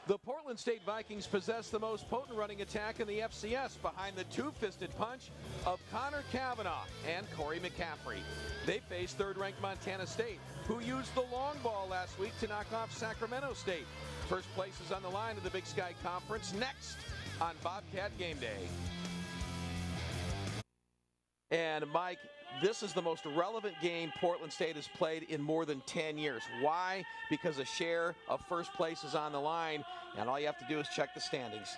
The Portland State Vikings possess the most potent running attack in the FCS behind the two-fisted punch of Connor Cavanaugh and Corey McCaffrey. They face third-ranked Montana State, who used the long ball last week to knock off Sacramento State. First place is on the line of the Big Sky Conference next on Bobcat Game Day. And Mike, this is the most relevant game Portland State has played in more than 10 years. Why? Because a share of first place is on the line, and all you have to do is check the standings.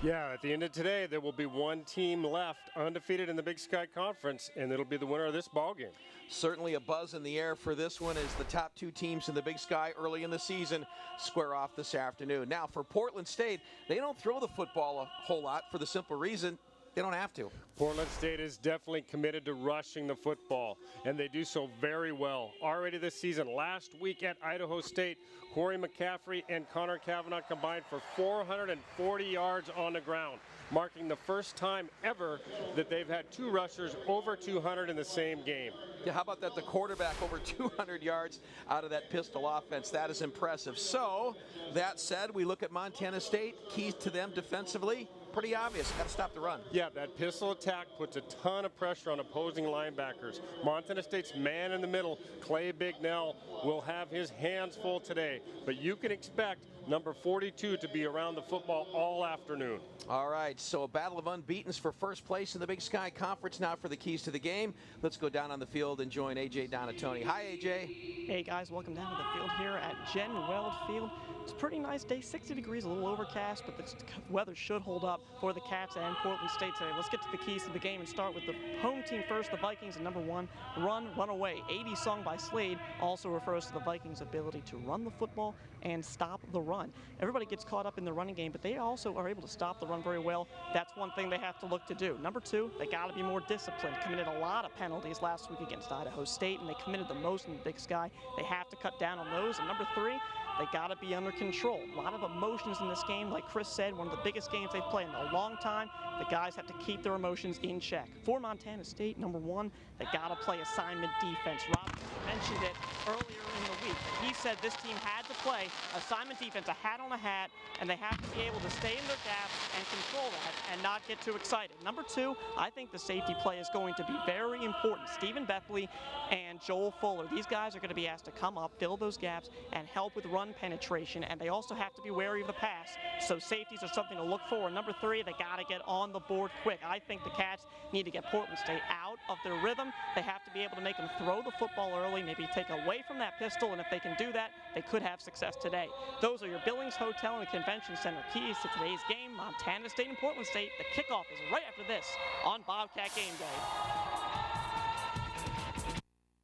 Yeah, at the end of today, there will be one team left undefeated in the Big Sky Conference, and it'll be the winner of this ball game. Certainly a buzz in the air for this one as the top two teams in the Big Sky early in the season square off this afternoon. Now, for Portland State, they don't throw the football a whole lot for the simple reason they don't have to. Portland State is definitely committed to rushing the football, and they do so very well. Already this season, last week at Idaho State, Corey McCaffrey and Connor Cavanaugh combined for 440 yards on the ground, marking the first time ever that they've had two rushers over 200 in the same game. Yeah, how about that? The quarterback over 200 yards out of that pistol offense. That is impressive. So, that said, we look at Montana State. Keys to them defensively, pretty obvious. Got to stop the run. Yeah, that pistol attack puts a ton of pressure on opposing linebackers. Montana State's man in the middle, Clay Bignell, will have his hands full today. But you can expect number 42 to be around the football all afternoon. All right, so a battle of unbeatens for first place in the Big Sky Conference. Now for the keys to the game. Let's go down on the field and join A.J. Donatoni. Hi, A.J. Hey, guys. Welcome down to the field here at Jen Weld Field. It's a pretty nice day, 60 degrees, a little overcast, but the weather should hold up for the Cats and Portland State today. Let's get to the keys to the game and start with the home team first, the Vikings, and number one, run away. 80 sung by Slade also refers to the Vikings' ability to run the football and stop the run. Everybody gets caught up in the running game, but they also are able to stop the run very well. That's one thing they have to look to do. Number two, they got to be more disciplined. Committed a lot of penalties last week against Idaho State, and they committed the most in the Big Sky. They have to cut down on those. And number three, they got to be under control. A lot of emotions in this game. Like Chris said, one of the biggest games they've played in a long time. The guys have to keep their emotions in check. For Montana State, number one, they got to play assignment defense. Rob mentioned it earlier in the week. He said this team had to play assignment defense, a hat on a hat, and they have to be able to stay in their gaps and control that and not get too excited. Number two, I think the safety play is going to be very important. Stephen Bethley and Joel Fuller, these guys are going to be asked to come up, fill those gaps, and help with run penetration, and they also have to be wary of the pass. So safeties are something to look for. Number three, they got to get on the board quick. I think the Cats need to get Portland State out of their rhythm. They have to be able to make them throw the football early, maybe take away from that pistol, and if they can do that, they could have success today. Those are your Billings Hotel and Convention Center keys to today's game. Montana State and Portland State. The kickoff is right after this on Bobcat Game Day.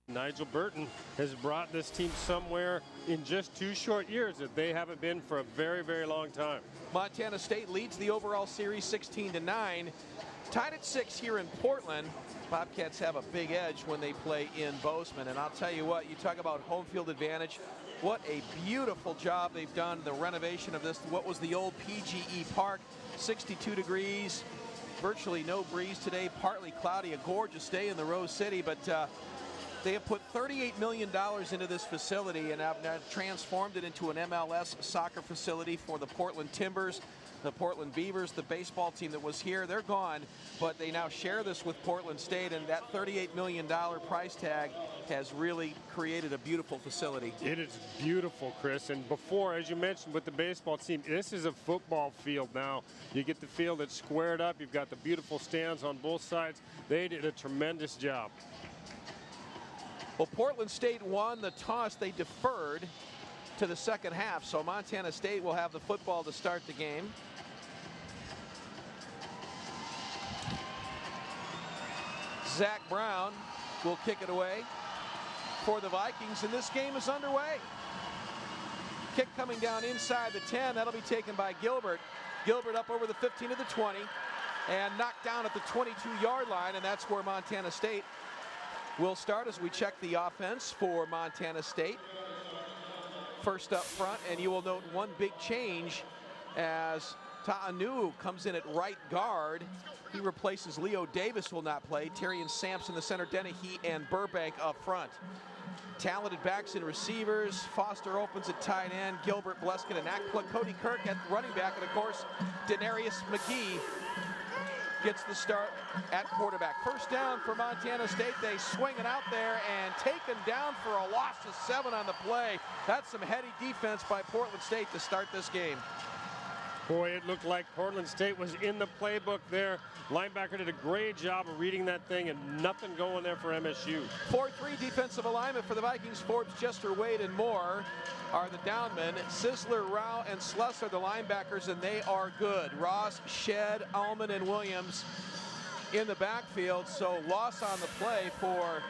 Nigel Burton has brought this team somewhere in just 2 short years that they haven't been for a very, very long time. Montana State leads the overall series 16-9. Tied at 6 here in Portland. Bobcats have a big edge when they play in Bozeman. And I'll tell you what, you talk about home field advantage. What a beautiful job they've done. The renovation of this, what was the old PGE Park, 62 degrees, virtually no breeze today, partly cloudy, a gorgeous day in the Rose City, but they have put $38 million into this facility and have now transformed it into an MLS soccer facility for the Portland Timbers, the Portland Beavers, the baseball team that was here. They're gone, but they now share this with Portland State, and that $38 million price tag has really created a beautiful facility. It is beautiful, Chris. And before, as you mentioned with the baseball team, this is a football field now. You get the field that's squared up. You've got the beautiful stands on both sides. They did a tremendous job. Well, Portland State won the toss. They deferred to the second half, so Montana State will have the football to start the game. Zach Brown will kick it away for the Vikings, and this game is underway. Kick coming down inside the 10. That'll be taken by Gilbert. Gilbert up over the 15 to the 20 and knocked down at the 22-yard line, and that's where Montana State will start as we check the offense for Montana State. First up front, and you will note one big change as Ta'anu comes in at right guard He replaces Leo Davis, will not play. Terry and Sampson, the center. Dennehy and Burbank up front. Talented backs and receivers. Foster opens at tight end. Gilbert, Bleskin, and Ackpla. Cody Kirk at running back. And, of course, Denarius McGee gets the start at quarterback. First down for Montana State. They swing it out there and taken down for a loss of 7 on the play. That's some heady defense by Portland State to start this game. Boy, it looked like Portland State was in the playbook there. Linebacker did a great job of reading that thing, and nothing going there for MSU. 4-3 defensive alignment for the Vikings. Forbes, Chester, Wade, and Moore are the downmen. Sizzler, Rao, and Sluss are the linebackers, and they are good. Ross, Shed, Allman, and Williams in the backfield. So loss on the play for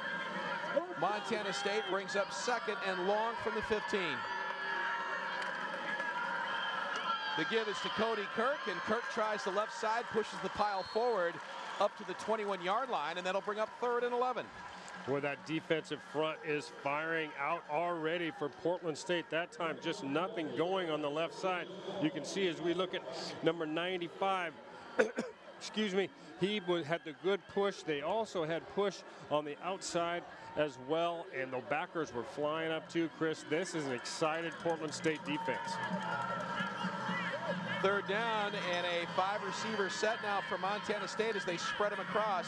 Montana State brings up second and long from the 15. The give is to Cody Kirk, and Kirk tries the left side, pushes the pile forward up to the 21-yard line, and that'll bring up 3rd and 11. Boy, that defensive front is firing out already for Portland State. That time, just nothing going on the left side. You can see as we look at number 95, excuse me, he had the good push. They also had push on the outside as well, and the backers were flying up too, Chris. This is an excited Portland State defense. 3rd down and a 5-receiver set now for Montana State as they spread him across.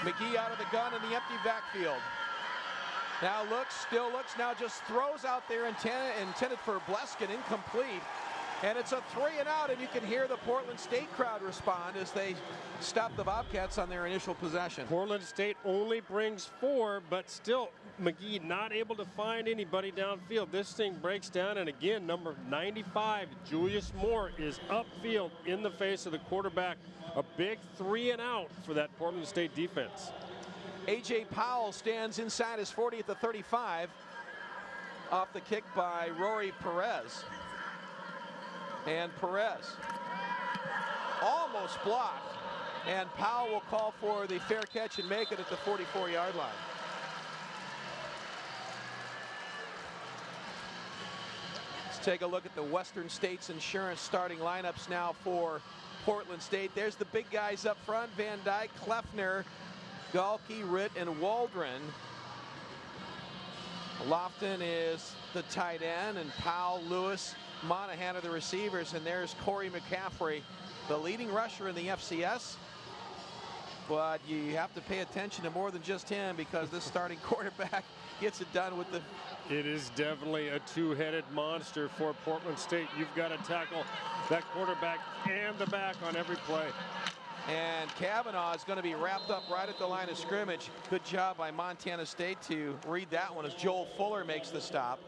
McGee out of the gun in the empty backfield. Now still looks, now just throws out there intended for Bleskin, incomplete. And it's a 3-and-out, and you can hear the Portland State crowd respond as they stop the Bobcats on their initial possession. Portland State only brings 4, but still McGee not able to find anybody downfield. This thing breaks down, and again, number 95, Julius Moore, is upfield in the face of the quarterback. A big 3-and-out for that Portland State defense. A.J. Powell stands inside his 40 at the 35 off the kick by Rory Perez. And Perez almost blocked, and Powell will call for the fair catch and make it at the 44-yard line. Let's take a look at the Western States Insurance starting lineups now for Portland State. There's the big guys up front: Van Dyke, Kleffner, Galke, Ritt, and Waldron. Lofton is the tight end, and Powell, Lewis, Monahan are the receivers, and there's Corey McCaffrey, the leading rusher in the FCS. But you have to pay attention to more than just him, because this starting quarterback gets it done with the... It is definitely a two-headed monster for Portland State. You've got to tackle that quarterback and the back on every play. And Kavanaugh is going to be wrapped up right at the line of scrimmage. Good job by Montana State to read that one as Joel Fuller makes the stop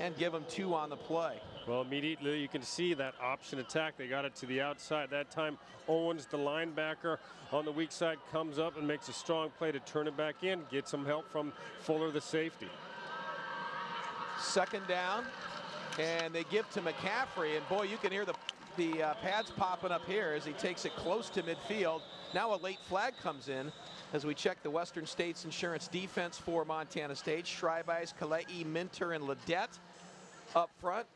and give him 2 on the play. Well, immediately you can see that option attack. They got it to the outside. That time Owens, the linebacker on the weak side, comes up and makes a strong play to turn it back in, get some help from Fuller, the safety. 2nd down, and they give to McCaffrey, and boy, you can hear the pads popping up here as he takes it close to midfield. Now a late flag comes in as we check the Western States Insurance defense for Montana State. Schreibeis, Kalei, Minter, and Ledette up front.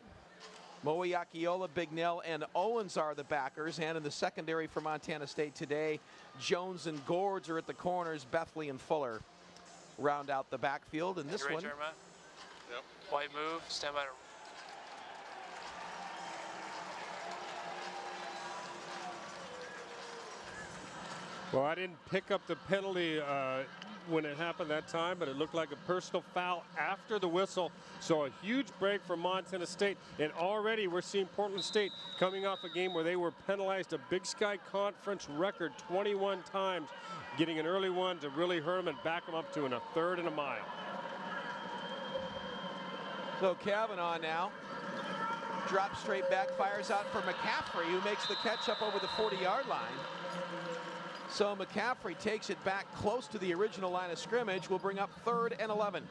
Moe Akiola, Bignell, and Owens are the backers. And in the secondary for Montana State today, Jones and Gourds are at the corners. Bethley and Fuller round out the backfield. And this one... Yep. White move, stand by. Well, I didn't pick up the penalty when it happened that time, but it looked like a personal foul after the whistle. So a huge break for Montana State. And already we're seeing Portland State coming off a game where they were penalized a Big Sky Conference record 21 times, getting an early one to really hurt them and back them up to a 3rd and a mile. So Kavanaugh now drops straight back, fires out for McCaffrey, who makes the catch up over the 40-yard line. So McCaffrey takes it back close to the original line of scrimmage. Will bring up 3rd and 11.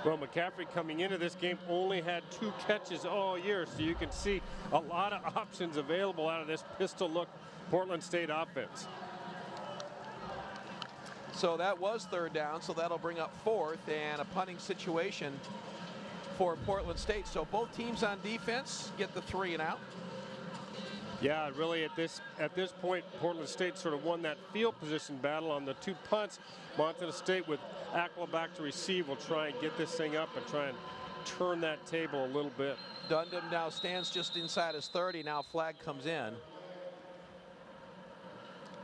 Well, McCaffrey coming into this game only had 2 catches all year, so you can see a lot of options available out of this pistol look Portland State offense. So that was 3rd down, so that'll bring up 4th, and a punting situation for Portland State. So both teams on defense get the 3-and-out. Yeah, really at this point, Portland State sort of won that field position battle on the 2 punts. Montana State with Akla back to receive will try and get this thing up and try and turn that table a little bit. Dundam now stands just inside his 30. Now flag comes in.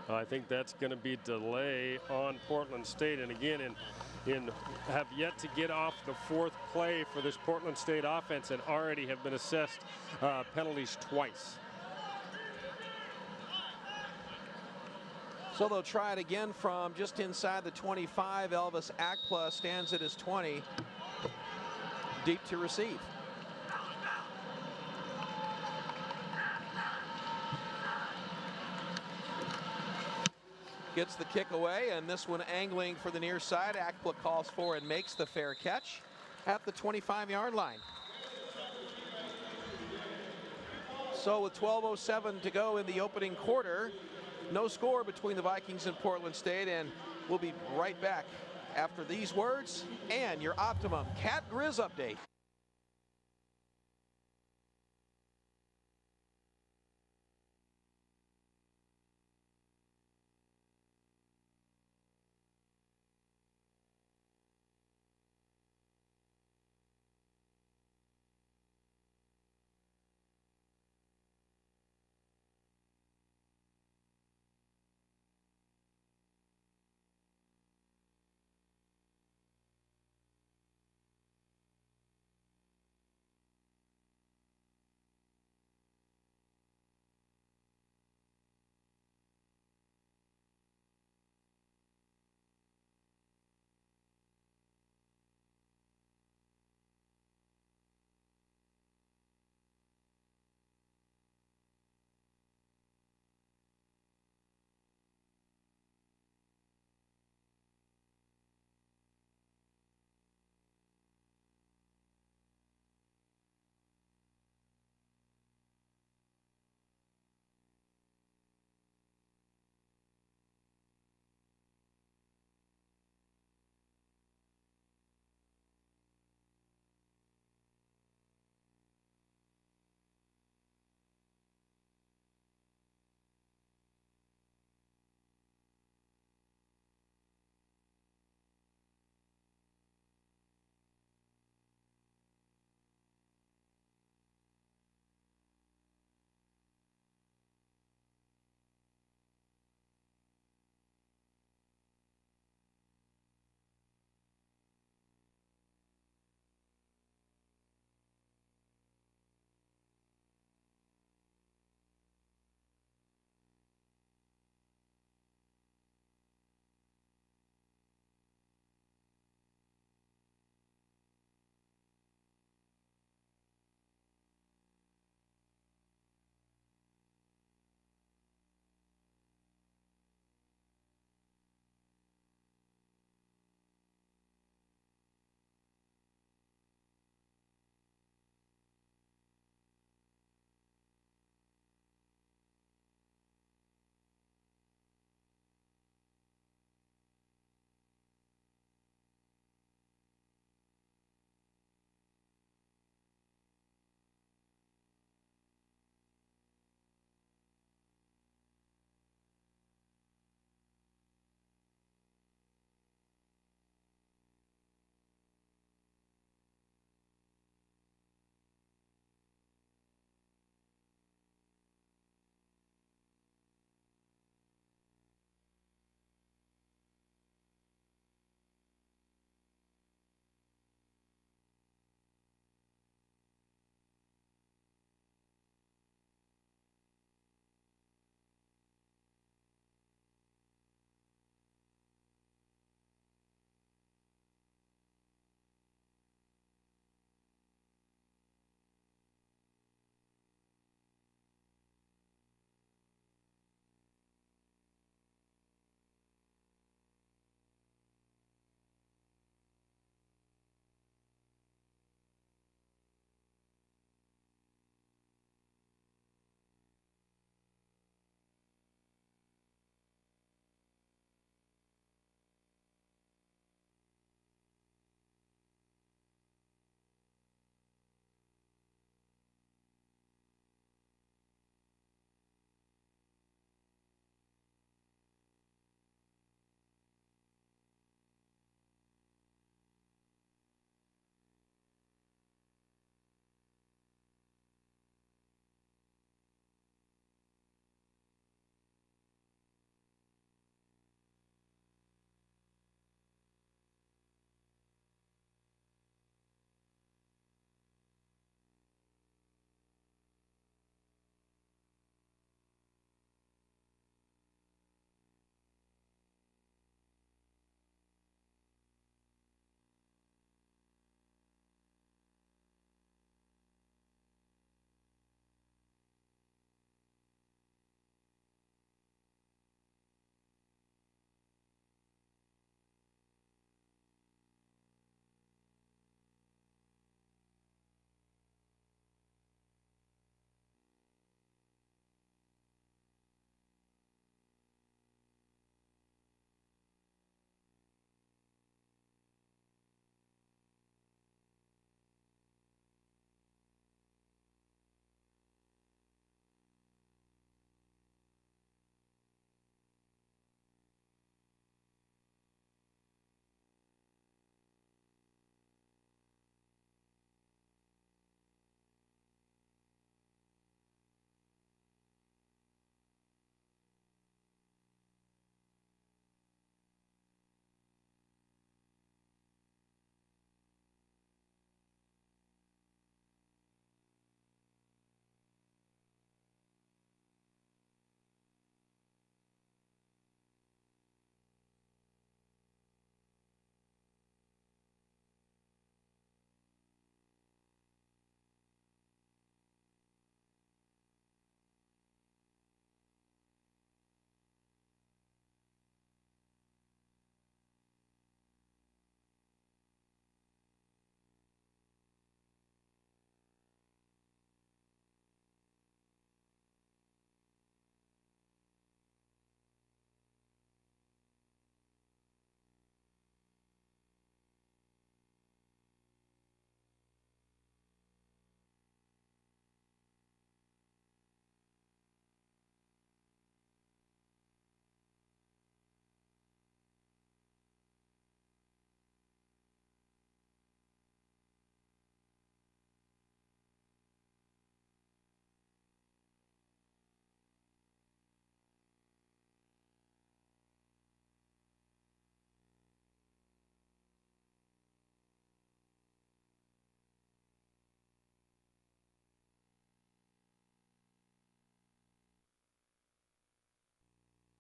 I think that's going to be delay on Portland State, and again have yet to get off the 4th play for this Portland State offense and already have been assessed penalties twice. So they'll try it again from just inside the 25. Elvis Akpla stands at his 20. Deep to receive. Gets the kick away, and this one angling for the near side. Akpla calls for and makes the fair catch at the 25-yard line. So with 12:07 to go in the opening quarter, no score between the Vikings and Portland State, and we'll be right back after these words and your Optimum Cat Grizz update.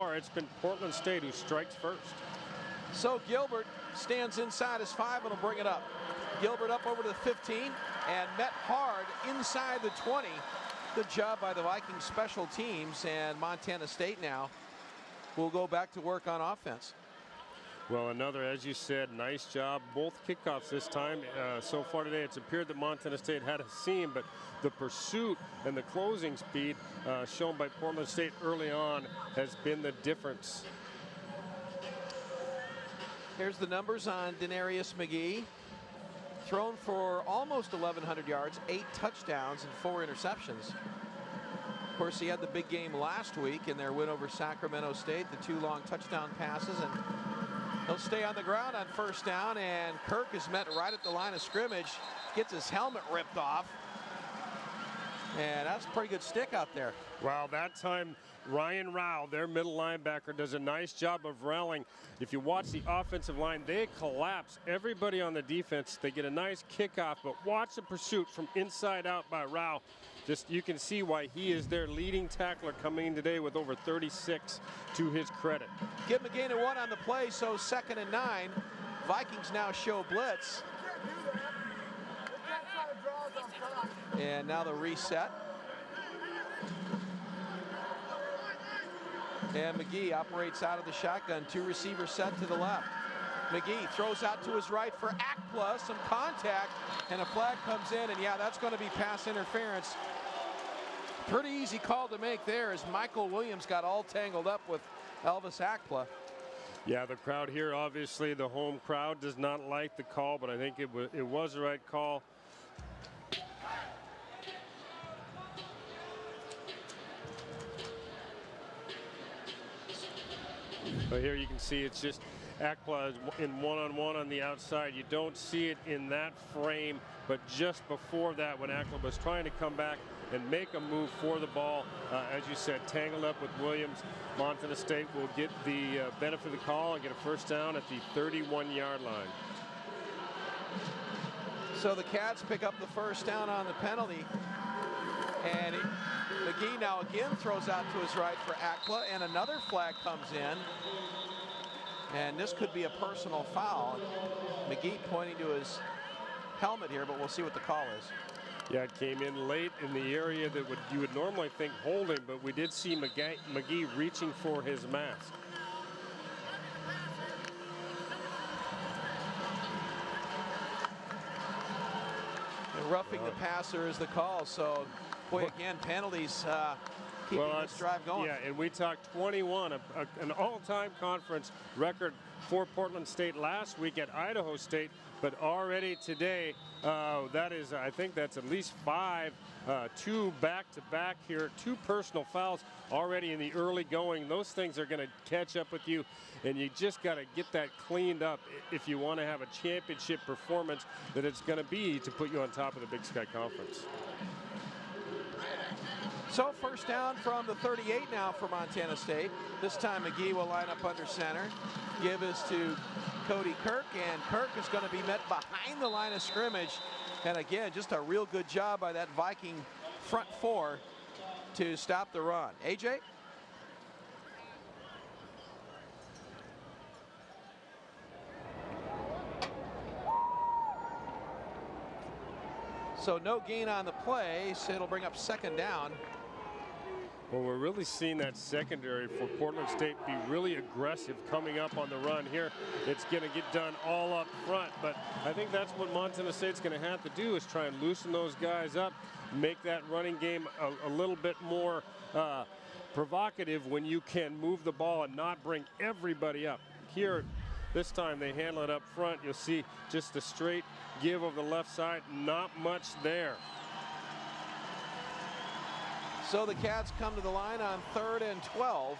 It's been Portland State who strikes first. So Gilbert stands inside his 5 and will bring it up. Gilbert up over to the 15 and met hard inside the 20. Good job by the Vikings special teams, and Montana State now will go back to work on offense. Well, another, as you said, nice job. Both kickoffs this time. So far today, it's appeared that Montana State had a seam, but the pursuit and the closing speed shown by Portland State early on has been the difference. Here's the numbers on Denarius McGee. Thrown for almost 1,100 yards, 8 touchdowns, and 4 interceptions. Of course, he had the big game last week in their win over Sacramento State, the 2 long touchdown passes, and he'll stay on the ground on first down, and Kirk is met right at the line of scrimmage, gets his helmet ripped off, and that's a pretty good stick out there. Wow, that time Ryan Rao, their middle linebacker, does a nice job of rallying. If you watch the offensive line, they collapse everybody on the defense. They get a nice kickoff, but watch the pursuit from inside out by Rao. Just, you can see why he is their leading tackler coming in today with over 36 to his credit. Give him a gain of 1 on the play, so 2nd and 9. Vikings now show blitz. And now the reset. And McGee operates out of the shotgun. 2 receivers set to the left. McGee throws out to his right for Akpla. Some contact, and a flag comes in, and yeah, that's going to be pass interference. Pretty easy call to make there as Michael Williams got all tangled up with Elvis Akpla. Yeah, the crowd here, obviously the home crowd does not like the call, but I think it was the right call. But here you can see it's just Akpla in one-on-one on the outside. You don't see it in that frame, but just before that, when Akpla was trying to come back and make a move for the ball, as you said, tangled up with Williams. Montana State will get the benefit of the call and get a first down at the 31-yard line. So the Cats pick up the first down on the penalty, and McGee now again throws out to his right for Akpla, and another flag comes in, and this could be a personal foul. McGee pointing to his helmet here, but we'll see what the call is. Yeah, it came in late in the area that you would normally think holding, but we did see McGee reaching for his mask. And roughing the passer is the call, so boy, again, penalties keeping this drive going. Yeah, and we talked 21, an all-time conference record for Portland State last week at Idaho State, but already today, that is, I think that's at least 5, 2 back-to-back here, 2 personal fouls already in the early going. Those things are going to catch up with you, and you just got to get that cleaned up if you want to have a championship performance that it's going to be to put you on top of the Big Sky Conference. So first down from the 38 now for Montana State. This time McGee will line up under center. Give is to Cody Kirk, and Kirk is going to be met behind the line of scrimmage. And again, just a real good job by that Viking front 4 to stop the run. AJ? So no gain on the play, so it'll bring up 2nd down. Well, we're really seeing that secondary for Portland State be really aggressive coming up on the run here. It's going to get done all up front, but I think that's what Montana State's going to have to do is try and loosen those guys up, make that running game a little bit more provocative when you can move the ball and not bring everybody up. Here, this time they handle it up front. You'll see just a straight give of the left side, not much there. So the Cats come to the line on 3rd and 12.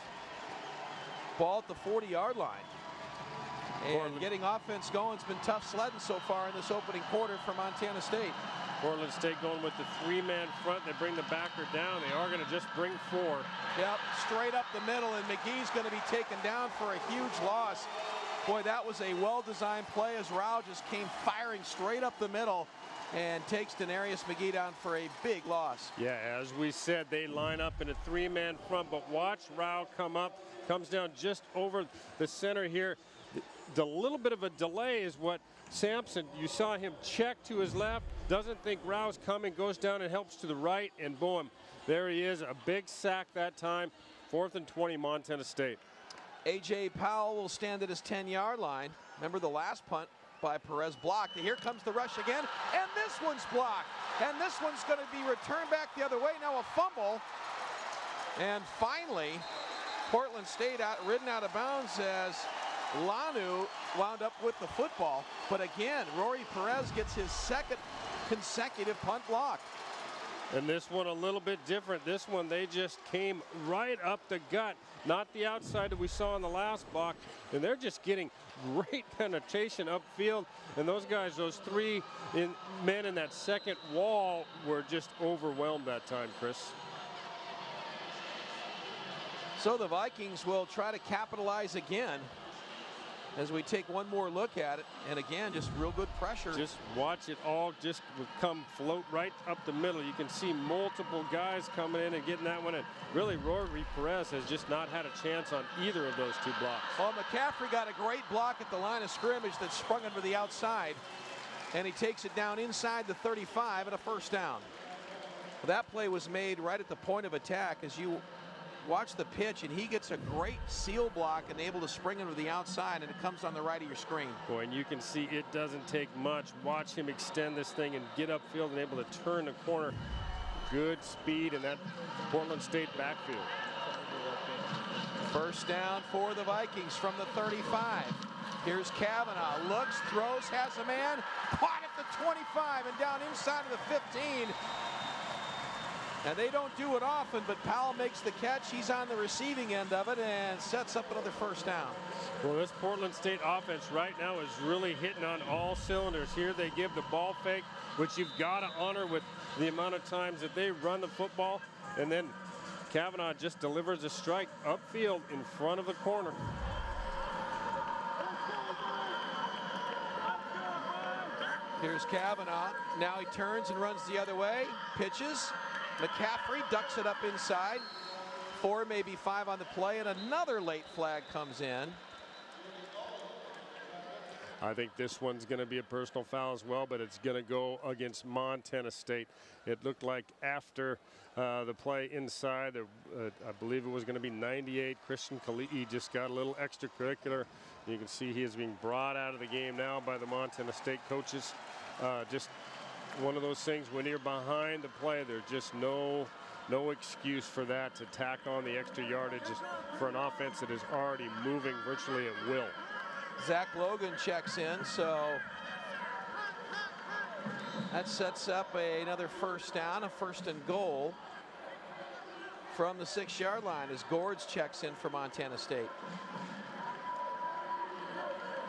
Ball at the 40-yard line. And getting offense going has been tough sledding so far in this opening quarter for Montana State. Portland State going with the 3-man front. They bring the backer down. They are going to just bring 4. Yep, straight up the middle, and McGee's going to be taken down for a huge loss. Boy, that was a well-designed play as Rao just came firing straight up the middle. and takes Denarius McGee down for a big loss. Yeah, as we said, they line up in a three-man front, but watch Rao come up, comes down just over the center here. The little bit of a delay is what Sampson, you saw him check to his left, doesn't think Rao's coming, goes down and helps to the right, and boom, there he is, a big sack that time. 4th and 20, Montana State. A.J. Powell will stand at his 10-yard line. Remember the last punt by Perez blocked. Here comes the rush again, and this one's blocked. And this one's going to be returned back the other way. Now a fumble. And finally, Portland State ridden out of bounds as Lanu wound up with the football. But again, Rory Perez gets his second consecutive punt block. And this one a little bit different. This one, they just came right up the gut, not the outside that we saw in the last block. And they're just getting great penetration upfield. And those guys, those three men in that second wall were just overwhelmed that time, Chris. So the Vikings will try to capitalize again as we take one more look at it. And again, just real good pressure. Just watch it all just come float right up the middle. You can see multiple guys coming in and getting that one. And really, Rory Perez has just not had a chance on either of those two blocks. Well, McCaffrey got a great block at the line of scrimmage that sprung under the outside. And he takes it down inside the 35 and a first down. Well, that play was made right at the point of attack as you watch the pitch, and he gets a great seal block and able to spring into the outside, and it comes on the right of your screen. Boy, and you can see it doesn't take much. Watch him extend this thing and get upfield and able to turn the corner. Good speed in that Portland State backfield. First down for the Vikings from the 35. Here's Kavanaugh, looks, throws, has a man, caught at the 25 and down inside of the 15. And they don't do it often, but Powell makes the catch. He's on the receiving end of it and sets up another first down. Well, this Portland State offense right now is really hitting on all cylinders. Here they give the ball fake, which you've got to honor with the amount of times that they run the football. And then Kavanaugh just delivers a strike upfield in front of the corner. Here's Kavanaugh. Now he turns and runs the other way, pitches. McCaffrey ducks it up inside. 4, maybe 5 on the play, and another late flag comes in. I think this one's going to be a personal foul as well, but it's going to go against Montana State. It looked like after the play inside, I believe it was going to be 98. Christian Kali'i just got a little extracurricular. You can see he is being brought out of the game now by the Montana State coaches. Just one of those things when you're behind the play, there's just no excuse for that to tack on the extra yardage for an offense that is already moving virtually at will. Zach Logan checks in, so that sets up another first down, a 1st and goal from the 6-yard line as Gourds checks in for Montana State.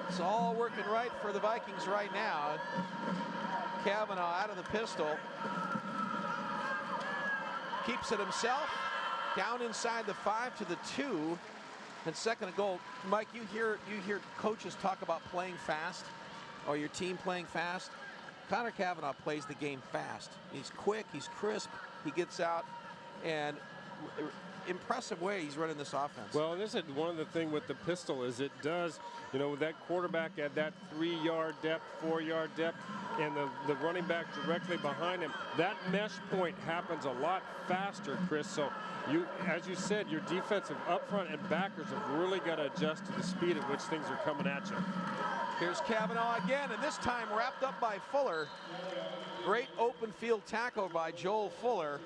It's all working right for the Vikings right now. Kavanaugh out of the pistol. Keeps it himself. Down inside the 5 to the 2. And 2nd and goal. Mike, you hear coaches talk about playing fast, or your team playing fast. Connor Kavanaugh plays the game fast. He's quick, he's crisp, he gets out, and impressive way he's running this offense. Well, and this is one of the things with the pistol is it does, you know, that quarterback at that 3-yard depth, 4-yard depth, and the running back directly behind him, that mesh point happens a lot faster, Chris. So you, as you said, your defensive up front and backers have really got to adjust to the speed at which things are coming at you. Here's Kavanaugh again, and this time wrapped up by Fuller. Great open field tackle by Joel Fuller.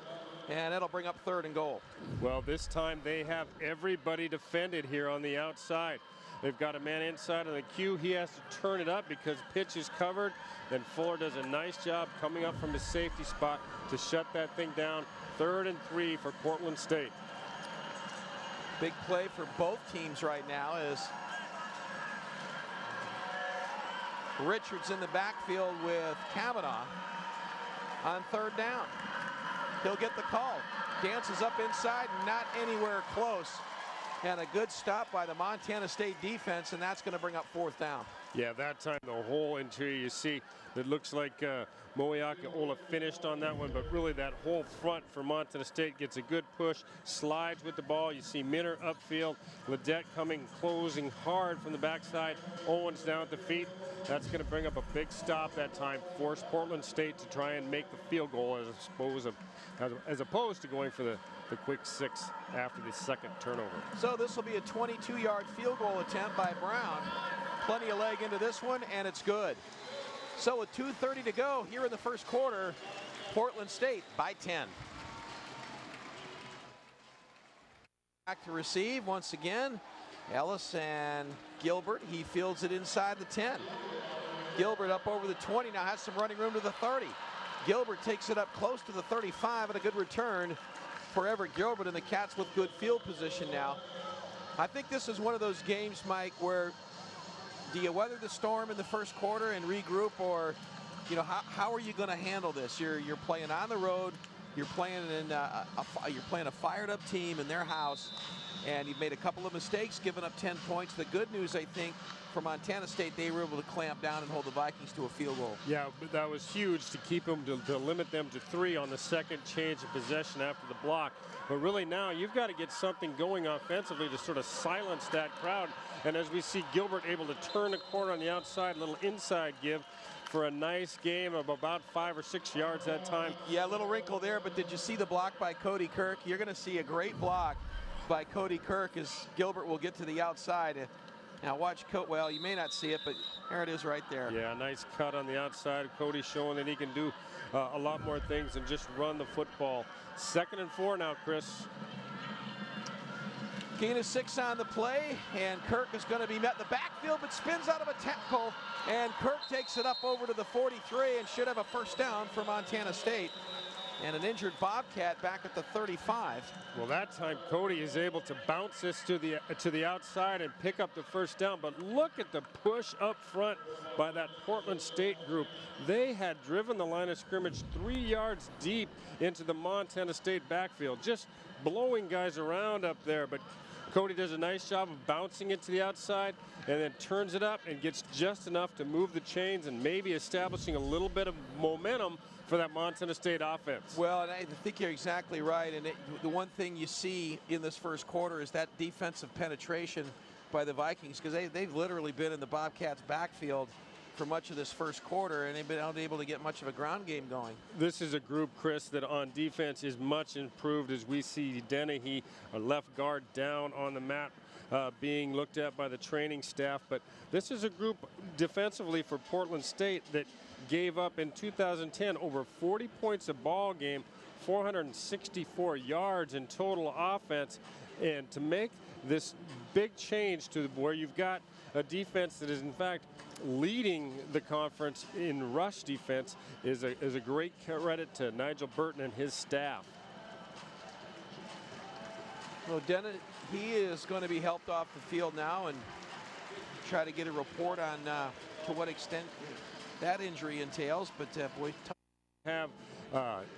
And that'll bring up 3rd and goal. Well, this time they have everybody defended here on the outside. They've got a man inside of the queue. He has to turn it up because pitch is covered. Then Fuller does a nice job coming up from his safety spot to shut that thing down. 3rd and 3 for Portland State. Big play for both teams right now is Richards in the backfield with Kavanaugh on 3rd down. He'll get the call. Dances up inside, not anywhere close. And a good stop by the Montana State defense, and that's going to bring up 4th down. Yeah, that time the whole interior, you see, that looks like Moeaka Ola finished on that one, but really that whole front for Montana State gets a good push, slides with the ball. You see Minner upfield, Ledet coming, closing hard from the backside. Owens down at the feet. That's going to bring up a big stop that time, force Portland State to try and make the field goal as opposed to going for the quick 6 after the second turnover. So this will be a 22-yard field goal attempt by Brown. Plenty of leg into this one, and it's good. So with 2:30 to go here in the first quarter, Portland State by 10. Back to receive once again. Ellis and Gilbert. He fields it inside the 10. Gilbert up over the 20, now has some running room to the 30. Gilbert takes it up close to the 35, and a good return for Everett Gilbert, and the Cats with good field position now. I think this is one of those games, Mike, where do you weather the storm in the first quarter and regroup, or how are you going to handle this? You're playing on the road, you're playing in a fired up team in their house, and you've made a couple of mistakes, giving up 10 points. The good news, I think, for Montana State, they were able to clamp down and hold the Vikings to a field goal. Yeah, but that was huge to keep them, to limit them to 3 on the second change of possession after the block. But really now you've got to get something going offensively to sort of silence that crowd. And as we see Gilbert able to turn the corner on the outside, little inside give for a nice game of about 5 or 6 yards that time. Yeah, a little wrinkle there, but did you see the block by Cody Kirk? You're going to see a great block by Cody Kirk as Gilbert will get to the outside. Now watch, well, you may not see it, but there it is right there. Yeah, nice cut on the outside. Cody showing that he can do a lot more things than just run the football. 2nd and 4 now, Chris. Gain of 6 on the play, and Kirk is going to be met in the backfield, but spins out of a tackle, and Kirk takes it up over to the 43 and should have a first down for Montana State. And an injured Bobcat back at the 35. Well, that time Cody is able to bounce this to the outside and pick up the first down. But look at the push up front by that Portland State group. They had driven the line of scrimmage 3 yards deep into the Montana State backfield, just blowing guys around up there. But Cody does a nice job of bouncing it to the outside and then turns it up and gets just enough to move the chains and maybe establishing a little bit of momentum for that Montana State offense. Well, and I think you're exactly right. And the one thing you see in this first quarter is that defensive penetration by the Vikings, because they've literally been in the Bobcats' backfield for much of this first quarter, and they've been unable to get much of a ground game going. This is a group, Chris, that on defense is much improved as we see Dennehy, a left guard, down on the mat, being looked at by the training staff. But this is a group defensively for Portland State that gave up in 2010 over 40 points a ball game, 464 yards in total offense. And to make this big change to where you've got a defense that is in fact leading the conference in rush defense is a great credit to Nigel Burton and his staff. Well, Dennis, he is going to be helped off the field now and try to get a report on to what extent that injury entails. But boy, have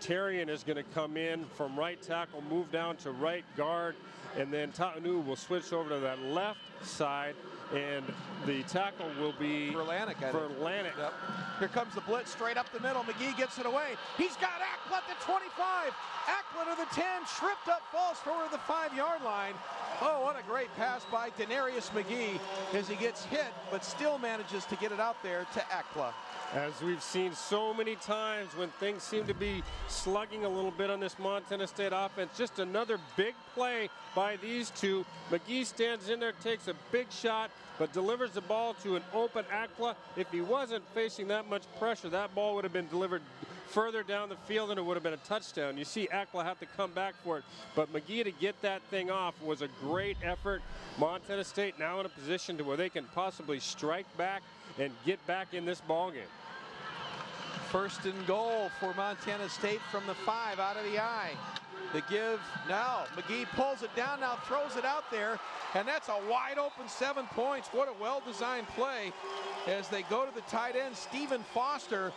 Terrian is going to come in from right tackle, move down to right guard, and then Ta'anu will switch over to that left side, and the tackle will be Verlanek. Yep. Here comes the blitz straight up the middle. McGee gets it away. He's got Ackla at the 25. Ackla to the 10, tripped up, falls forward to the 5-yard line. Oh, what a great pass by Denarius McGee as he gets hit, but still manages to get it out there to Ackla. As we've seen so many times when things seem to be slugging a little bit on this Montana State offense, just another big play by these two. McGee stands in there, takes a big shot, but delivers the ball to an open Ackla. If he wasn't facing that much pressure, that ball would have been delivered further down the field and it would have been a touchdown. You see Ackla have to come back for it, but McGee to get that thing off was a great effort. Montana State now in a position to where they can possibly strike back and get back in this ball game. First and goal for Montana State from the 5 out of the I. The give now. McGee pulls it down now, throws it out there, and that's a wide open 7 points. What a well-designed play as they go to the tight end, Stephen Foster.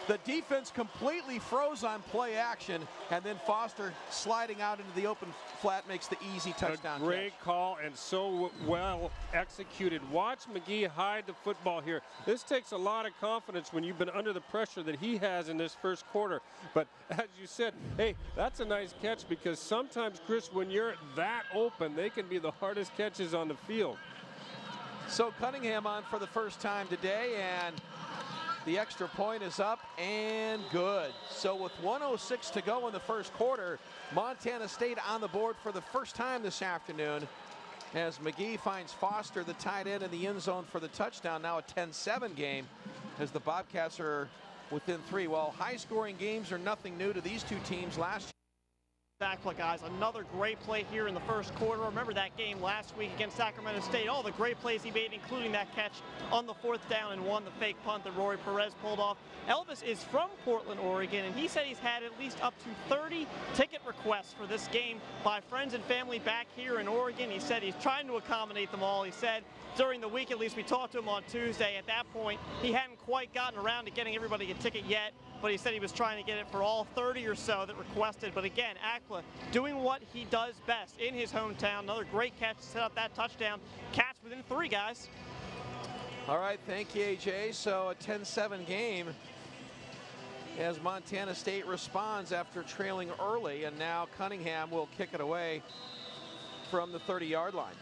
The defense completely froze on play action, and then Foster sliding out into the open flat makes the easy touchdown catch. A great call and so well executed. Watch McGee hide the football here. This takes a lot of confidence when you've been under the pressure that he has in this first quarter. But as you said, hey, that's a nice catch, because sometimes, Chris, when you're that open, they can be the hardest catches on the field. So Cunningham on for the first time today, and the extra point is up and good. So with 1:06 to go in the first quarter, Montana State on the board for the first time this afternoon, as McGee finds Foster, the tight end, in the end zone for the touchdown. Now a 10-7 game, as the Bobcats are within 3. Well, high-scoring games are nothing new to these two teams last year. Backplay, guys. Another great play here in the first quarter. Remember that game last week against Sacramento State. All the great plays he made, including that catch on the 4th down and 1, the fake punt that Rory Perez pulled off. Elvis is from Portland, Oregon, and he said he's had at least up to 30 ticket requests for this game by friends and family back here in Oregon. He said he's trying to accommodate them all. He said during the week, at least, we talked to him on Tuesday. At that point, he hadn't quite gotten around to getting everybody a ticket yet, but he said he was trying to get it for all 30 or so that requested. But again, Akla doing what he does best in his hometown. Another great catch to set up that touchdown. Cats within 3, guys. All right, thank you, AJ. So a 10-7 game as Montana State responds after trailing early, and now Cunningham will kick it away from the 30-yard line.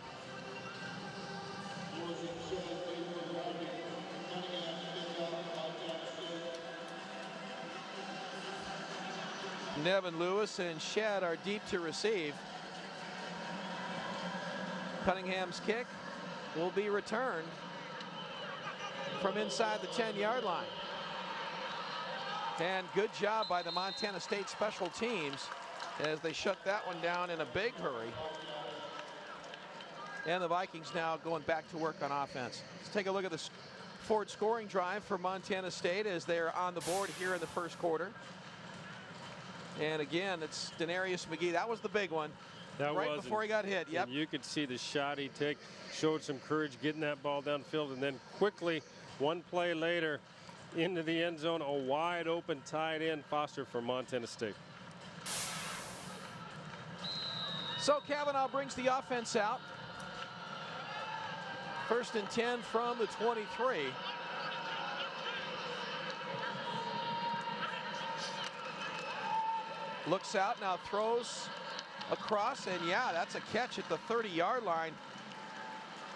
Nevin Lewis and Shedd are deep to receive. Cunningham's kick will be returned from inside the 10-yard line. And good job by the Montana State special teams as they shut that one down in a big hurry. And the Vikings now going back to work on offense. Let's take a look at the forward scoring drive for Montana State as they're on the board here in the first quarter. And again, it's Denarius McGee. That was the big one. That right before he got hit. Yep. You could see the shot he took, showed some courage getting that ball downfield, and then quickly, one play later, into the end zone, a wide open tight end Foster for Montana State. So Kavanaugh brings the offense out. 1st and 10 from the 23. Looks out, now throws across, and yeah, that's a catch at the 30-yard line.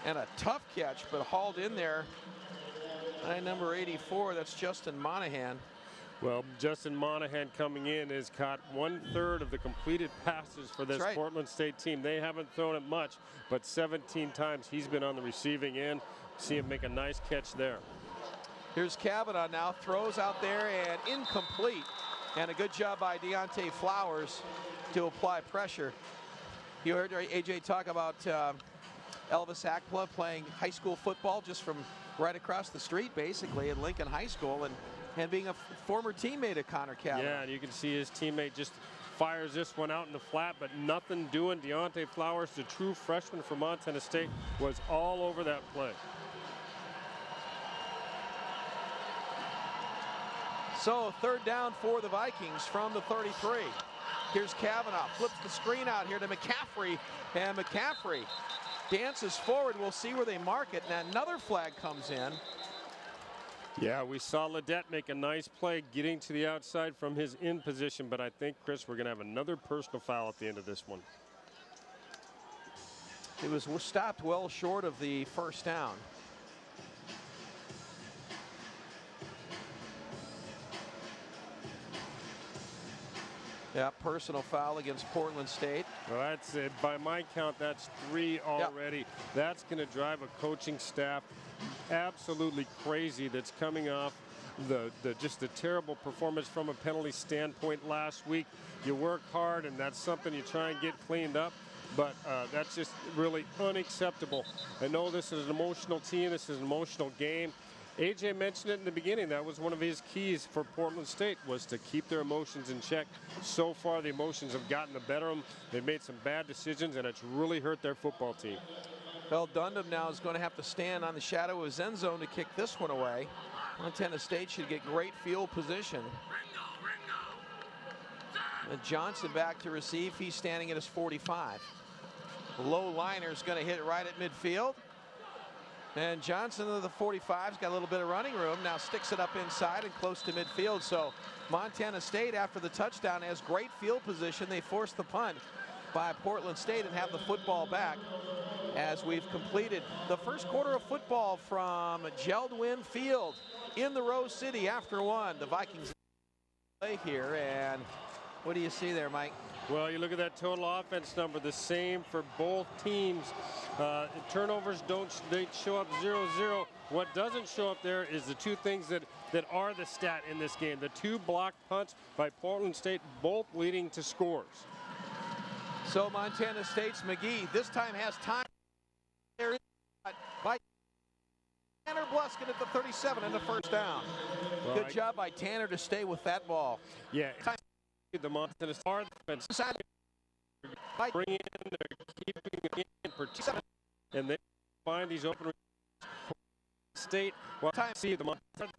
And a tough catch, but hauled in there by number 84, that's Justin Monahan. Well, Justin Monahan coming in has caught 1/3 of the completed passes for this Portland State team. They haven't thrown it much, but 17 times he's been on the receiving end. See him make a nice catch there. Here's Kavanaugh now, throws out there and incomplete. And a good job by Deontay Flowers to apply pressure. You heard AJ talk about Elvis Akla playing high school football just from right across the street, basically, at Lincoln High School, and being a former teammate of Connor Kavanaugh. Yeah, and you can see his teammate just fires this one out in the flat, but nothing doing. Deontay Flowers, the true freshman from Montana State, was all over that play. So 3rd down for the Vikings from the 33. Here's Kavanaugh, flips the screen out here to McCaffrey, and McCaffrey dances forward. We'll see where they mark it, and another flag comes in. Yeah, we saw Ledette make a nice play getting to the outside from his in position, but I think, Chris, we're going to have another personal foul at the end of this one. It was stopped well short of the 1st down. Yeah, personal foul against Portland State. Well, that's it. By my count, that's 3 already. Yep. That's going to drive a coaching staff absolutely crazy. That's coming off just a terrible performance from a penalty standpoint last week. You work hard, and that's something you try and get cleaned up. But that's just really unacceptable. I know this is an emotional team. This is an emotional game. AJ mentioned it in the beginning. That was one of his keys for Portland State, was to keep their emotions in check. So far, the emotions have gotten the better of them. They've made some bad decisions, and it's really hurt their football team. Well, Dundam now is going to have to stand on the shadow of his end zone to kick this one away. Montana State should get great field position. And Johnson back to receive. He's standing at his 45. Low liner is going to hit it right at midfield. And Johnson of the 45's got a little bit of running room. Now sticks it up inside and close to midfield. So Montana State, after the touchdown, has great field position. They force the punt by Portland State and have the football back as we've completed the first quarter of football from Geldwin Field in the Rose City after one. The Vikings play here, and what do you see there, Mike? Well, you look at that total offense number, the same for both teams. Turnovers don't show up 0-0. What doesn't show up there is the two things that are the stat in this game. The two blocked punts by Portland State, both leading to scores. So Montana State's McGee this time has time. There is by Tanner Bluskin at the 37 and the first down. Well, good job by Tanner to stay with that ball. Yeah. The Montana State defense bring in, they're keeping it in for 2 seconds, and they find these open State. Well, time see the Montana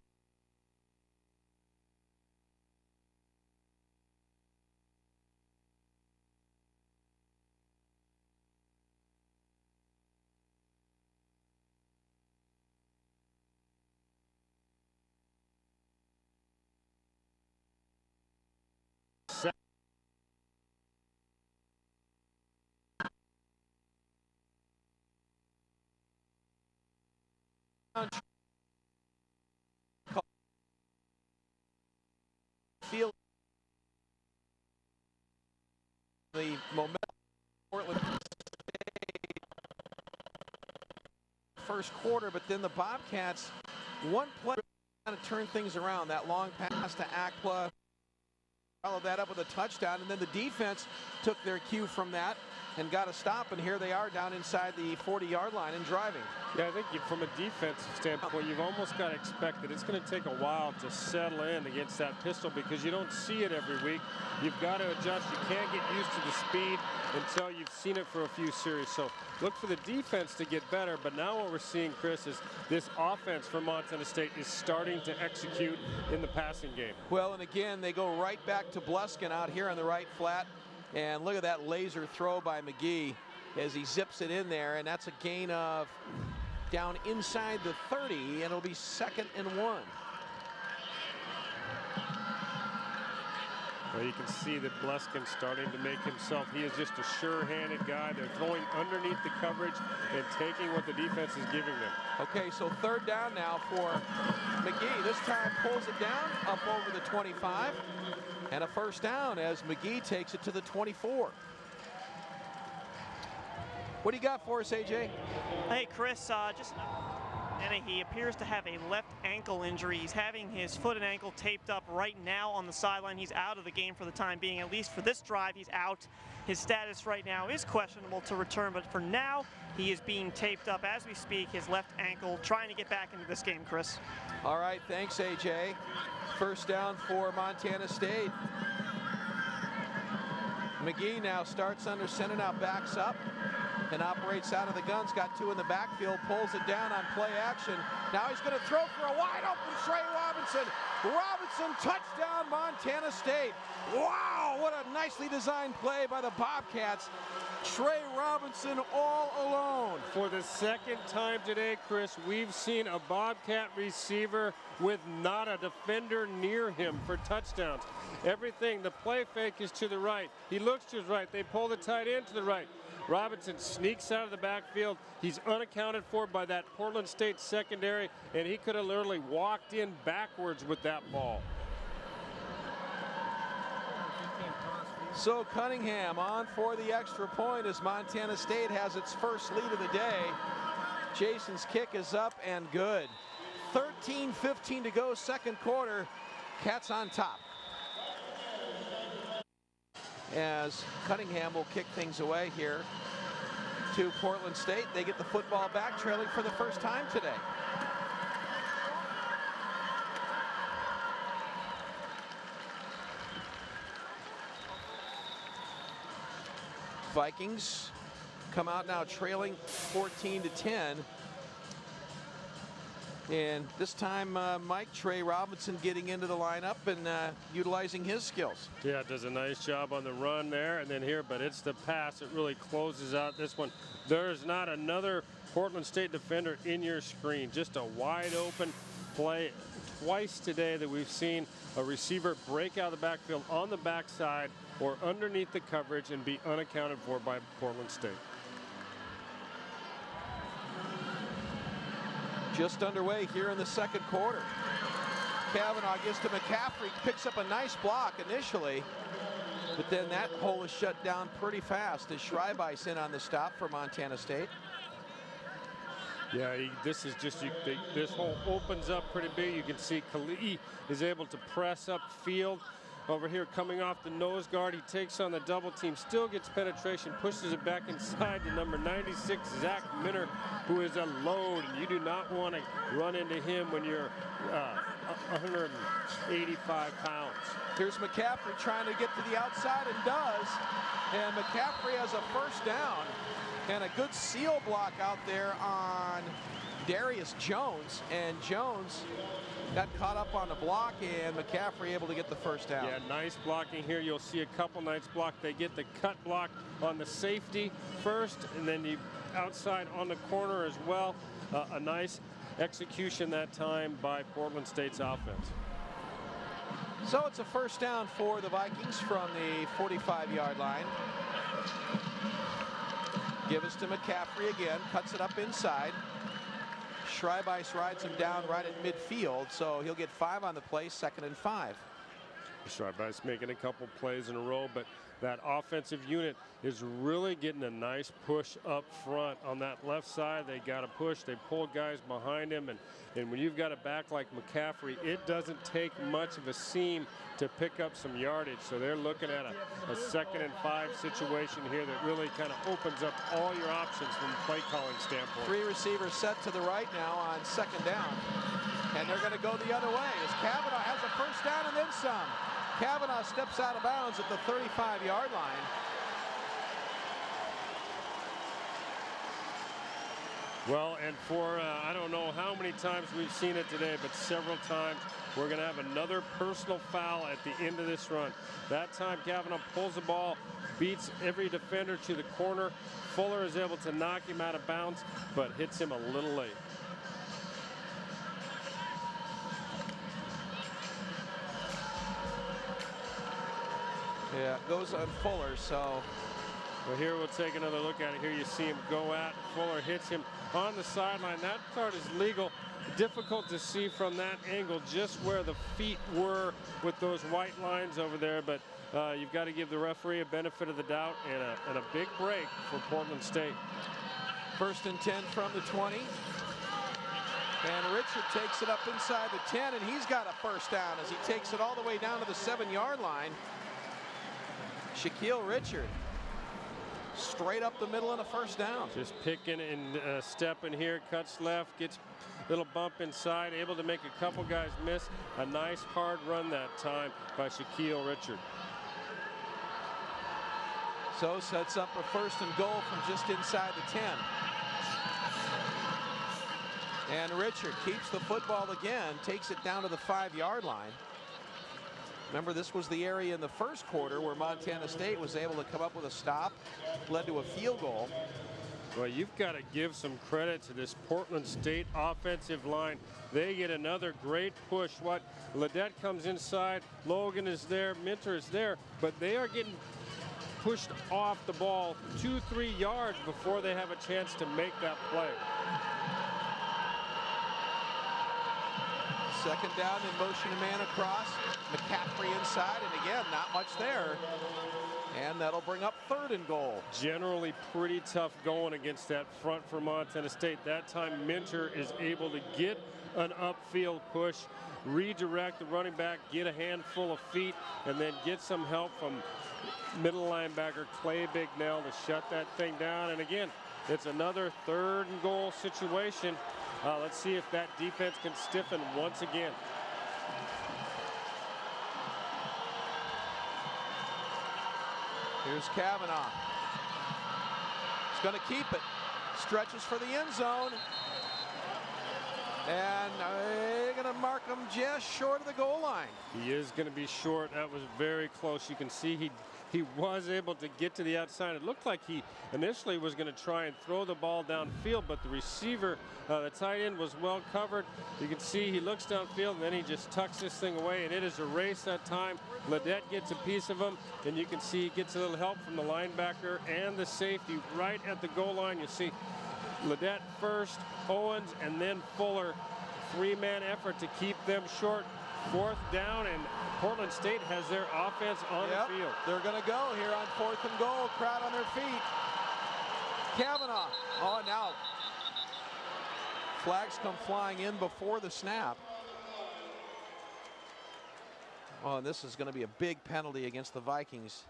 feel the momentum Portland first quarter, but then the Bobcats one play kind of turned things around. That long pass to Akpla, followed that up with a touchdown, and then the defense took their cue from that and got a stop, and here they are down inside the 40-yard line and driving. Yeah, I think from a defensive standpoint, you've almost got to expect that it's going to take a while to settle in against that pistol because you don't see it every week. You've got to adjust. You can't get used to the speed until you've seen it for a few series. So look for the defense to get better. But now what we're seeing, Chris, is this offense for Montana State is starting to execute in the passing game. Well, and again, they go right back to Bluskin out here on the right flat. And look at that laser throw by McGee as he zips it in there. And that's a gain of down inside the 30, and it'll be 2nd and 1. Well, you can see that Bluskin starting to make himself, he is just a sure-handed guy. They're throwing underneath the coverage and taking what the defense is giving them. Okay, so 3rd down now for McGee. This time pulls it down up over the 25. And a first down as McGee takes it to the 24. What do you got for us, AJ? Hey, Chris, he appears to have a left ankle injury. He's having his foot and ankle taped up right now on the sideline. He's out of the game for the time being. At least for this drive, he's out. His status right now is questionable to return, but for now, he is being taped up as we speak, his left ankle, trying to get back into this game, Chris. All right, thanks, AJ. First down for Montana State. McGee now starts under center, now backs up and operates out of the guns. Got 2 in the backfield, pulls it down on play action. Now he's going to throw for a wide open Trey Robinson. Robinson, touchdown, Montana State. Wow, what a nicely designed play by the Bobcats. Trey Robinson all alone. For the 2nd time today, Chris, we've seen a Bobcat receiver with not a defender near him for touchdowns. Everything, the play fake is to the right. He looks to his right. They pull the tight end to the right. Robinson sneaks out of the backfield. He's unaccounted for by that Portland State secondary, and he could have literally walked in backwards with that ball. So Cunningham on for the extra point as Montana State has its first lead of the day. Jason's kick is up and good. 13:15 to go, 2nd quarter. Cats on top. As Cunningham will kick things away here to Portland State. They get the football back, trailing for the first time today. Vikings come out now trailing 14-10. And this time, Mike Trey Robinson getting into the lineup and utilizing his skills. Yeah, does a nice job on the run there, and then here, but it's the pass that really closes out this one. There's not another Portland State defender in your screen. Just a wide open play. Twice today that we've seen a receiver break out of the backfield on the backside or underneath the coverage and be unaccounted for by Portland State. Just underway here in the second quarter. Kavanaugh gets to McCaffrey, picks up a nice block initially, but then that hole is shut down pretty fast as Schreibeis in on the stop for Montana State. Yeah, this is just, this hole opens up pretty big. You can see Kali'i is able to press up field. Over here coming off the nose guard, he takes on the double team, still gets penetration, pushes it back inside to number 96, Zach Minner, who is a load, and you do not want to run into him when you're 185 pounds. Here's McCaffrey trying to get to the outside and does, and McCaffrey has a first down and a good seal block out there on Darius Jones, and Jones got caught up on the block, and McCaffrey able to get the first down. Yeah, nice blocking here. You'll see a couple nice block. They get the cut block on the safety first, and then the outside on the corner as well. A nice execution that time by Portland State's offense. So it's a first down for the Vikings from the 45-yard line. Give us to McCaffrey again, cuts it up inside. Schreibeis rides him down right at midfield, so he'll get 5 on the play, 2nd and 5. Schreibeis making a couple plays in a row, but that offensive unit is really getting a nice push up front on that left side. They got to push. They pull guys behind him, and when you've got a back like McCaffrey, it doesn't take much of a seam to pick up some yardage. So they're looking at a 2nd and 5 situation here that really kind of opens up all your options from a play calling standpoint. 3 receivers set to the right now on 2nd down, and they're going to go the other way as Kavanaugh has a first down and then some. Kavanaugh steps out of bounds at the 35-yard line. Well, and for I don't know how many times we've seen it today, but several times we're going to have another personal foul at the end of this run. That time Kavanaugh pulls the ball, beats every defender to the corner. Fuller is able to knock him out of bounds, but hits him a little late. Yeah, it goes on Fuller, so. Well, here we'll take another look at it. Here you see him go at Fuller, hits him on the sideline. That part is legal. Difficult to see from that angle just where the feet were with those white lines over there, but you've got to give the referee a benefit of the doubt, and a big break for Portland State. 1st and 10 from the 20. And Richard takes it up inside the 10, and he's got a first down as he takes it all the way down to the 7-yard line. Shaquille Richard straight up the middle and a first down. Just picking and stepping here, cuts left, gets a little bump inside, able to make a couple guys miss. A nice hard run that time by Shaquille Richard. So sets up a 1st and goal from just inside the 10. And Richard keeps the football again, takes it down to the 5-yard line. Remember, this was the area in the first quarter where Montana State was able to come up with a stop, led to a field goal. Well, you've got to give some credit to this Portland State offensive line. They get another great push. Ledette comes inside, Logan is there, Minter is there, but they are getting pushed off the ball 2-3 yards before they have a chance to make that play. 2nd down in motion, a man across. McCaffrey inside, and again, not much there. And that'll bring up 3rd and goal. Generally pretty tough going against that front for Montana State. That time Minter is able to get an upfield push, redirect the running back, get a handful of feet, and then get some help from middle linebacker Clay Bignell to shut that thing down. And again, it's another 3rd and goal situation. Let's see if that defense can stiffen once again. Here's Kavanaugh. going to keep it. Stretches for the end zone. And they're going to mark him just short of the goal line. He is going to be short. That was very close. You can see he was able to get to the outside. It looked like he initially was going to try and throw the ball downfield, but the receiver, the tight end, was well covered. You can see he looks downfield, and then he just tucks this thing away, and it is a race that time. Ledette gets a piece of him, and you can see he gets a little help from the linebacker and the safety right at the goal line. You see Ledette first, Owens, and then Fuller. Three-man effort to keep them short. 4th down, and Portland State has their offense on the field. They're going to go here on 4th and goal. Crowd on their feet. Kavanaugh. Oh, now flags come flying in before the snap. Oh, and this is going to be a big penalty against the Vikings.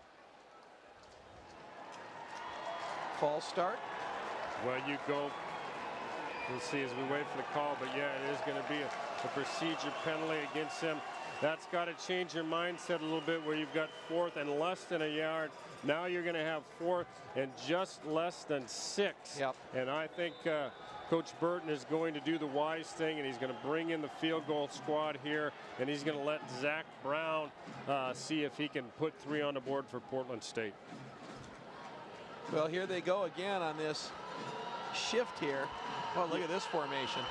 False start. Well, you go. We'll see as we wait for the call, but yeah, it is going to be a procedure penalty against him. That's got to change your mindset a little bit, where you've got 4th and less than a yard. Now you're going to have 4th and just less than 6. Yep. And I think Coach Burton is going to do the wise thing, and he's going to bring in the field goal squad here, and he's going to let Zach Brown see if he can put 3 on the board for Portland State. Well, here they go again on this shift here. Oh, look at this formation.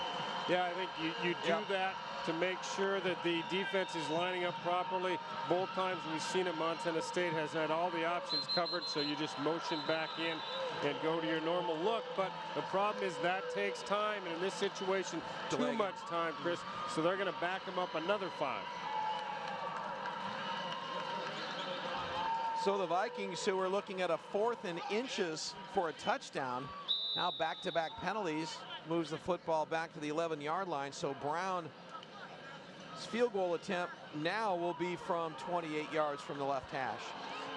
Yeah, I think you do that to make sure that the defense is lining up properly. Both times we've seen it, Montana State has had all the options covered, so you just motion back in and go to your normal look. But the problem is that takes time, and in this situation, too much time, Chris. So they're going to back him up another 5. So the Vikings, who are looking at a 4th and inches for a touchdown, now back-to-back penalties, moves the football back to the 11-yard line. So Brown's field goal attempt now will be from 28 yards from the left hash.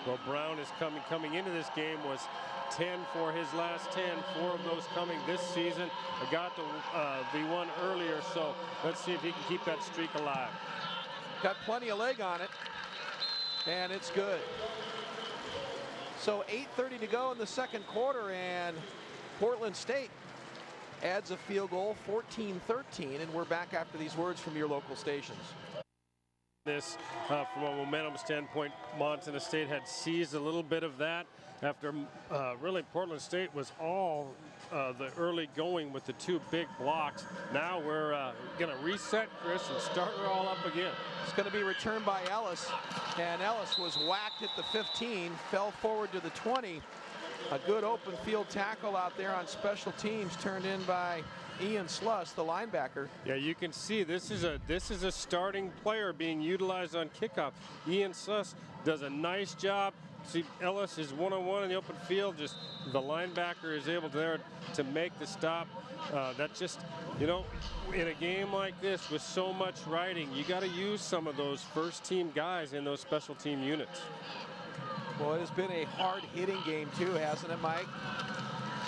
Well, Brown is coming into this game was 10 for his last 10, 4 of those coming this season. I got the one earlier, so let's see if he can keep that streak alive. Got plenty of leg on it, and it's good. So 8:30 to go in the second quarter, and Portland State adds a field goal, 14-13, and we're back after these words from your local stations. This, from a momentum standpoint, Montana State had seized a little bit of that after really Portland State was all the early going with the 2 big blocks. Now we're going to reset, Chris, and start her all up again. It's going to be returned by Ellis, and Ellis was whacked at the 15, fell forward to the 20. A good open field tackle out there on special teams, turned in by Ian Sluss, the linebacker. Yeah, you can see this is a starting player being utilized on kickoff. Ian Sluss does a nice job. See, Ellis is one-on-one in the open field. Just the linebacker is able there to make the stop. That just, you know, in a game like this with so much riding, you got to use some of those first-team guys in those special team units. Well, it has been a hard-hitting game, too, hasn't it, Mike?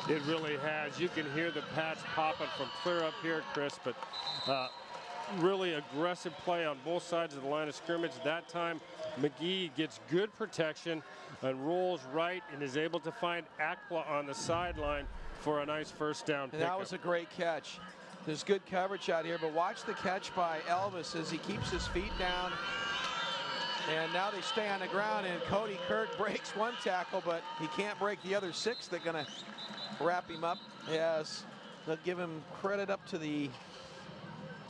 It really has. You can hear the pads popping from clear up here, Chris, but really aggressive play on both sides of the line of scrimmage. That time, McGee gets good protection and rolls right and is able to find Akpla on the sideline for a nice first down pickup. That was a great catch. There's good coverage out here, but watch the catch by Elvis as he keeps his feet down. And now they stay on the ground, and Cody Kirk breaks one tackle, but he can't break the other 6 that are going to wrap him up. Yes, they'll give him credit up to the,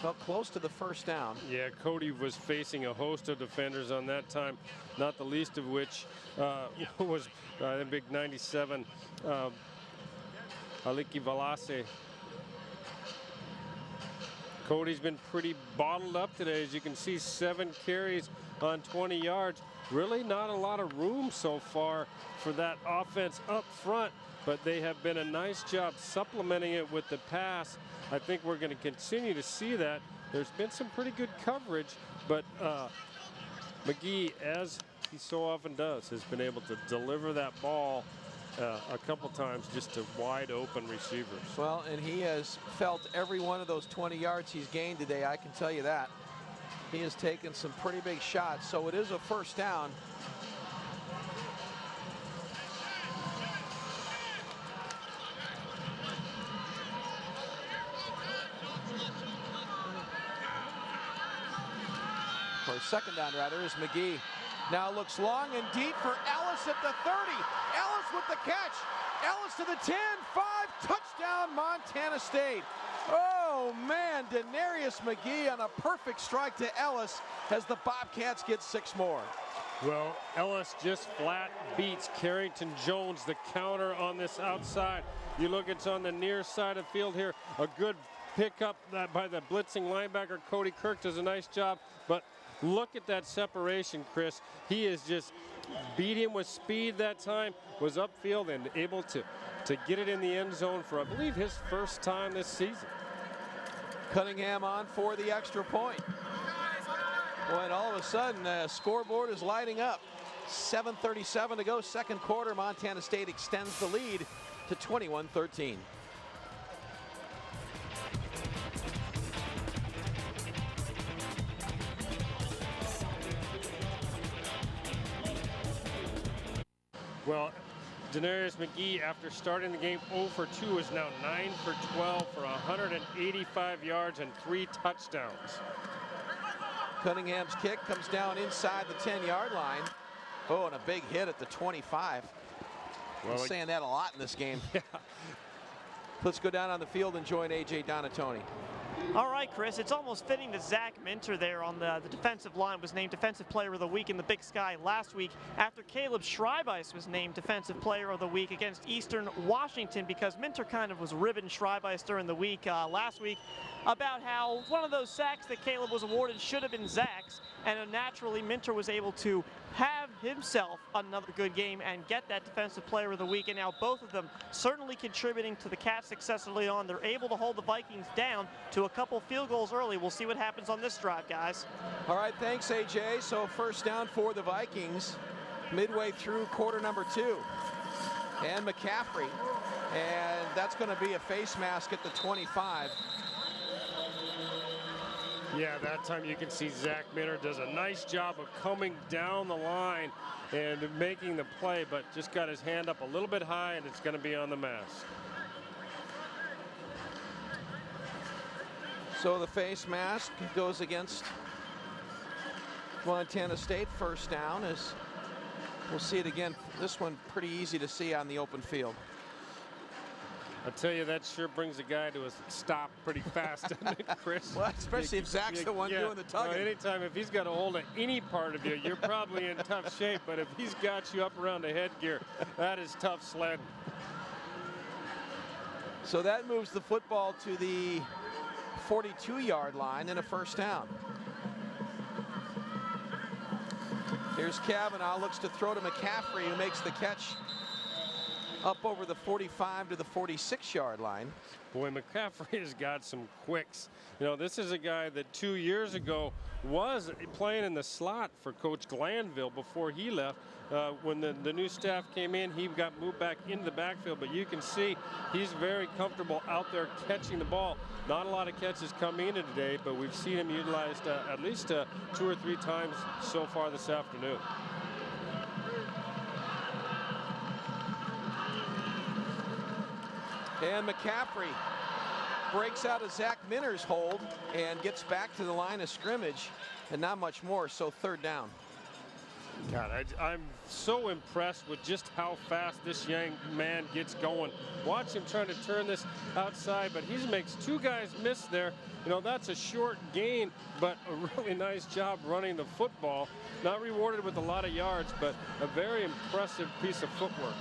well, close to the first down. Yeah, Cody was facing a host of defenders on that time, not the least of which was the big 97 Aliki Valase. Cody's been pretty bottled up today. As you can see, 7 carries on 20 yards. Really not a lot of room so far for that offense up front, but they have been a nice job supplementing it with the pass. I think we're going to continue to see that. There's been some pretty good coverage, but McGee, as he so often does, has been able to deliver that ball a couple times just to wide open receivers. Well, and he has felt every one of those 20 yards he's gained today, I can tell you that. He has taken some pretty big shots, so it is a first down. or second down rather, is McGee. Now looks long and deep for Ellis at the 30. Ellis with the catch. Ellis to the 10, 5, touchdown Montana State. Oh man, Denarius McGee on a perfect strike to Ellis as the Bobcats get 6 more. Well, Ellis just flat beats Carrington Jones, the counter on this outside. You look, it's on the near side of the field here. A good pickup by the blitzing linebacker. Cody Kirk does a nice job, but look at that separation, Chris. He is just beat him with speed that time, was upfield and able to get it in the end zone for, I believe, his first time this season. Cunningham on for the extra point. Boy, and all of a sudden, the scoreboard is lighting up. 7:37 to go, second quarter. Montana State extends the lead to 21-13. Well, Denarius McGee, after starting the game 0 for 2, is now 9 for 12 for 185 yards and 3 touchdowns. Cunningham's kick comes down inside the 10-yard line. Oh, and a big hit at the 25. Well, I'm saying that a lot in this game. Yeah. Let's go down on the field and join A.J. Donatoni. All right, Chris, it's almost fitting that Zach Minter there on the defensive line was named Defensive Player of the Week in the Big Sky last week after Caleb Schreibeis was named Defensive Player of the Week against Eastern Washington, because Minter kind of was ribbing Schreibeis during the week last week about how one of those sacks that Caleb was awarded should have been Zach's, and naturally Minter was able to have himself another good game and get that Defensive Player of the Week, and now both of them certainly contributing to the Cats' success early on. They're able to hold the Vikings down to a couple field goals early. We'll see what happens on this drive, guys. All right, thanks, A.J. So first down for the Vikings midway through quarter number 2. And McCaffrey, and that's going to be a face mask at the 25. Yeah, that time you can see Zach Minter does a nice job of coming down the line and making the play, but just got his hand up a little bit high, and it's going to be on the mask. So the face mask goes against Montana State. First down, as we'll see it again. This one pretty easy to see on the open field. I tell you, that sure brings a guy to a stop pretty fast, doesn't it, Chris? Well, especially if Zach's the one doing the tugging. Well, anytime, if he's got a hold of any part of you, you're probably in tough shape. But if he's got you up around the headgear, that is tough sledding. So that moves the football to the 42-yard line and a first down. Here's Kavanaugh, looks to throw to McCaffrey, who makes the catch up over the 45 to the 46-yard line. Boy, McCaffrey has got some quicks. You know, this is a guy that 2 years ago was playing in the slot for Coach Glanville before he left. When the new staff came in, he got moved back into the backfield, but you can see he's very comfortable out there catching the ball. Not a lot of catches coming in today, but we've seen him utilized at least 2 or 3 times so far this afternoon. And McCaffrey breaks out of Zach Minter's hold and gets back to the line of scrimmage, and not much more, so third down. God, I'm so impressed with just how fast this young man gets going. Watch him trying to turn this outside, but he makes 2 guys miss there. You know, that's a short gain, but a really nice job running the football. Not rewarded with a lot of yards, but a very impressive piece of footwork.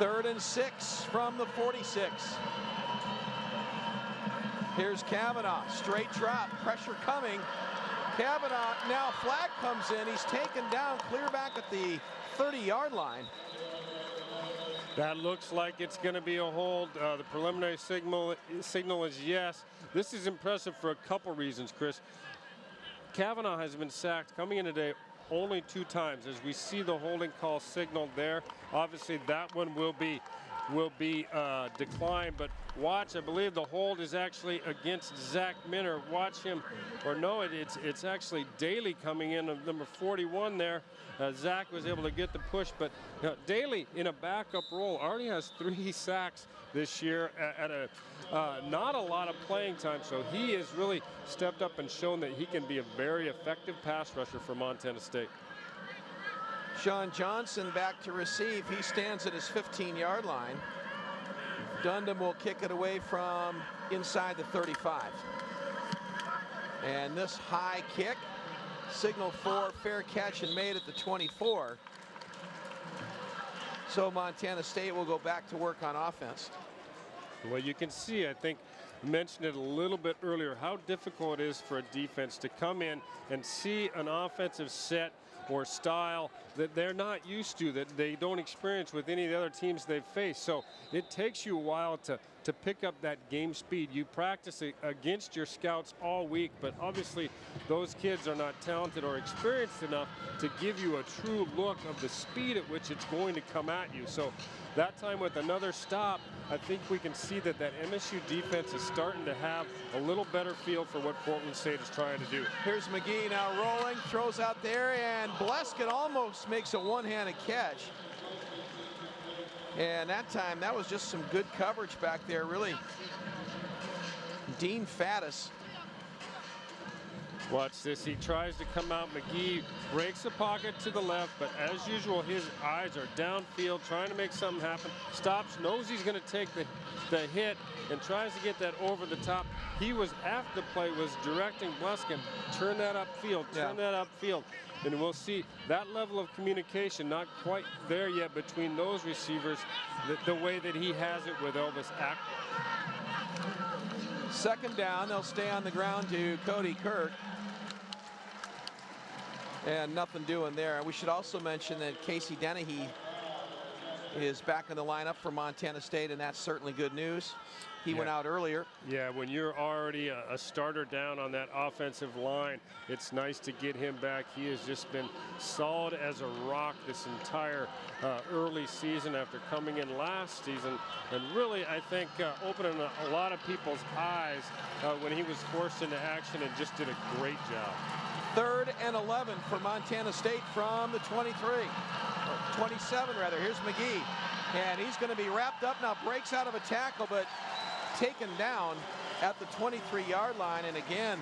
3rd and 6 from the 46. Here's Kavanaugh, straight drop, pressure coming. Kavanaugh, now flag comes in. He's taken down, clear back at the 30-yard line. That looks like it's going to be a hold. The preliminary signal is yes. This is impressive for a couple reasons, Chris. Kavanaugh has been sacked coming in today only 2 times. As we see the holding call signaled there, obviously that one will be will be declined. But watch, I believe the hold is actually against Zach Minner. Watch him, or no, it's actually Daly coming in of number 41 there. Zach was able to get the push, but Daly in a backup role already has 3 sacks this year at a not a lot of playing time, so he has really stepped up and shown that he can be a very effective pass rusher for Montana State. Sean Johnson back to receive. He stands at his 15-yard line. Dundam will kick it away from inside the 35. And this high kick, signal for fair catch and made at the 24. So Montana State will go back to work on offense. Well, you can see, I think, mentioned it a little bit earlier, how difficult it is for a defense to come in and see an offensive set or style that they're not used to, that they don't experience with any of the other teams they've faced. So it takes you a while to pick up that game speed. You practice it against your scouts all week, but obviously those kids are not talented or experienced enough to give you a true look of the speed at which it's going to come at you. So that time with another stop, I think we can see that MSU defense is starting to have a little better feel for what Portland State is trying to do. Here's McGee now rolling, throws out there, and Bleskin almost makes a one-handed catch. And that time, that was just some good coverage back there, really. Dean Faddis. Watch this, he tries to come out. McGee breaks the pocket to the left, but as usual, his eyes are downfield, trying to make something happen. Stops, knows he's going to take the hit, and tries to get that over the top. He was, after the play, was directing Bleskin, turn that upfield, turn that upfield. And we'll see that level of communication not quite there yet between those receivers, the way that he has it with Elvis Ackman. Second down, they'll stay on the ground to Cody Kirk. And nothing doing there. We should also mention that Casey Dennehy is back in the lineup for Montana State, and that's certainly good news. He went out earlier. Yeah, when you're already a starter down on that offensive line, it's nice to get him back. He has just been solid as a rock this entire early season after coming in last season. And really, I think, opening a lot of people's eyes when he was forced into action and just did a great job. 3rd and 11 for Montana State from the 23. 27 rather. Here's McGee. And he's going to be wrapped up now. Breaks out of a tackle, but taken down at the 23-yard line. And again,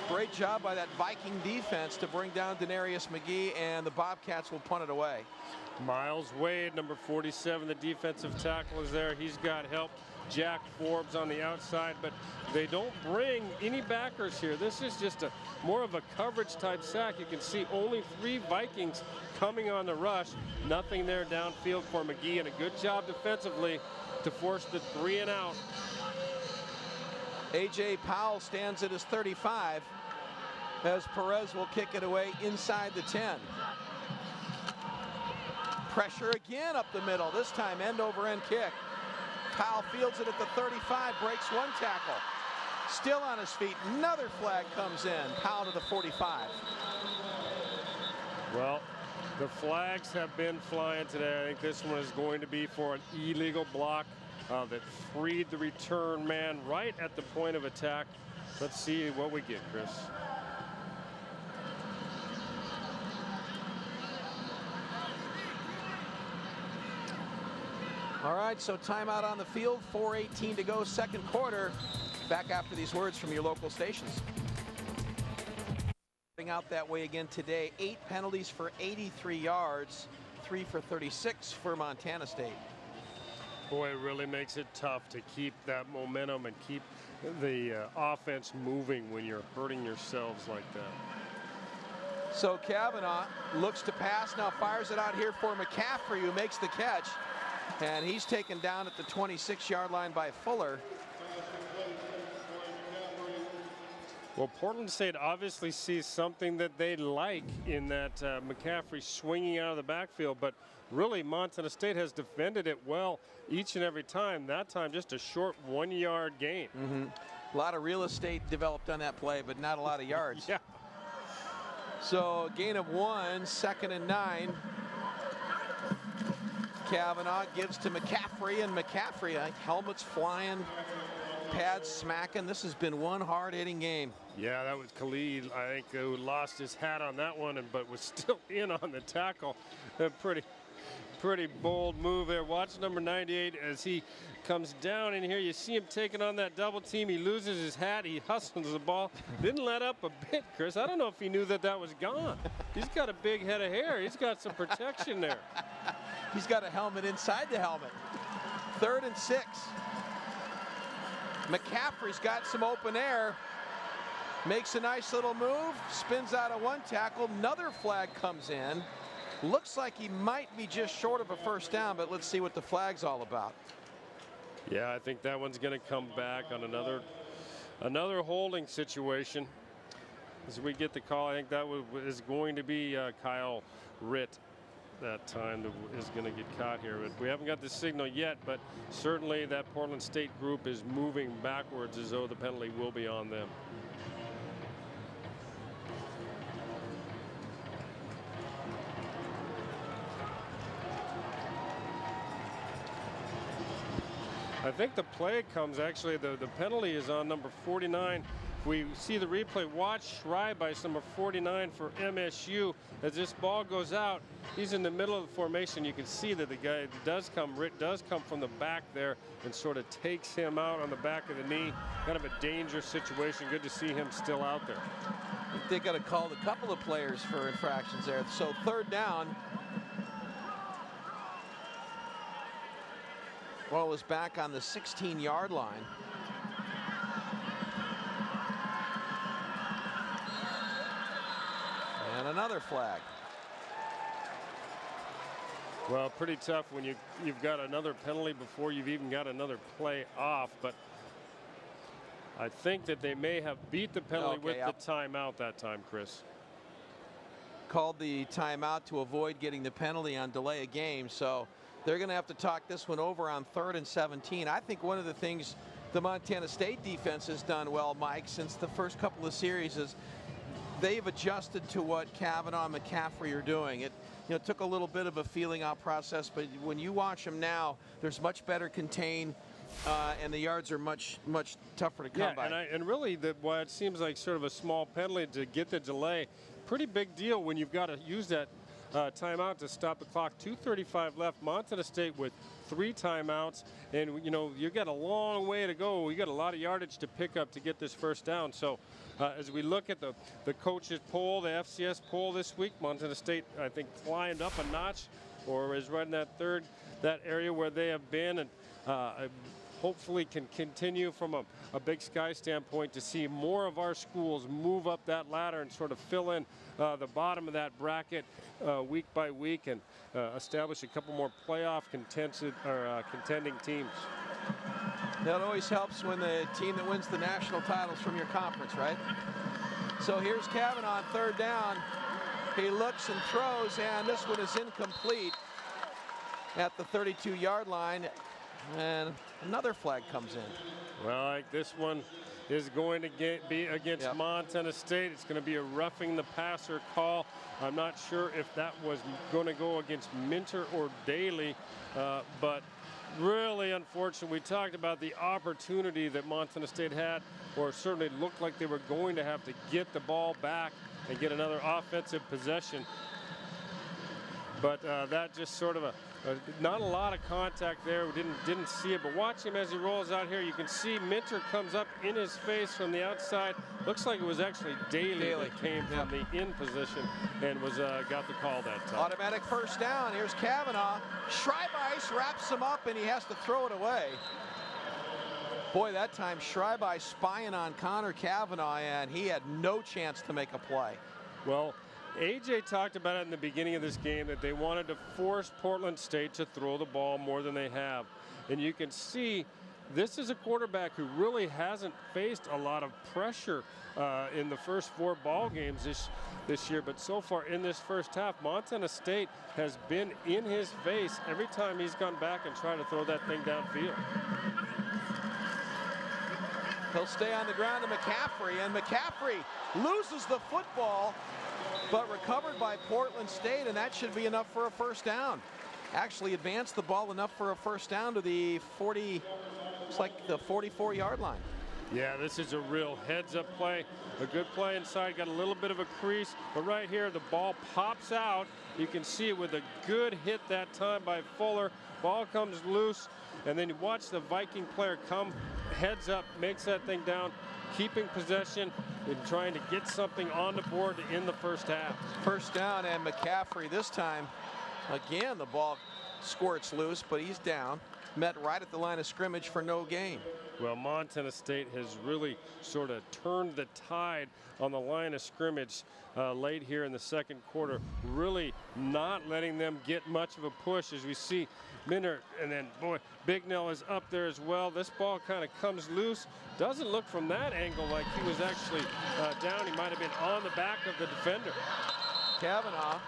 great job by that Viking defense to bring down Denarius McGee, and the Bobcats will punt it away. Miles Wade, number 47, the defensive tackle, is there. He's got help. Jack Forbes on the outside, but they don't bring any backers here. This is just more of a coverage type sack. You can see only 3 Vikings coming on the rush. Nothing there downfield for McGee, and a good job defensively to force the 3 and out. A.J. Powell stands at his 35 as Perez will kick it away inside the 10. Pressure again up the middle, this time end over end kick. Powell fields it at the 35, breaks 1 tackle. Still on his feet, another flag comes in. Powell to the 45. Well, the flags have been flying today. I think this one is going to be for an illegal block that freed the return man right at the point of attack. Let's see what we get, Chris. All right, so timeout on the field, 4:18 to go, second quarter. Back after these words from your local stations. Out that way again today, 8 penalties for 83 yards, 3 for 36 for Montana State. Boy, it really makes it tough to keep that momentum and keep the offense moving when you're hurting yourselves like that. So Kavanaugh looks to pass, now fires it out here for McCaffrey, who makes the catch. And he's taken down at the 26-yard line by Fuller. Well, Portland State obviously sees something that they like in that McCaffrey swinging out of the backfield, but really Montana State has defended it well each and every time. That time just a short 1-yard gain. A lot of real estate developed on that play, but not a lot of yards. Yeah. So gain of 1, 2nd and 9. Kavanaugh gives to McCaffrey, and McCaffrey, helmets flying, pads smacking. This has been one hard-hitting game. Yeah, that was Khalid, I think, who lost his hat on that one, but was still in on the tackle. A pretty bold move there. Watch number 98 as he comes down in here. You see him taking on that double team. He loses his hat. He hustles the ball. Didn't let up a bit, Chris. I don't know if he knew that was gone. He's got a big head of hair. He's got some protection there. He's got a helmet inside the helmet. 3rd and 6. McCaffrey's got some open air. Makes a nice little move. Spins out of one tackle. Another flag comes in. Looks like he might be just short of a first down, but let's see what the flag's all about. Yeah, I think that one's going to come back on another holding situation. As we get the call, I think that is going to be Kyle Ritt that time that is going to get caught here. But we haven't got the signal yet, but certainly that Portland State group is moving backwards as though the penalty will be on them. I think the play comes, actually, the penalty is on number 49. We see the replay. Watch Schreibice, number 49 for MSU. As this ball goes out, he's in the middle of the formation. You can see that the guy Ritt does come from the back there and sort of takes him out on the back of the knee. Kind of a dangerous situation. Good to see him still out there. They got to call a couple of players for infractions there. So 3rd down. Ball is back on the 16-yard line. And another flag. Well, pretty tough when you've got another penalty before you've even got another play off, but I think that they may have beat the penalty with the timeout that time, Chris. Called the timeout to avoid getting the penalty on delay of game, so they're going to have to talk this one over on 3rd and 17. I think one of the things the Montana State defense has done well, Mike, since the first couple of series is they've adjusted to what Kavanaugh and McCaffrey are doing. It took a little bit of a feeling out process, but when you watch them now, there's much better contain, and the yards are much tougher to come by. And really, why it seems like sort of a small penalty to get the delay, pretty big deal when you've got to use that timeout to stop the clock. 2:35 left. Montana State with 3 timeouts, and you got a long way to go. We got a lot of yardage to pick up to get this first down. So as we look at the coaches poll, the FCS poll this week, Montana State, I think, climbed up a notch, or is right in that area where they have been, and hopefully can continue from a Big Sky standpoint to see more of our schools move up that ladder and sort of fill in the bottom of that bracket week by week, and establish a couple more playoff contending teams. That always helps when the team that wins the national titles from your conference, right? So here's Kavanaugh on 3rd down. He looks and throws, and this one is incomplete at the 32-yard line, and another flag comes in. Well, this one is going to be against Montana State. It's going to be a roughing the passer call. I'm not sure if that was going to go against Minter or Daly, but really unfortunate. We talked about the opportunity that Montana State had, or certainly looked like they were going to have to get the ball back and get another offensive possession. But that just sort of not a lot of contact there. We didn't see it, but watch him as he rolls out here. You can see Minter comes up in his face from the outside. Looks like it was actually Daly that came from the in position and was got the call that time. Automatic first down. Here's Kavanaugh. Schreibice wraps him up, and he has to throw it away. Boy, that time Schreibice spying on Connor Kavanaugh, and he had no chance to make a play. Well, AJ talked about it in the beginning of this game that they wanted to force Portland State to throw the ball more than they have. And you can see this is a quarterback who really hasn't faced a lot of pressure in the first 4 ball games this year. But so far in this first half, Montana State has been in his face every time he's gone back and tried to throw that thing downfield. He'll stay on the ground to McCaffrey, and McCaffrey loses the football, but recovered by Portland State, and that should be enough for a first down. actually advanced the ball enough for a first down to the 40, it's like the 44-yard line. Yeah, this is a real heads-up play. A good play inside, got a little bit of a crease, but right here the ball pops out. You can see it with a good hit that time by Fuller. Ball comes loose, and then you watch the Viking player come heads up, makes that thing down, keeping possession and trying to get something on the board to end the first half. First down, and McCaffrey this time, again, the ball squirts loose, but he's down. Met right at the line of scrimmage for no gain. Well, Montana State has really sort of turned the tide on the line of scrimmage late here in the second quarter, really not letting them get much of a push as we see Minner, and then boy, Bignell is up there as well. This ball kind of comes loose. Doesn't look from that angle like he was actually down. He might have been on the back of the defender. Kavanaugh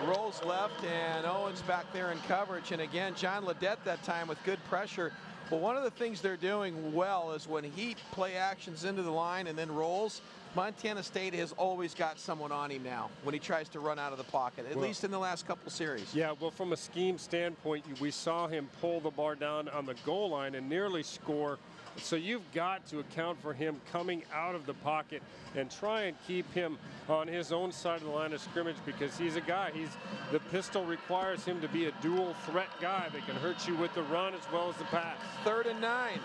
rolls left, and Owens back there in coverage. And again, John Ledette that time with good pressure. Well, one of the things they're doing well is when he play actions into the line and then rolls, Montana State has always got someone on him now when he tries to run out of the pocket, at least in the last couple series. Yeah, well, from a scheme standpoint, we saw him pull the bar down on the goal line and nearly score. So you've got to account for him coming out of the pocket and try and keep him on his own side of the line of scrimmage, because he's a guy. The pistol requires him to be a dual threat guy that can hurt you with the run as well as the pass. 3rd and 9.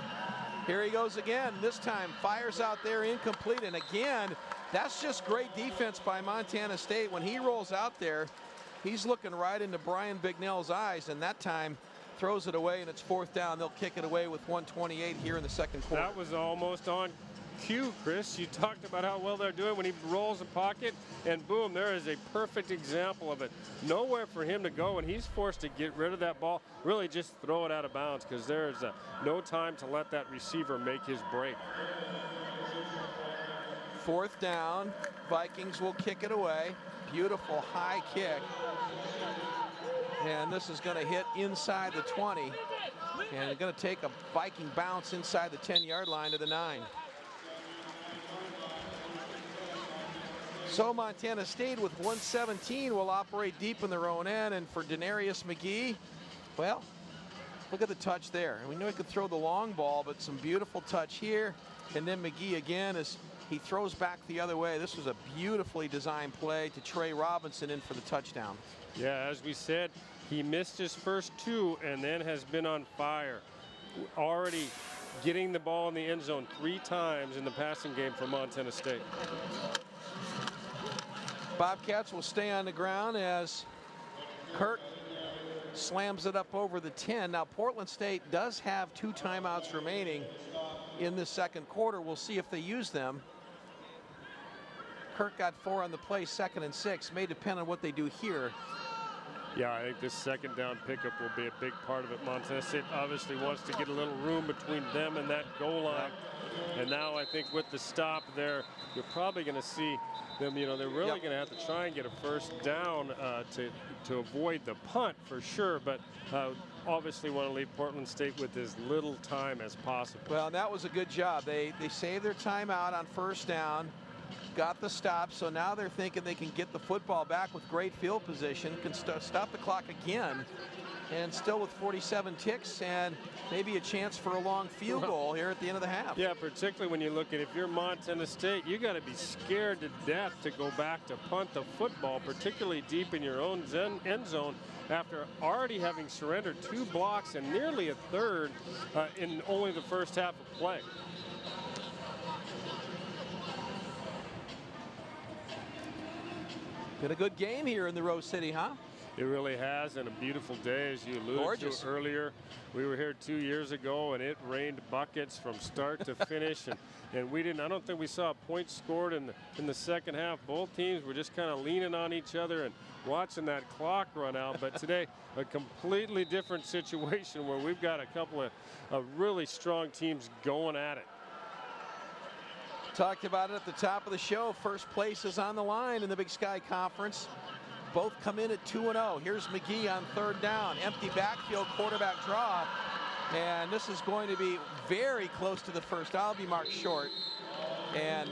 Here he goes again. This time fires out there, incomplete. And again, that's just great defense by Montana State. When he rolls out there, he's looking right into Brian Bignell's eyes, and that time throws it away, and it's 4th down. They'll kick it away with 1:28 here in the second quarter. That was almost on cue, Chris. You talked about how well they're doing when he rolls the pocket, and boom, there is a perfect example of it. Nowhere for him to go, and he's forced to get rid of that ball, really just throw it out of bounds, because there is no time to let that receiver make his break. 4th down. Vikings will kick it away. Beautiful high kick. And this is going to hit inside the 20. And it's going to take a Viking bounce inside the 10-yard line to the 9. So Montana State with 117 will operate deep in their own end. And for Denarius McGee, well, look at the touch there. We know he could throw the long ball, but some beautiful touch here. And then McGee again as he throws back the other way. This was a beautifully designed play to Trey Robinson in for the touchdown. Yeah, as we said, he missed his first 2 and then has been on fire. Already getting the ball in the end zone 3 times in the passing game for Montana State. Bobcats will stay on the ground as Kirk slams it up over the 10. Now Portland State does have 2 timeouts remaining in the second quarter. We'll see if they use them. Kirk got 4 on the play, 2nd and 6. May depend on what they do here. Yeah, I think this second down pickup will be a big part of it. Montana State obviously wants to get a little room between them and that goal line. And now I think with the stop there, you're probably going to see them, they're really going to have to try and get a first down to avoid the punt for sure. But obviously want to leave Portland State with as little time as possible. Well, that was a good job. They saved their timeout on first down, got the stop, so now they're thinking they can get the football back with great field position, can stop the clock again, and still with 47 ticks and maybe a chance for a long field goal here at the end of the half. Yeah, particularly when you look at, if you're Montana State, you got to be scared to death to go back to punt the football, particularly deep in your own end zone, after already having surrendered 2 blocks and nearly a third in only the first half of play. Been a good game here in the Rose City, huh? It really has, and a beautiful day, as you alluded to earlier. We were here 2 years ago, and it rained buckets from start to finish, and we didn't. I don't think we saw a point scored in the second half. Both teams were just kind of leaning on each other and watching that clock run out. But today, a completely different situation where we've got a couple of really strong teams going at it. Talked about it at the top of the show. First place is on the line in the Big Sky Conference. Both come in at 2-0. Here's McGee on 3rd down. Empty backfield, quarterback draw. And this is going to be very close to the first. I'll be marked short. And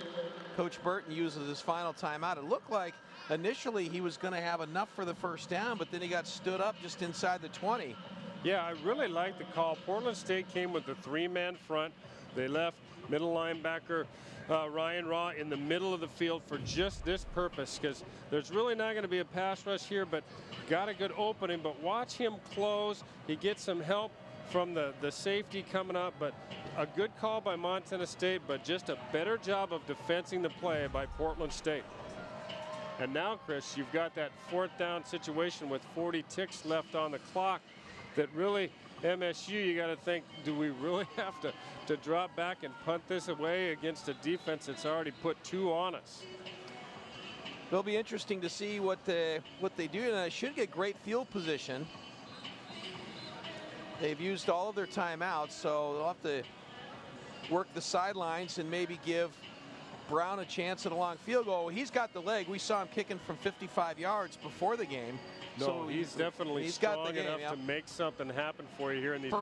Coach Burton uses his final timeout. It looked like initially he was going to have enough for the first down, but then he got stood up just inside the 20. Yeah, I really like the call. Portland State came with a 3-man front. They left middle linebacker Ryan Raw in the middle of the field for just this purpose, because there's really not going to be a pass rush here, but got a good opening. But watch him close. He gets some help from the safety coming up, but a good call by Montana State, but just a better job of defensing the play by Portland State. And now, Chris, you've got that 4th down situation with 40 ticks left on the clock that really, MSU, you got to think, do we really have to drop back and punt this away against a defense that's already put 2 on us? It'll be interesting to see what they do, and they should get great field position. They've used all of their timeouts, so they'll have to work the sidelines and maybe give Brown a chance at a long field goal. He's got the leg. We saw him kicking from 55 yards before the game. No, so he's definitely strong enough to make something happen for you here in these.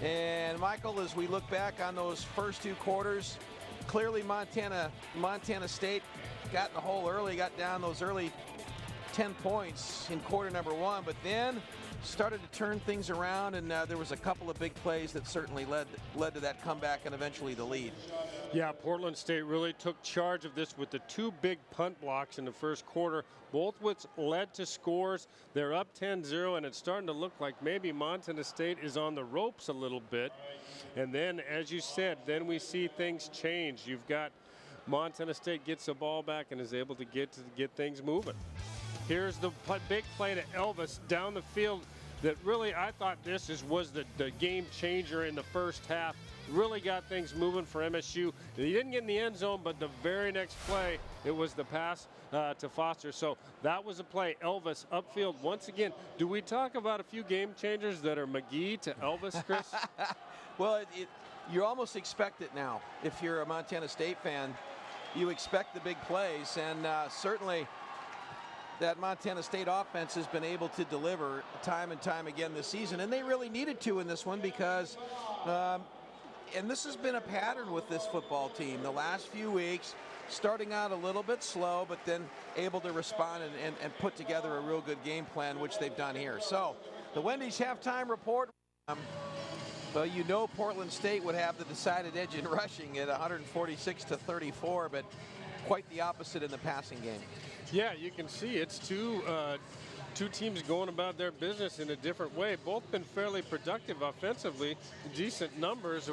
And Michael, as we look back on those first two quarters, clearly Montana State got in the hole early, got down those early 10 points in quarter number one, but then started to turn things around, and there was a couple of big plays that certainly led to that comeback and eventually the lead. Yeah, Portland State really took charge of this with the two big punt blocks in the first quarter, both which led to scores. They're up 10-0, and it's starting to look like maybe Montana State is on the ropes a little bit. And then, as you said, then we see things change. You've got Montana State gets the ball back and is able to get things moving. Here's the big play to Elvis down the field that really, I thought this was the game changer in the first half. Really got things moving for MSU. He didn't get in the end zone, but the very next play, it was the pass to Foster. So that was a play. Elvis upfield once again. Do we talk about a few game changers that are McGee to Elvis, Chris? Well, you almost expect it now. If you're a Montana State fan, you expect the big plays, and certainly that Montana State offense has been able to deliver time and time again this season, and they really needed to in this one because and this has been a pattern with this football team the last few weeks, starting out a little bit slow, but then able to respond and put together a real good game plan, which they've done here. So the Wendy's halftime report. Well, you know Portland State would have the decided edge in rushing at 146-34, but quite the opposite in the passing game. Yeah, you can see it's two teams going about their business in a different way. Both been fairly productive offensively, decent numbers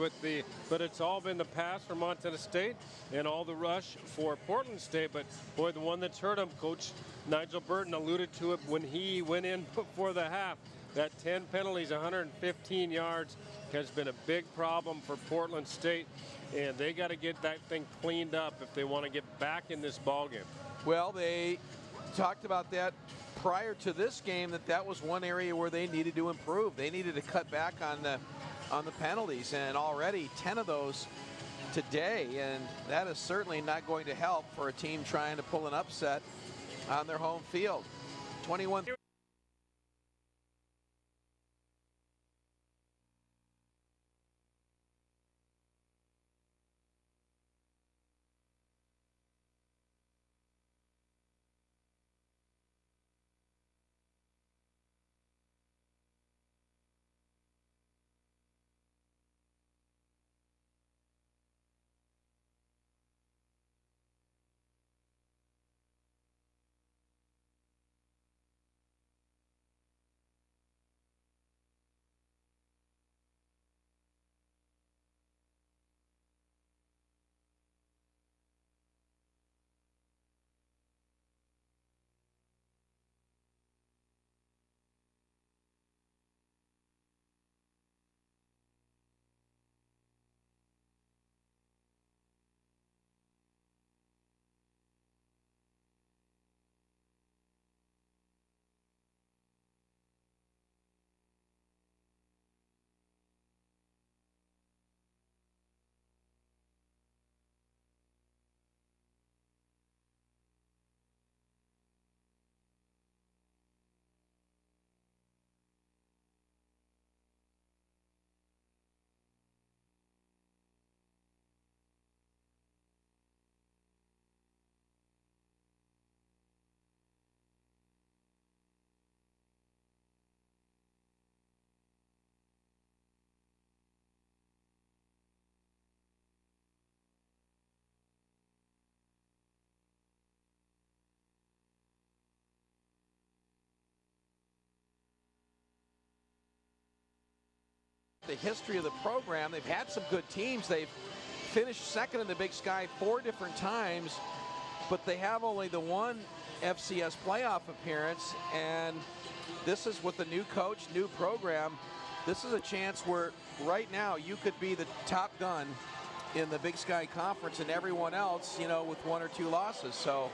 but it's all been the pass for Montana State and all the rush for Portland State. But boy, the one that's hurt them, Coach Nigel Burton alluded to it when he went in before the half. That 10 penalties, 115 yards has been a big problem for Portland State, and they got to get that thing cleaned up if they want to get back in this ball game. Well, they talked about that prior to this game, that was one area where they needed to improve. They needed to cut back on the penalties, and already 10 of those today, and that is certainly not going to help for a team trying to pull an upset on their home field. 21. The history of the program, they've had some good teams. They've finished second in the Big Sky 4 different times, but they have only the one FCS playoff appearance, and this is with the new coach, new program. This is a chance where right now you could be the top gun in the Big Sky Conference, and everyone else, you know, with 1 or 2 losses. So,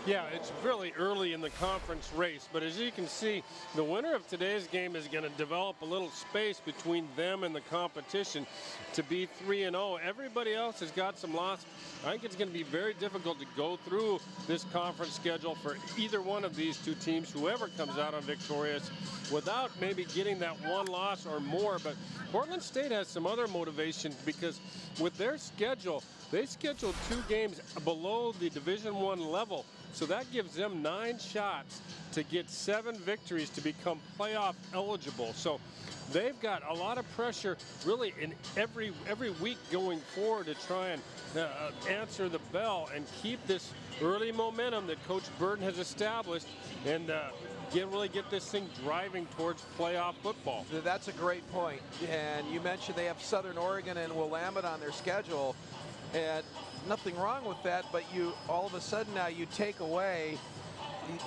yeah, it's really early in the conference race, but as you can see, the winner of today's game is going to develop a little space between them and the competition to be 3-0. Everybody else has got some loss. I think it's going to be very difficult to go through this conference schedule for either one of these two teams, whoever comes out on victorious, without maybe getting that one loss or more. But Portland State has some other motivations because with their schedule, they scheduled 2 games below the Division I level. So that gives them 9 shots to get 7 victories to become playoff eligible. So they've got a lot of pressure really in every week going forward to try and answer the bell and keep this early momentum that Coach Burden has established and really get this thing driving towards playoff football. That's a great point. And you mentioned they have Southern Oregon and Willamette on their schedule, and nothing wrong with that, but you all of a sudden now you take away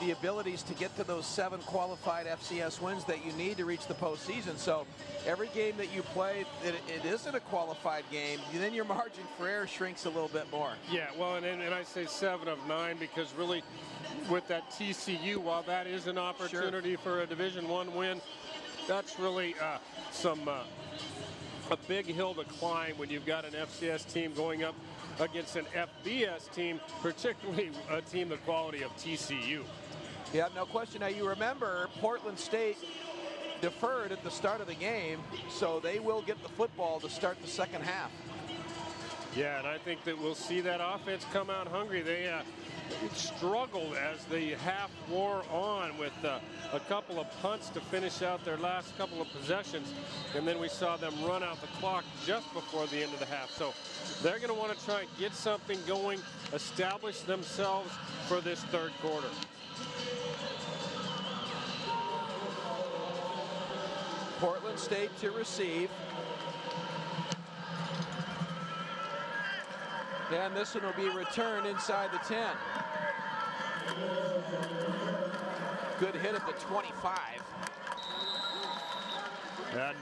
the abilities to get to those 7 qualified FCS wins that you need to reach the postseason. So every game that you play, it isn't a qualified game, then your margin for error shrinks a little bit more. Yeah, well, and I say 7 of 9 because really with that TCU, while that is an opportunity for a Division I win, that's really a big hill to climb when you've got an FCS team going up against an FBS team, particularly a team the quality of TCU. Yeah, no question. Now, you remember Portland State deferred at the start of the game, so they will get the football to start the second half. Yeah, and I think that we'll see that offense come out hungry. They struggled as the half wore on with a couple of punts to finish out their last couple of possessions, and then we saw them run out the clock just before the end of the half. So they're going to want to try and get something going, establish themselves for this third quarter. Portland State to receive. And this one will be returned inside the 10. Good hit at the 25. And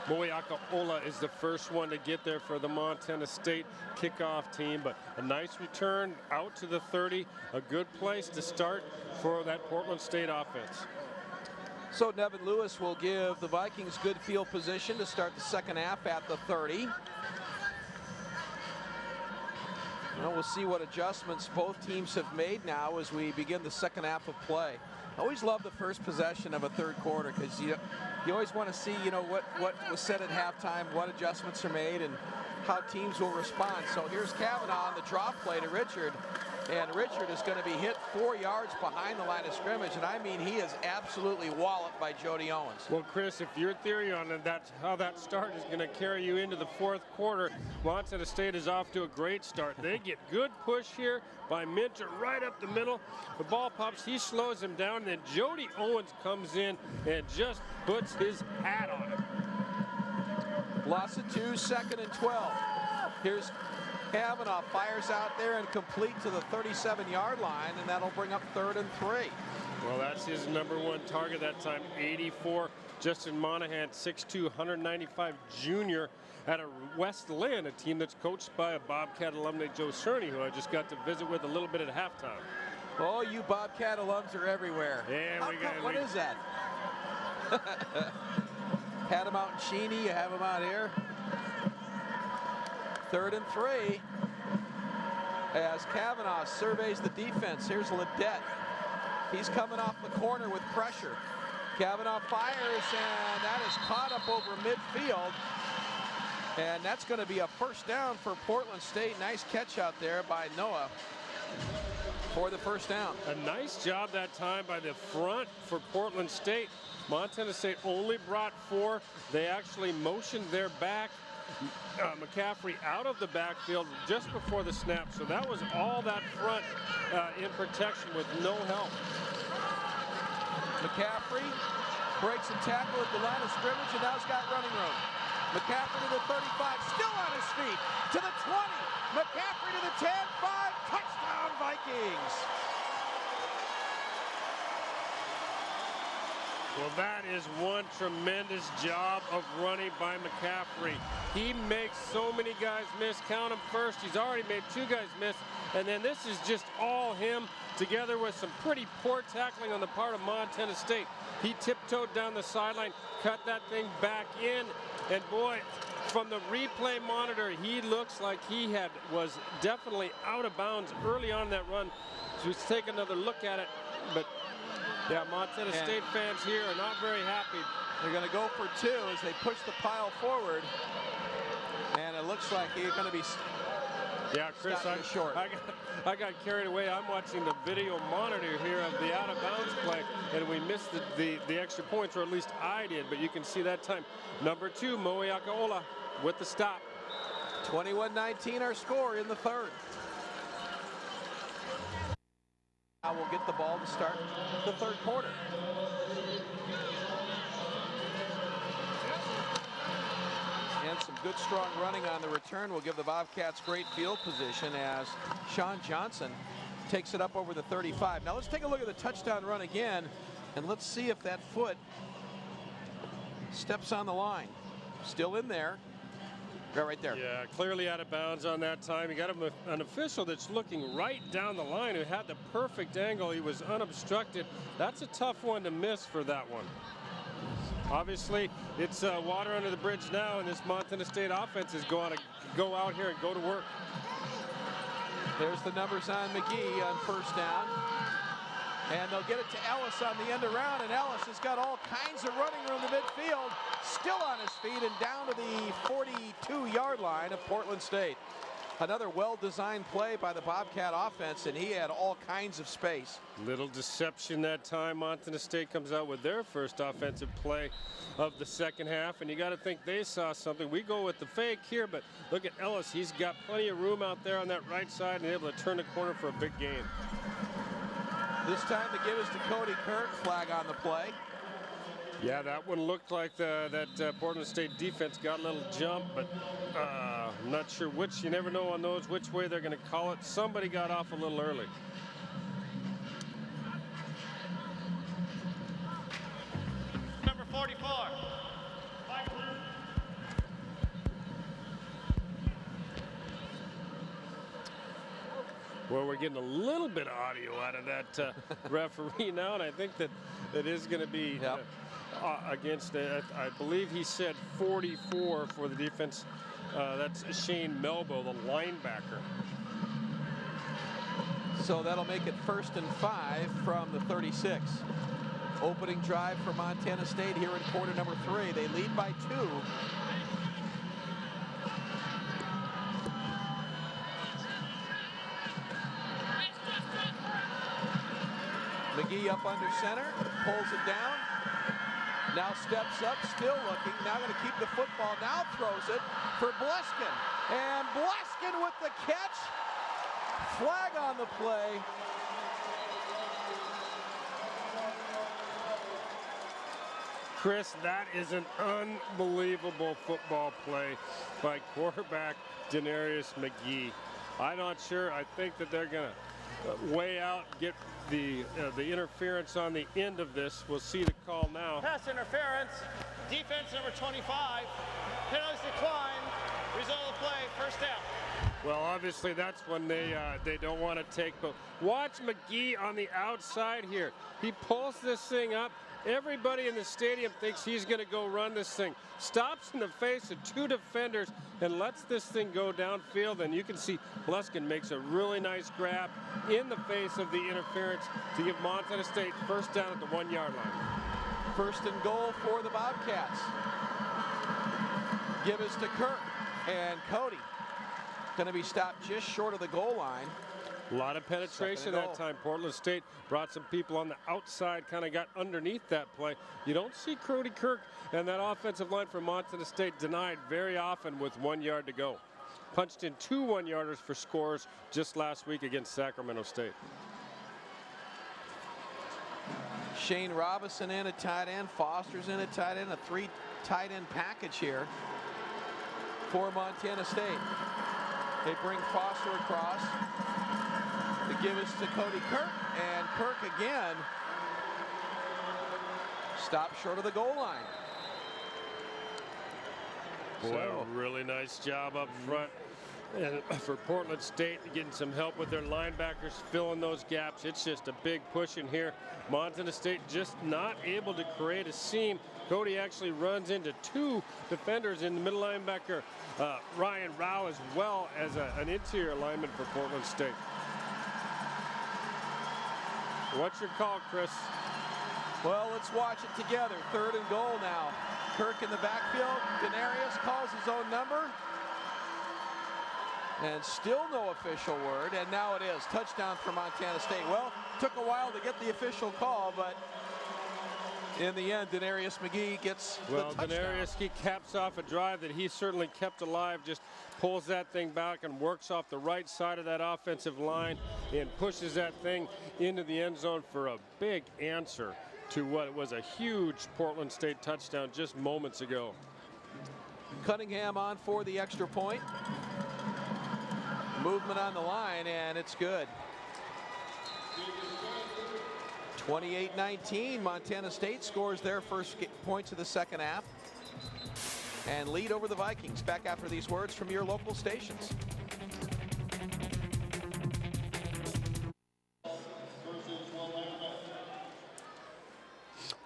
Moeakaola is the first one to get there for the Montana State kickoff team, but a nice return out to the 30, a good place to start for that Portland State offense. So Nevin Lewis will give the Vikings good field position to start the second half at the 30. Well, we'll see what adjustments both teams have made now as we begin the second half of play. I always love the first possession of a third quarter because you always want to see, you know, what was said at halftime, what adjustments are made, and how teams will respond. So here's Kavanaugh on the drop play to Richard. And Richard is going to be hit 4 yards behind the line of scrimmage. And I mean, he is absolutely walloped by Jody Owens. Well, Chris, if your theory on that, how that start is going to carry you into the fourth quarter, Montana State is off to a great start. They get good push here by Minter right up the middle. The ball pops, he slows him down, and then Jody Owens comes in and just puts his hat on it. Loss of 2, 2nd and 12. Here's Kavanaugh, fires out there and complete to the 37-yard line, and that'll bring up 3rd and 3. Well, that's his #1 target that time, 84. Justin Monahan, 6'2", 195 junior out of West Lynn, a team that's coached by a Bobcat alumni, Joe Cerny, who I just got to visit with a little bit at halftime. Oh, you Bobcat alums are everywhere. Yeah, what is that? Had him out in Cheney, you have him out here. 3rd and 3 as Kavanaugh surveys the defense. Here's Ledette. He's coming off the corner with pressure. Kavanaugh fires, and that is caught up over midfield. And that's going to be a first down for Portland State. Nice catch out there by Noah for the first down. A nice job that time by the front for Portland State. Montana State only brought 4. They actually motioned their back McCaffrey out of the backfield just before the snap. So that was all that front in protection with no help. McCaffrey breaks a tackle at the line of scrimmage, and now he's got running room. McCaffrey to the 35, still on his feet, to the 20. McCaffrey to the 10, 5, touchdown Vikings. Well, that is one tremendous job of running by McCaffrey. He makes so many guys miss. Count him first. He's already made 2 guys miss. And then this is just all him together with some pretty poor tackling on the part of Montana State. He tiptoed down the sideline, cut that thing back in. And boy, from the replay monitor, he looks like he was definitely out of bounds early on that run. So let's take another look at it. But yeah, Montana State fans here are not very happy. They're going to go for 2 as they push the pile forward. And it looks like he's going to be Chris, I got carried away. I'm watching the video monitor here of the out-of-bounds play, and we missed the extra points, or at least I did. But you can see that time. Number 2, Moeakaola with the stop. 21-19 our score in the 3rd. Now we'll get the ball to start the 3rd quarter. And some good strong running on the return will give the Bobcats great field position as Sean Johnson takes it up over the 35. Now let's take a look at the touchdown run again, and let's see if that foot steps on the line. Still in there. Right there. Yeah, clearly out of bounds on that time. You got an official that's looking right down the line who had the perfect angle. He was unobstructed. That's a tough one to miss for that one. Obviously, it's water under the bridge now, and this Montana State offense is going to go out here and go to work. There's the numbers on McGee on 1st down. And they'll get it to Ellis on the end around, and Ellis has got all kinds of running room in the midfield, still on his feet and down to the 42-yard line of Portland State. Another well-designed play by the Bobcat offense, and he had all kinds of space. Little deception that time. Montana State comes out with their first offensive play of the 2nd half, and you got to think they saw something. We go with the fake here, but look at Ellis. He's got plenty of room out there on that right side and able to turn the corner for a big gain. This time the give is to Cody Kirk. Flag on the play. Yeah, that one looked like that Portland State defense got a little jump, but I'm not sure which. You never know on those which way they're going to call it. Somebody got off a little early. Number 44. Well, we're getting a little bit of audio out of that referee now, and I think that it is going to be against, I believe he said 44 for the defense. That's Shane Melbo, the linebacker. So that'll make it 1st and 5 from the 36. Opening drive for Montana State here in quarter number 3. They lead by 2. McGee up under center, pulls it down, now steps up, still looking, now going to keep the football, now throws it for Bleskin, and Bleskin with the catch, flag on the play. Chris, that is an unbelievable football play by quarterback Denarius McGee. I'm not sure. I think that they're going to way out, get the interference on the end of this. We'll see the call now. Pass interference. Defense number 25. Penalties decline. Result of the play. 1st down. Well, obviously that's when they don't want to take. But watch McGee on the outside here. He pulls this thing up. Everybody in the stadium thinks he's going to go run this thing. Stops in the face of 2 defenders and lets this thing go downfield. And you can see Bleskin makes a really nice grab in the face of the interference to give Montana State 1st down at the 1-yard line. 1st and goal for the Bobcats. Give us to Kirk, and Cody going to be stopped just short of the goal line. A lot of penetration that time. Portland State brought some people on the outside, kind of got underneath that play. You don't see Cody Kirk and that offensive line from Montana State denied very often with 1 yard to go. Punched in 2 1-yarders for scores just last week against Sacramento State. Shane Robinson in at tight end, Foster's in at tight end, a 3 tight end package here for Montana State. They bring Foster across. The give is to Cody Kirk, and Kirk again Stop short of the goal line. Boy, a really nice job up front. And for Portland State, getting some help with their linebackers, filling those gaps. It's just a big push in here. Montana State just not able to create a seam. Cody actually runs into two defenders in the middle linebacker, Ryan Rao, as well as an interior lineman for Portland State. What's your call, Chris? Well, let's watch it together. 3rd and goal now. Kirk in the backfield. Denarius calls his own number. And still no official word, and now it is. Touchdown for Montana State. Well, took a while to get the official call, but in the end, Denarius McGee gets the touchdown. Denarius, he caps off a drive that he certainly kept alive, just pulls that thing back and works off the right side of that offensive line and pushes that thing into the end zone for a big answer to what was a huge Portland State touchdown just moments ago. Cunningham on for the extra point. Movement on the line, and it's good. 28-19, Montana State scores their first points of the second half and lead over the Vikings. Back after these words from your local stations.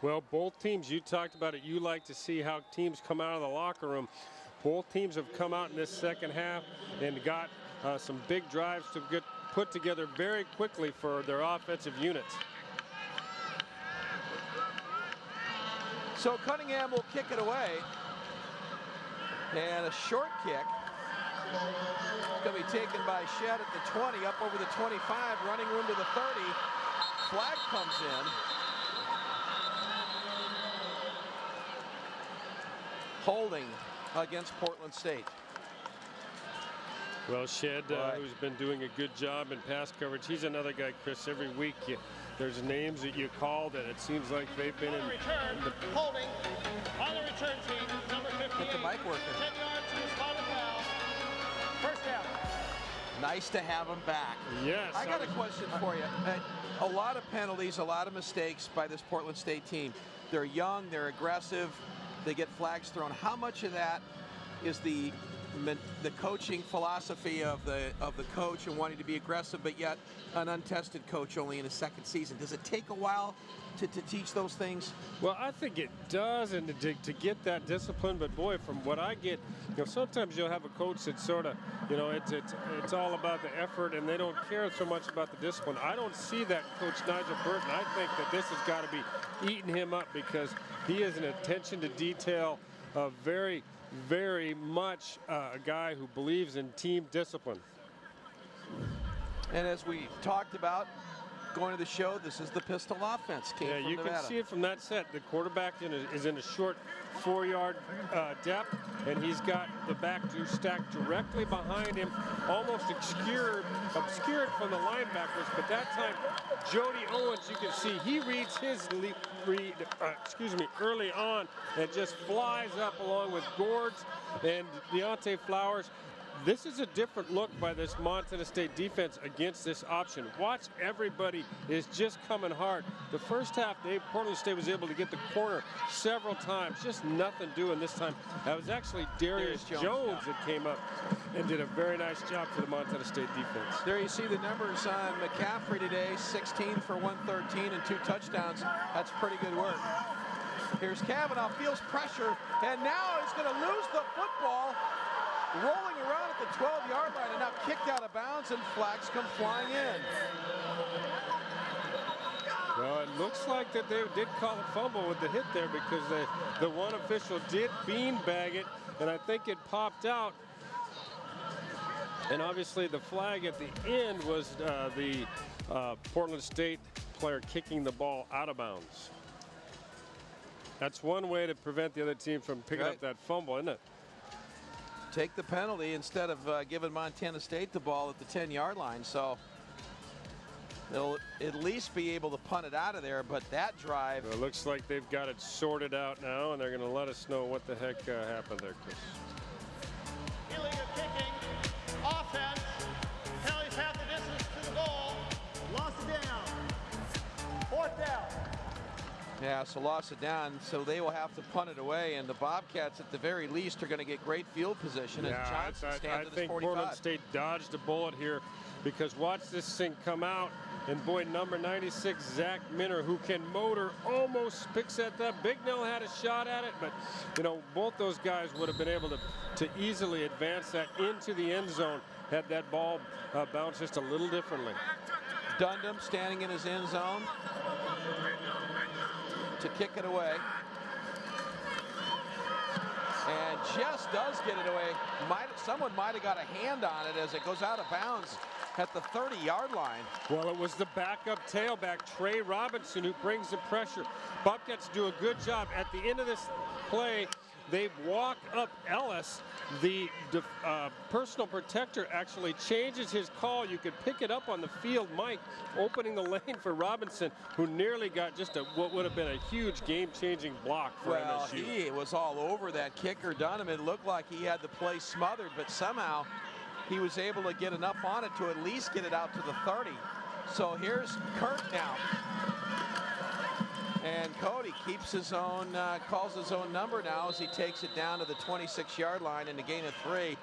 Well, both teams, you talked about it, you like to see how teams come out of the locker room. Both teams have come out in this second half and got some big drives to get put together very quickly for their offensive units. So Cunningham will kick it away. And a short kick. It's going to be taken by Shedd at the 20, up over the 25, running room to the 30. Flag comes in. Holding against Portland State. Well, Shedd, who's been doing a good job in pass coverage, he's another guy, Chris, every week there's names that you call that it seems like they've been in the holding on the return team, number 58. Get the mic working. 10 yards to the spot of foul. First down. Nice to have him back. Yes. I got a question for you. A lot of penalties, a lot of mistakes by this Portland State team. They're young, they're aggressive, they get flags thrown. How much of that is the coaching philosophy of the coach and wanting to be aggressive, but yet an untested coach only in his second season? Does it take a while to teach those things? Well, I think it does, and to get that discipline. But boy, from what I get, sometimes you'll have a coach that sort of, it's all about the effort, and they don't care so much about the discipline. I don't see that Coach Nigel Burton. I think that this has got to be eating him up because he is an attention to detail, very much a guy who believes in team discipline. And as we talked about going to the show, this is the pistol offense team. Yeah, you Nevada. can see it from that set. The quarterback is in a short 4-yard depth, and he's got the back two stacked directly behind him, almost obscured from the linebackers. But that time, Jody Owens, you can see he reads his read early on and just flies up along with Gords and Deontay Flowers. This is a different look by this Montana State defense against this option. Watch, everybody is just coming hard. The first half, Portland State was able to get the corner several times, just nothing doing this time. That was actually Darius Jones that came up and did a very nice job for the Montana State defense. There you see the numbers on McCaffrey today, 16 for 113 and 2 touchdowns. That's pretty good work. Here's Kavanaugh, feels pressure, and now he's going to lose the football. Rolling around at the 12-yard line and now kicked out of bounds, and flags come flying in. Well, it looks like that they did call a fumble with the hit there because the one official did beanbag it, and I think it popped out. And obviously the flag at the end was the Portland State player kicking the ball out of bounds. That's one way to prevent the other team from picking up that fumble, isn't it? Take the penalty instead of giving Montana State the ball at the 10-yard line. So they'll at least be able to punt it out of there. But that drive. Well, it looks like they've got it sorted out now, and they're going to let us know what the heck happened there, Chris. Illegal kicking, offense, penalties half the distance to the goal, lost it down, 4th down. Yeah, so lost it down, so they will have to punt it away, and the Bobcats at the very least are going to get great field position as Johnson stands at his 45. I think Portland State dodged a bullet here, because watch this thing come out, and boy, number 96, Zach Minner, who can motor, almost picks at that. Bignell had a shot at it, but you know, both those guys would have been able to easily advance that into the end zone had that ball bounced just a little differently. Dundam standing in his end zone to kick it away. And just does get it away. Someone might have got a hand on it as it goes out of bounds at the 30-yard line. Well, it was the backup tailback, Trey Robinson, who brings the pressure. Bobcats do a good job. At the end of this play, they walk up Ellis. The personal protector actually changes his call. You could pick it up on the field. Mike opening the lane for Robinson, who nearly got just what would have been a huge game-changing block for MSU. He was all over that kicker, Dunham. It looked like he had the play smothered, but somehow he was able to get enough on it to at least get it out to the 30. So here's Kurt now. And Cody keeps his own, calls his own number now as he takes it down to the 26-yard line and a gain of 3.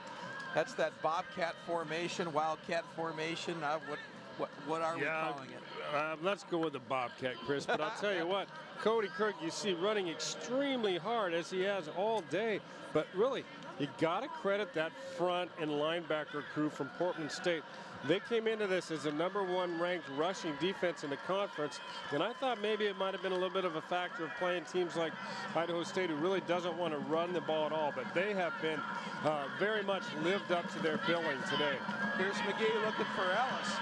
That's that Bobcat formation, Wildcat formation. What are we calling it? Let's go with the Bobcat, Chris. But I'll tell you what, Cody Kirk, you see running extremely hard as he has all day. But really, you got to credit that front and linebacker crew from Portland State. They came into this as a #1 ranked rushing defense in the conference, and I thought maybe it might have been a little bit of a factor of playing teams like Idaho State, who really doesn't want to run the ball at all, but they have been very much lived up to their billing today. Here's McGee looking for Ellis.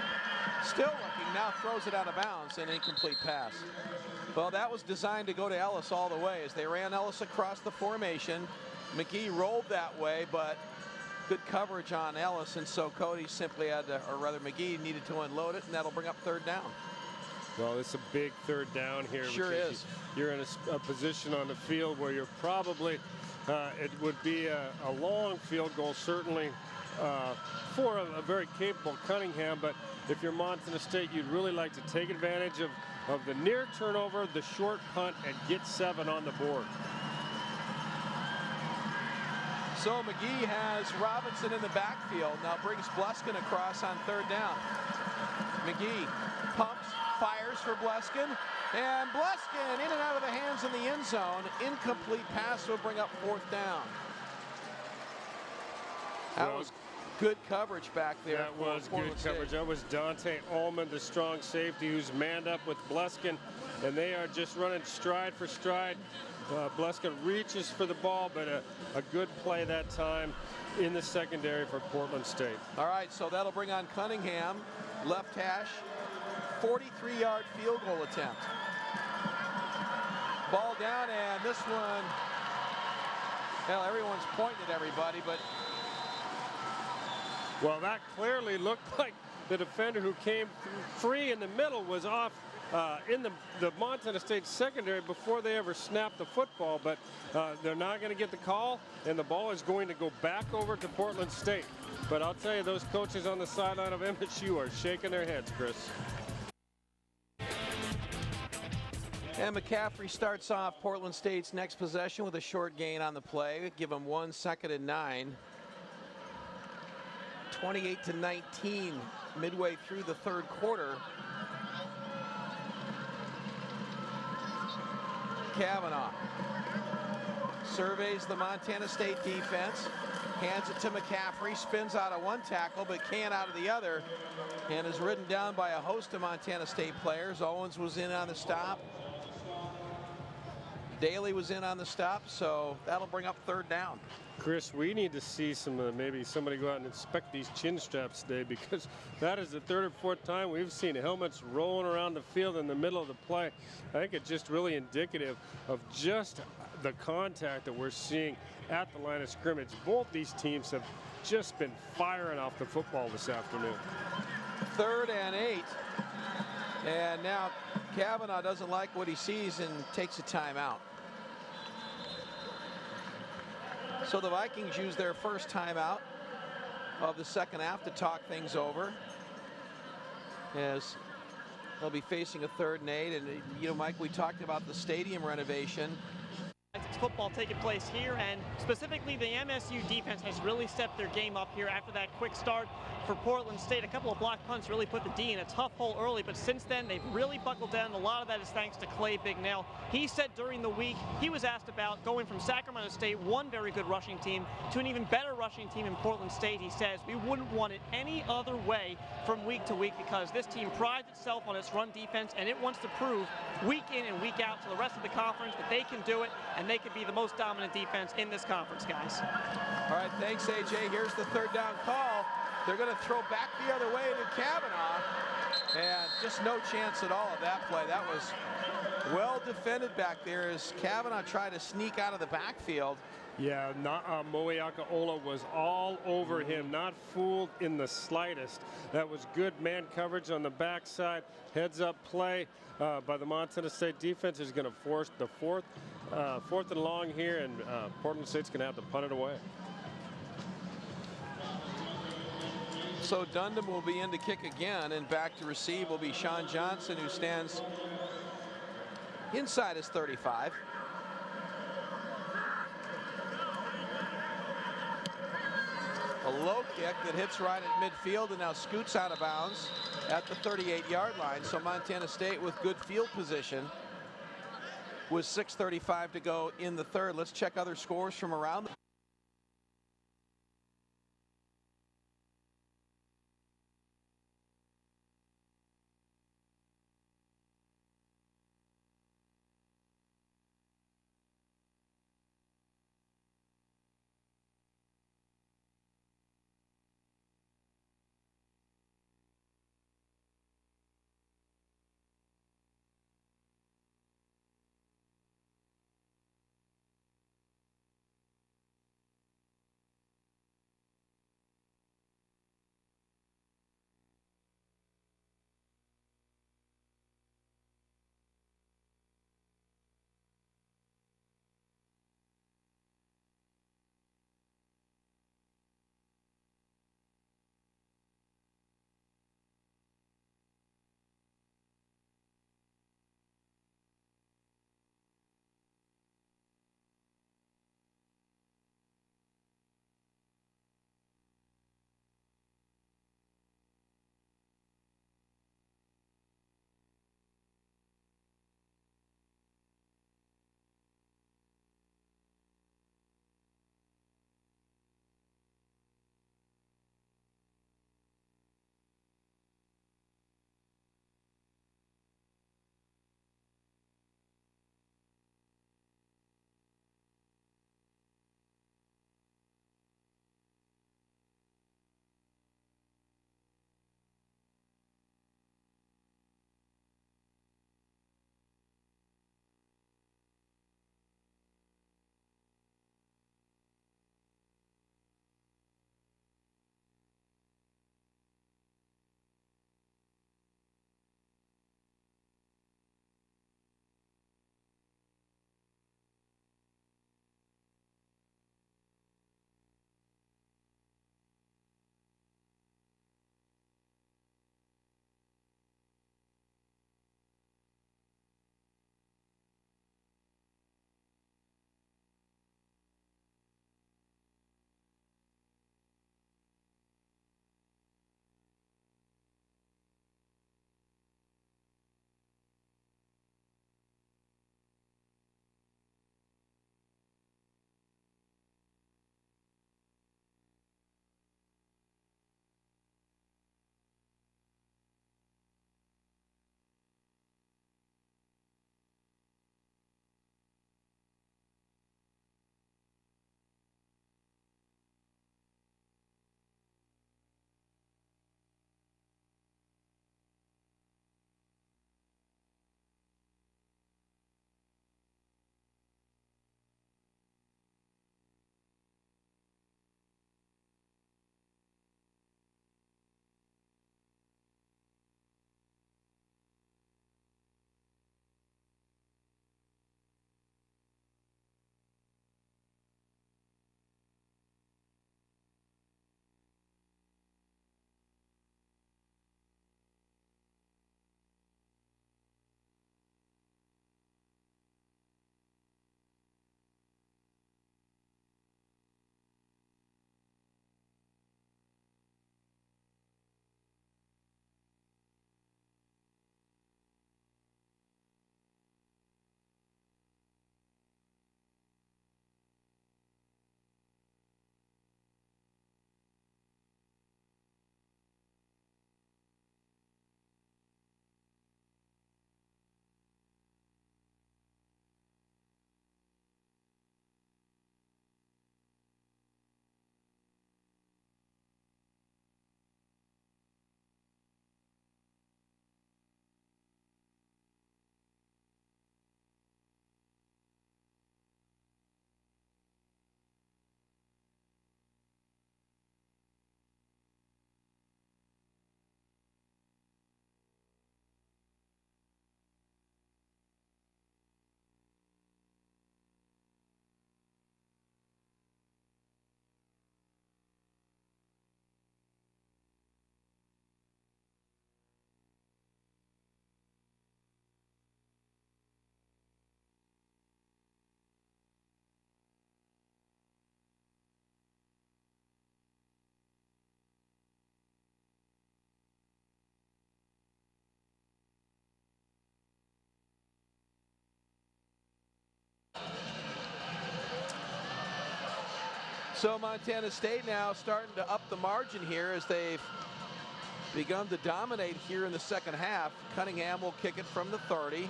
Still looking, now throws it out of bounds, an incomplete pass. Well, that was designed to go to Ellis all the way as they ran Ellis across the formation. McGee rolled that way, but good coverage on Ellis, and so Cody simply had to, or rather McGee needed to unload it, and that'll bring up 3rd down. Well, it's a big 3rd down here. Sure is. You're in a position on the field where you're probably, it would be a long field goal, certainly for a very capable Cunningham, but if you're Montana State, you'd really like to take advantage of the near turnover, the short punt, and get 7 on the board. So McGee has Robinson in the backfield. Now brings Bluskin across on 3rd down. McGee pumps, fires for Bluskin, and Bluskin in and out of the hands in the end zone. Incomplete pass will bring up 4th down. That was good coverage back there. That was good coverage. That was Dante Ullman, the strong safety, who's manned up with Bluskin, and they are just running stride for stride. Bluskin reaches for the ball, but a good play that time in the secondary for Portland State. All right, so that'll bring on Cunningham, left hash, 43-yard field goal attempt. Ball down, and this one, well, everyone's pointing at everybody, but. Well, that clearly looked like the defender who came free in the middle was off in the Montana State secondary before they ever snapped the football, but they're not going to get the call, and the ball is going to go back over to Portland State. But I'll tell you, those coaches on the sideline of MSU are shaking their heads, Chris. And McCaffrey starts off Portland State's next possession with a short gain on the play. Give them 1 2nd and 9. 28-19 midway through the 3rd quarter. Kavanaugh surveys the Montana State defense, hands it to McCaffrey, spins out of one tackle but can't out of the other, and is ridden down by a host of Montana State players. Owens was in on the stop. Daly was in on the stop, so that'll bring up 3rd down. Chris, we need to see maybe somebody go out and inspect these chin straps today, because that is the 3rd or 4th time we've seen helmets rolling around the field in the middle of the play. I think it's just really indicative of just the contact that we're seeing at the line of scrimmage. Both these teams have just been firing off the football this afternoon. 3rd and 8. And now Kavanaugh doesn't like what he sees and takes a timeout. So the Vikings use their first timeout of the 2nd half to talk things over, as They'll be facing a 3rd and 8. And, you know, Mike, we talked about the stadium renovation. It's football taking place here, and specifically the MSU defense has really stepped their game up here after that quick start for Portland State. A couple of block punts really put the D in a tough hole early, but since then they've really buckled down. A lot of that is thanks to Clay Bignell. He said during the week he was asked about going from Sacramento State, one very good rushing team, to an even better rushing team in Portland State. He says we wouldn't want it any other way from week to week because this team prides itself on its run defense, and it wants to prove week in and week out to the rest of the conference that they can do it, and they could be the most dominant defense in this conference, guys. All right, thanks, AJ. Here's the 3rd down call. They're going to throw back the other way to Kavanaugh, and just no chance at all of that play. That was well defended back there as Kavanaugh tried to sneak out of the backfield. Yeah, Moeaka Ola was all over him, not fooled in the slightest. That was good man coverage on the backside. Heads up play by the Montana State defense is going to force the fourth and long here, and Portland State's going to have to punt it away. So Dundon will be in to kick again, and back to receive will be Sean Johnson, who stands inside his 35. A low kick that hits right at midfield and now scoots out of bounds at the 38-yard line. So Montana State with good field position with 6:35 to go in the 3rd. Let's check other scores from around the So Montana State now starting to up the margin here as they've begun to dominate here in the second half. Cunningham will kick it from the 30.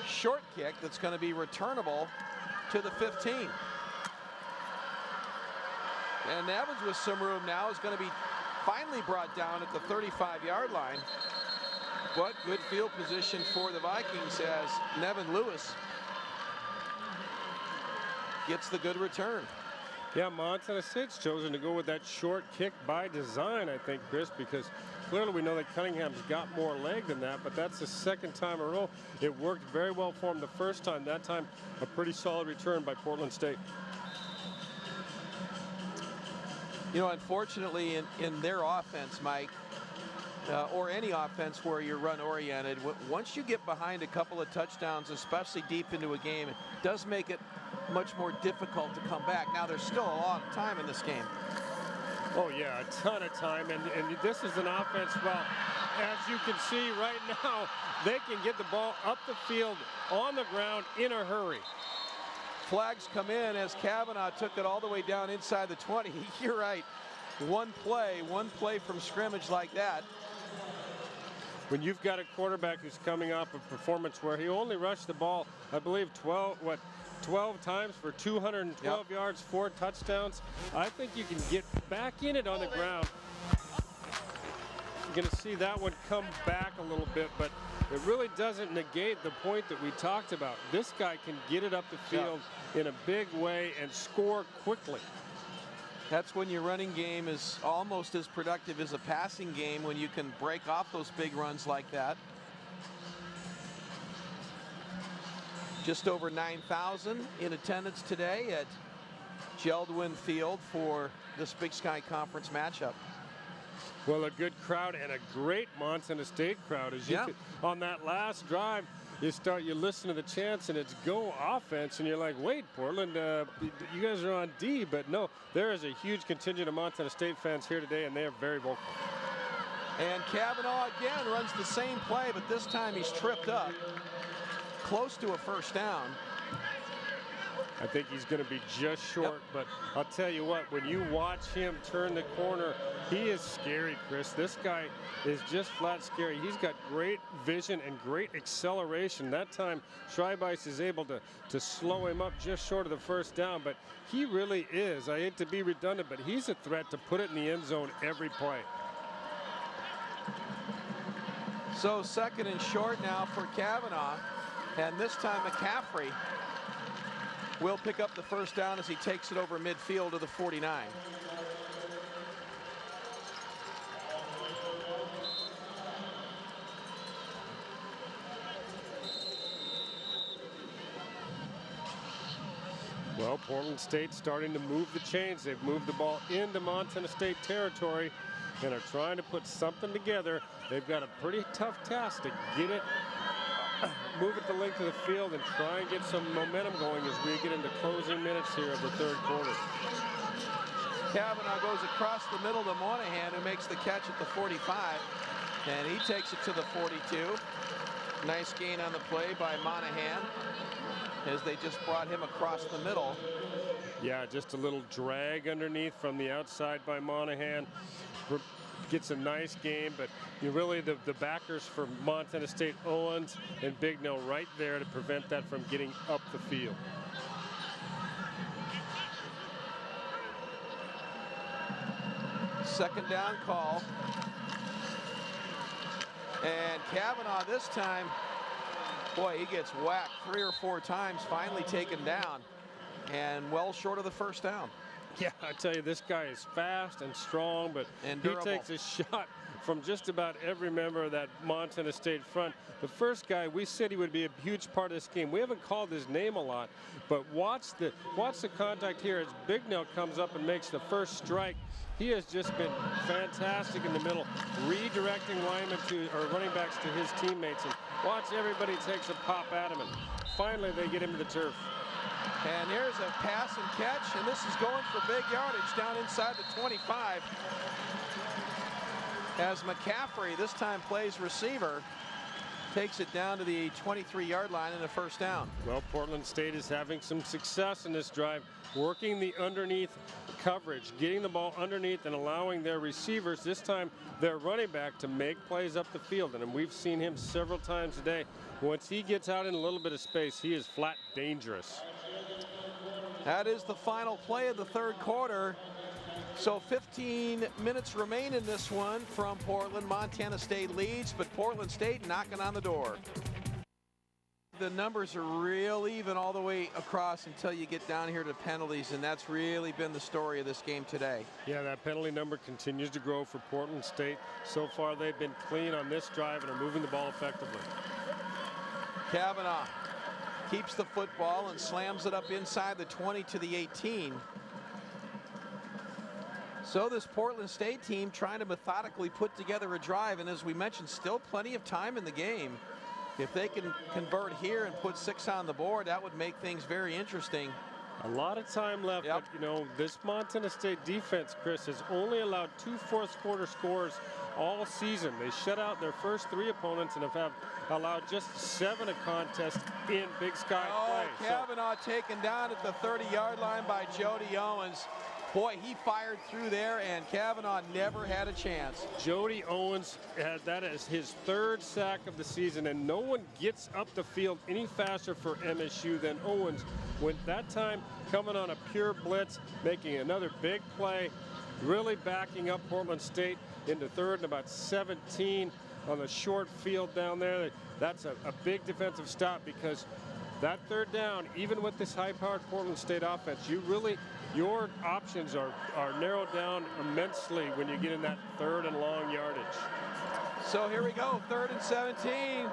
Short kick that's going to be returnable to the 15. And Evans with some room now is going to be finally brought down at the 35-yard line. But good field position for the Vikings as Nevin Lewis gets the good return. Yeah, Montana State's chosen to go with that short kick by design, I think, Chris, because clearly we know that Cunningham's got more leg than that, but that's the second time in a row. It worked very well for him the first time. That time, a pretty solid return by Portland State. You know, unfortunately, in their offense, Mike, or any offense where you're run-oriented, once you get behind a couple of touchdowns, especially deep into a game, it does make it much more difficult to come back. Now, there's still a lot of time in this game. Oh, yeah, a ton of time. And this is an offense, well, as you can see right now, they can get the ball up the field on the ground in a hurry. Flags come in as Kavanaugh took it all the way down inside the 20. You're right. One play from scrimmage like that. When you've got a quarterback who's coming off a performance where he only rushed the ball, I believe 12 times for 212 yards, 4 touchdowns, I think you can get back in it on the ground. You're going to see that one come back a little bit, but it really doesn't negate the point that we talked about. This guy can get it up the field in a big way and score quickly. That's when your running game is almost as productive as a passing game, when you can break off those big runs like that. Just over 9,000 in attendance today at Geldwin Field for this Big Sky Conference matchup. Well, a good crowd and a great Montana State crowd. As you could, on that last drive, you listen to the chants and it's go offense, and you're like, wait, Portland, you guys are on D, but no, there is a huge contingent of Montana State fans here today, and they are very vocal. And Kavanaugh again runs the same play, but this time he's tripped up, close to a first down. I think he's going to be just short, but I'll tell you what, when you watch him turn the corner, he is scary, Chris. This guy is just flat scary. He's got great vision and great acceleration. That time, Schreibeis is able to slow him up just short of the first down, but he really is. I hate to be redundant, but he's a threat to put it in the end zone every play. So second and short now for Kavanaugh, and this time McCaffrey will pick up the first down as he takes it over midfield to the 49. Well, Portland State starting to move the chains. They've moved the ball into Montana State territory and are trying to put something together. They've got a pretty tough task to get it, move it the length of the field and try and get some momentum going as we get into closing minutes here of the third quarter. Kavanaugh goes across the middle to Monahan, who makes the catch at the 45, and he takes it to the 42. Nice gain on the play by Monahan as they just brought him across the middle. Yeah, just a little drag underneath from the outside by Monahan. Gets a nice game, but you really the backers for Montana State, Owens and Bignell, right there to prevent that from getting up the field. Second down call. And Kavanaugh this time, boy, he gets whacked 3 or 4 times, finally taken down, and well short of the first down. Yeah, I tell you, this guy is fast and strong, but he takes a shot from just about every member of that Montana State front. The first guy, we said he would be a huge part of this game. We haven't called his name a lot, but watch the contact here as Bignell comes up and makes the first strike. He has just been fantastic in the middle, redirecting linemen or running backs to his teammates. And watch everybody takes a pop at him, and finally they get him to the turf. And here's a pass and catch, and this is going for big yardage down inside the 25. As McCaffrey this time plays receiver, takes it down to the 23-yard line and a first down. Well, Portland State is having some success in this drive, working the underneath coverage, getting the ball underneath and allowing their receivers, this time their running back, to make plays up the field. And we've seen him several times today. Once he gets out in a little bit of space, he is flat dangerous. That is the final play of the third quarter. So 15 minutes remain in this one from Portland. Montana State leads, but Portland State knocking on the door. The numbers are real even all the way across until you get down here to penalties, and that's really been the story of this game today. Yeah, that penalty number continues to grow for Portland State. So far, they've been clean on this drive and are moving the ball effectively. Kavanaugh keeps the football and slams it up inside the 20 to the 18. So this Portland State team trying to methodically put together a drive, and as we mentioned, still plenty of time in the game. If they can convert here and put 6 on the board, that would make things very interesting. A lot of time left, Yep. but you know, this Montana State defense, Chris, has only allowed 2 fourth-quarter scores all season. They shut out their first 3 opponents and have allowed just 7 a contest in Big Sky play. Kavanaugh taken down at the 30-yard line by Jody Owens. Boy, he fired through there, and Kavanaugh never had a chance. Jody Owens had that as his 3rd sack of the season, and no one gets up the field any faster for MSU than Owens. When that time coming on a pure blitz, making another big play, really backing up Portland State into 3rd and about 17 on the short field down there. That's a big defensive stop, because that 3rd down, even with this high-powered Portland State offense, your options are narrowed down immensely when you get in that 3rd and long yardage. So here we go, 3rd and 17.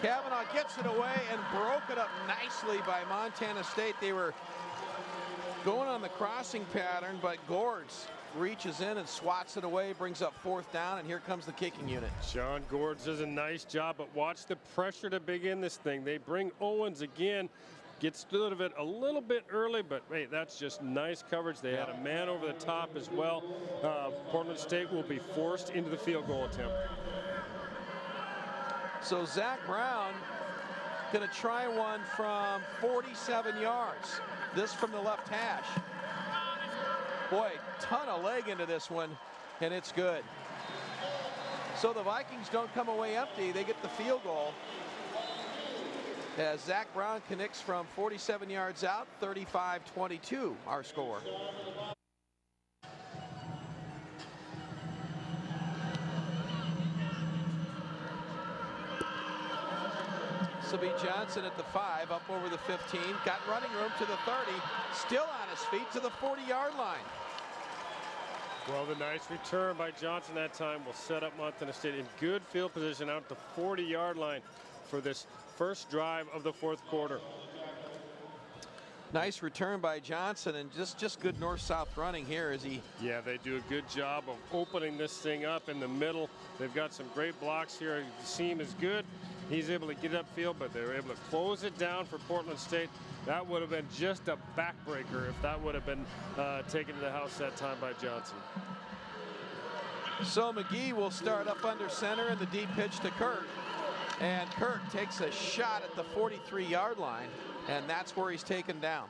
Kavanaugh gets it away and broke it up nicely by Montana State. They were going on the crossing pattern, but Gourds reaches in and swats it away, brings up 4th down, and here comes the kicking unit. Sean Gourds does a nice job, but watch the pressure to begin this thing. They bring Owens again. Gets rid of it a little bit early, but hey, that's just nice coverage. They had a man over the top as well. Portland State will be forced into the field goal attempt. So Zach Brown going to try one from 47 yards. This from the left hash. Boy, ton of leg into this one, and it's good. So the Vikings don't come away empty. They get the field goal. As Zach Brown connects from 47 yards out, 35-22, our score. So B. Johnson at the 5, up over the 15, got running room to the 30, still on his feet to the 40-yard line. Well, the nice return by Johnson that time will set up Montana State in good field position out the 40-yard line for this first drive of the 4th quarter. Nice return by Johnson, and just good north-south running here as he... Yeah, they do a good job of opening this thing up in the middle. They've got some great blocks here. The seam is good. He's able to get upfield, but they were able to close it down for Portland State. That would have been just a backbreaker if that would have been taken to the house that time by Johnson. So McGee will start up under center in the deep pitch to Kirk. And Kirk takes a shot at the 43-yard line, and that's where he's taken down.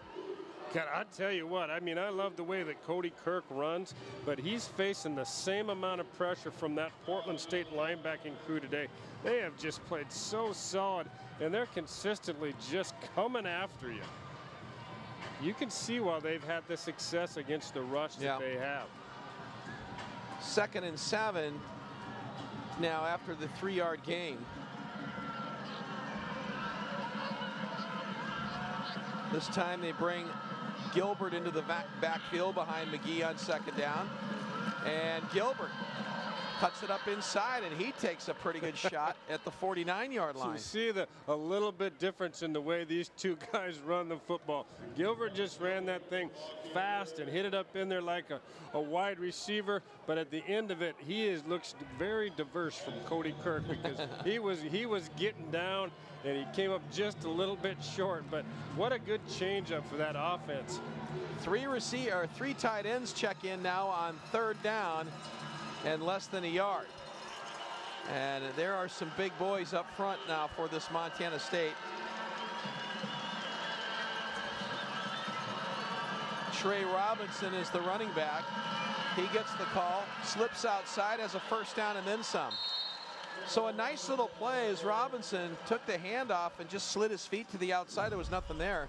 God, I tell you what, I mean, I love the way that Cody Kirk runs, but he's facing the same amount of pressure from that Portland State linebacking crew today. They have just played so solid, and they're consistently just coming after you. You can see why they've had the success against the rush that they have. 2nd and 7 now after the 3-yard gain. This time they bring Gilbert into the backfield behind McGee on 2nd down. And Gilbert cuts it up inside, and he takes a pretty good shot at the 49-yard line. So you see a little bit difference in the way these two guys run the football. Gilbert just ran that thing fast and hit it up in there like a wide receiver, but at the end of it, looks very diverse from Cody Kirk, because he was getting down and he came up just a little bit short. But what a good changeup for that offense. 3 tight ends check in now on 3rd down and less than a yard. And there are some big boys up front now for this Montana State. Trey Robinson is the running back. He gets the call, slips outside, has a first down and then some. So a nice little play as Robinson took the handoff and just slid his feet to the outside. There was nothing there.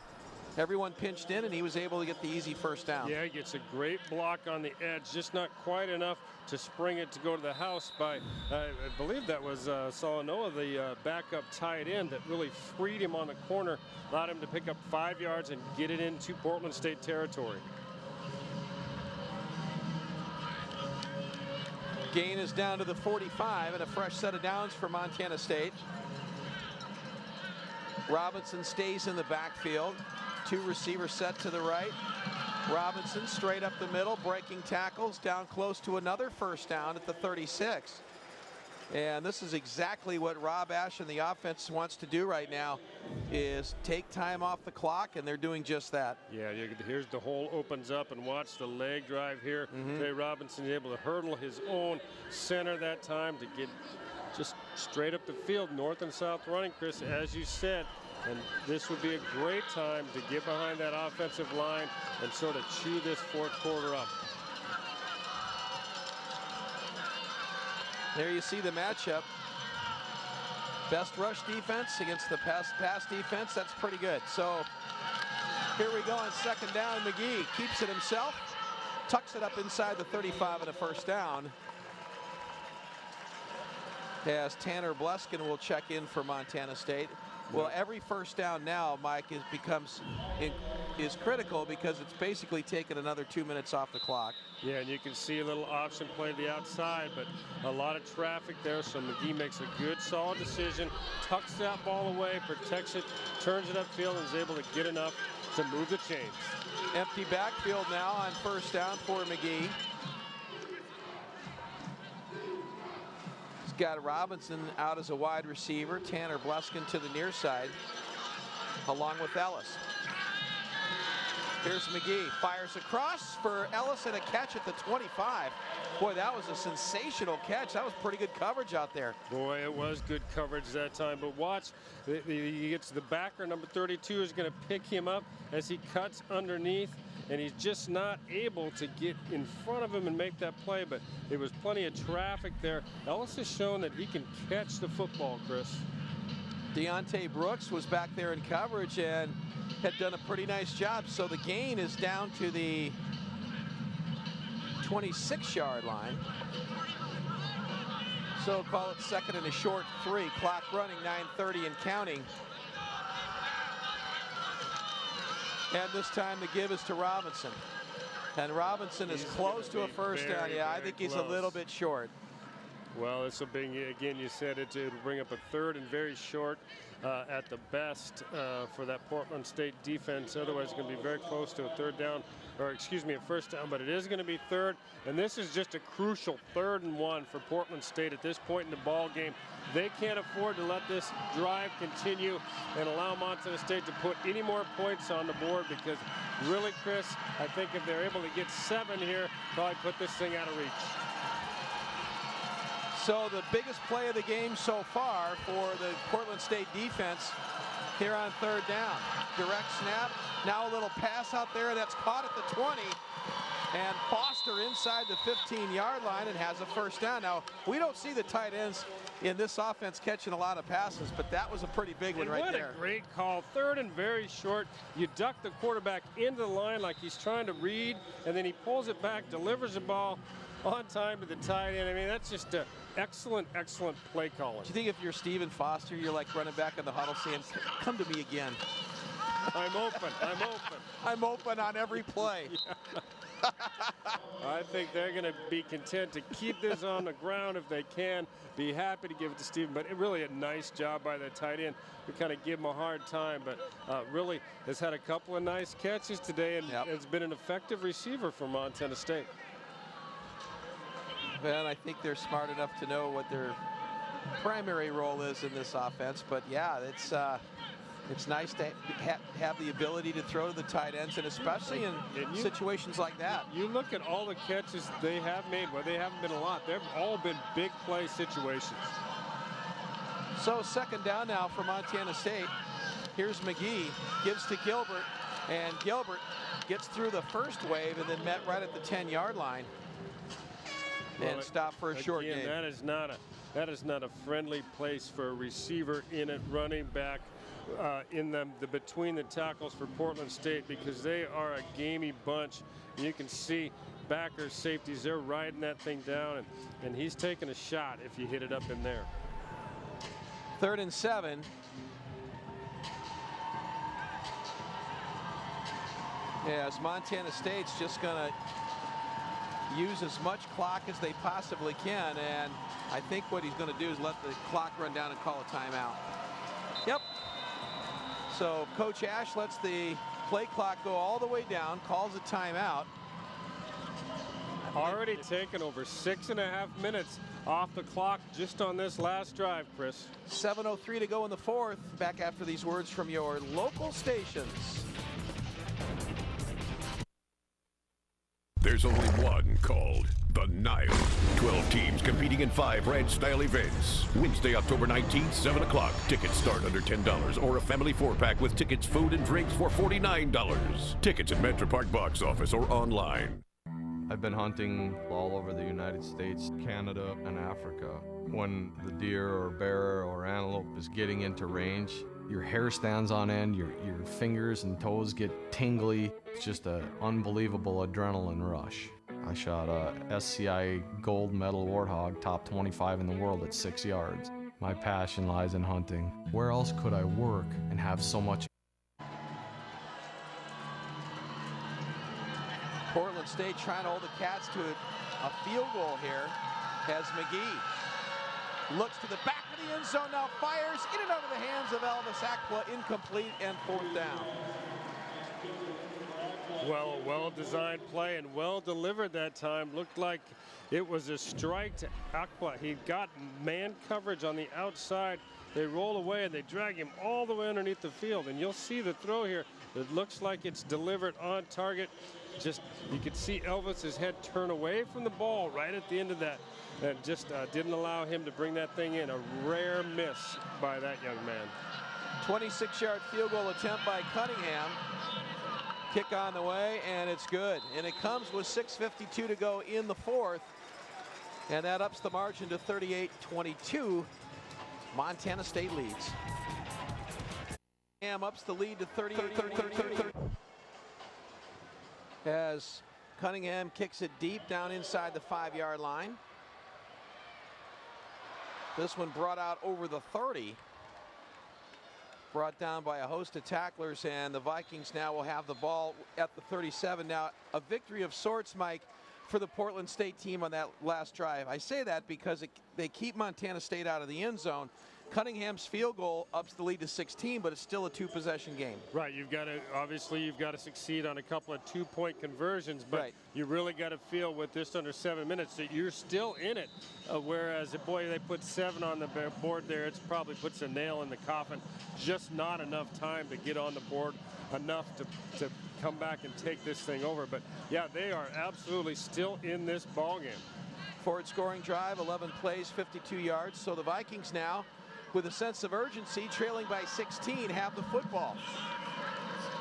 Everyone pinched in and he was able to get the easy first down. Yeah, he gets a great block on the edge, just not quite enough to spring it to go to the house by, I believe that was Solanoa, the backup tight end, that really freed him on the corner, allowed him to pick up 5 yards and get it into Portland State territory. Gain is down to the 45 and a fresh set of downs for Montana State. Robinson stays in the backfield. 2 receivers set to the right. Robinson straight up the middle, breaking tackles, down close to another first down at the 36. And this is exactly what Rob Ash and the offense wants to do right now, is take time off the clock, and they're doing just that. Yeah, here's the hole opens up, and watch the leg drive here. Trey Robinson is able to hurdle his own center that time to get just straight up the field, north and south running, Chris, as you said. And this would be a great time to get behind that offensive line and sort of chew this fourth quarter up. There you see the matchup. Best rush defense against the pass defense. That's pretty good. So here we go on second down. McGee keeps it himself, tucks it up inside the 35 and a first down. As Tanner Bleskin will check in for Montana State. Well, every first down now, Mike, is critical because it's basically taken another 2 minutes off the clock. Yeah, and you can see a little option play to the outside, but a lot of traffic there, so McGee makes a good, solid decision, tucks that ball away, protects it, turns it upfield, and is able to get enough to move the chains. Empty backfield now on first down for McGee. He's got Robinson out as a wide receiver, Tanner Bleskin to the near side, along with Ellis. Here's McGee, fires across for Ellis and a catch at the 25. Boy, that was a sensational catch. That was pretty good coverage out there. Boy, it was good coverage that time. But watch, he gets the backer, number 32, is going to pick him up as he cuts underneath, and he's just not able to get in front of him and make that play. But there was plenty of traffic there. Ellis has shown that he can catch the football, Chris. Deontay Brooks was back there in coverage and had done a pretty nice job. So the gain is down to the 26-yard line. So call it second and a short 3. Clock running, 9:30 and counting. And this time the give is to Robinson. And Robinson is close to a first down. Yeah, I think he's a little bit short. Well, this will bring, again, you said it'll bring up a third and very short at the best for that Portland State defense. Otherwise, it's going to be very close to a third down, or excuse me, a first down, but it is going to be third. And this is just a crucial 3rd and 1 for Portland State at this point in the ball game. They can't afford to let this drive continue and allow Montana State to put any more points on the board, because really, Chris, I think if they're able to get 7 here, probably put this thing out of reach. So the biggest play of the game so far for the Portland State defense here on 3rd down. Direct snap, now a little pass out there that's caught at the 20. And Foster inside the 15-yard line and has a first down. Now, we don't see the tight ends in this offense catching a lot of passes, but that was a pretty big one right there. What a great call. 3rd and very short. You duck the quarterback into the line like he's trying to read, and then he pulls it back, delivers the ball on time to the tight end. I mean, that's just an excellent, excellent play calling. Do you think if you're Stephen Foster, you're like running back in the huddle saying, come to me again? I'm open. I'm open. I'm open on every play. I think they're going to be content to keep this on the ground if they can. Be happy to give it to Stephen, but really a nice job by the tight end. We kind of give him a hard time, but really has had a couple of nice catches today and has been an effective receiver for Montana State. Well, I think they're smart enough to know what their primary role is in this offense, but yeah, it's It's nice to have the ability to throw to the tight ends, and especially in situations like that. You look at all the catches they have made, well, they haven't been a lot. They've all been big play situations. So second down now for Montana State. Here's McGee, gives to Gilbert, and Gilbert gets through the first wave and then met right at the 10-yard line and stopped for a short gain. That is not a friendly place for a receiver in it, running back in the between the tackles for Portland State, because they are a gamey bunch. And you can see backers, safeties, they're riding that thing down, and he's taking a shot if you hit it up in there. 3rd and 7. As Montana State's just going to use as much clock as they possibly can, and I think what he's going to do is let the clock run down and call a timeout. Yep. So Coach Ash lets the play clock go all the way down, calls a timeout. Already taken over 6.5 minutes off the clock just on this last drive, Chris. 7:03 to go in the 4th. Back after these words from your local stations. There's only one called the Nile. 12 teams competing in 5 ranch-style events. Wednesday, October 19th, 7 o'clock. Tickets start under $10 or a family 4-pack with tickets, food, and drinks for $49. Tickets at Metro Park box office or online. I've been hunting all over the United States, Canada, and Africa. When the deer or bear or antelope is getting into range, your hair stands on end, your fingers and toes get tingly. It's just an unbelievable adrenaline rush. I shot a SCI gold medal warthog, top 25 in the world at 6 yards. My passion lies in hunting. Where else could I work and have so much? Portland State trying to hold the Cats to a field goal here as McGee looks to the back of the end zone, now fires in and out of the hands of Elvis Aqua, incomplete, and 4th down. Well designed play and well delivered that time. Looked like it was a strike to Aqua. He got man coverage on the outside. They roll away and they drag him all the way underneath the field, and you'll see the throw here. It looks like it's delivered on target. Just, you could see Elvis's head turn away from the ball right at the end of that. And just didn't allow him to bring that thing in. A rare miss by that young man. 26-yard field goal attempt by Cunningham. Kick on the way, and it's good. And it comes with 6:52 to go in the 4th. And that ups the margin to 38-22. Montana State leads. Cunningham ups the lead to 38-30. As Cunningham kicks it deep down inside the 5-yard line. This one brought out over the 30. Brought down by a host of tacklers, and the Vikings now will have the ball at the 37. Now, a victory of sorts, Mike, for the Portland State team on that last drive. I say that because they keep Montana State out of the end zone. Cunningham's field goal ups the lead to 16, but it's still a 2-possession game. Right, obviously you've got to succeed on a couple of 2-point conversions, but you really got to feel with just under 7 minutes that you're still in it. Whereas, boy, they put 7 on the board there, it probably puts a nail in the coffin. Just not enough time to get on the board, enough to come back and take this thing over. But yeah, they are absolutely still in this ball game. Forward scoring drive, 11 plays, 52 yards. So the Vikings now, with a sense of urgency, trailing by 16, have the football.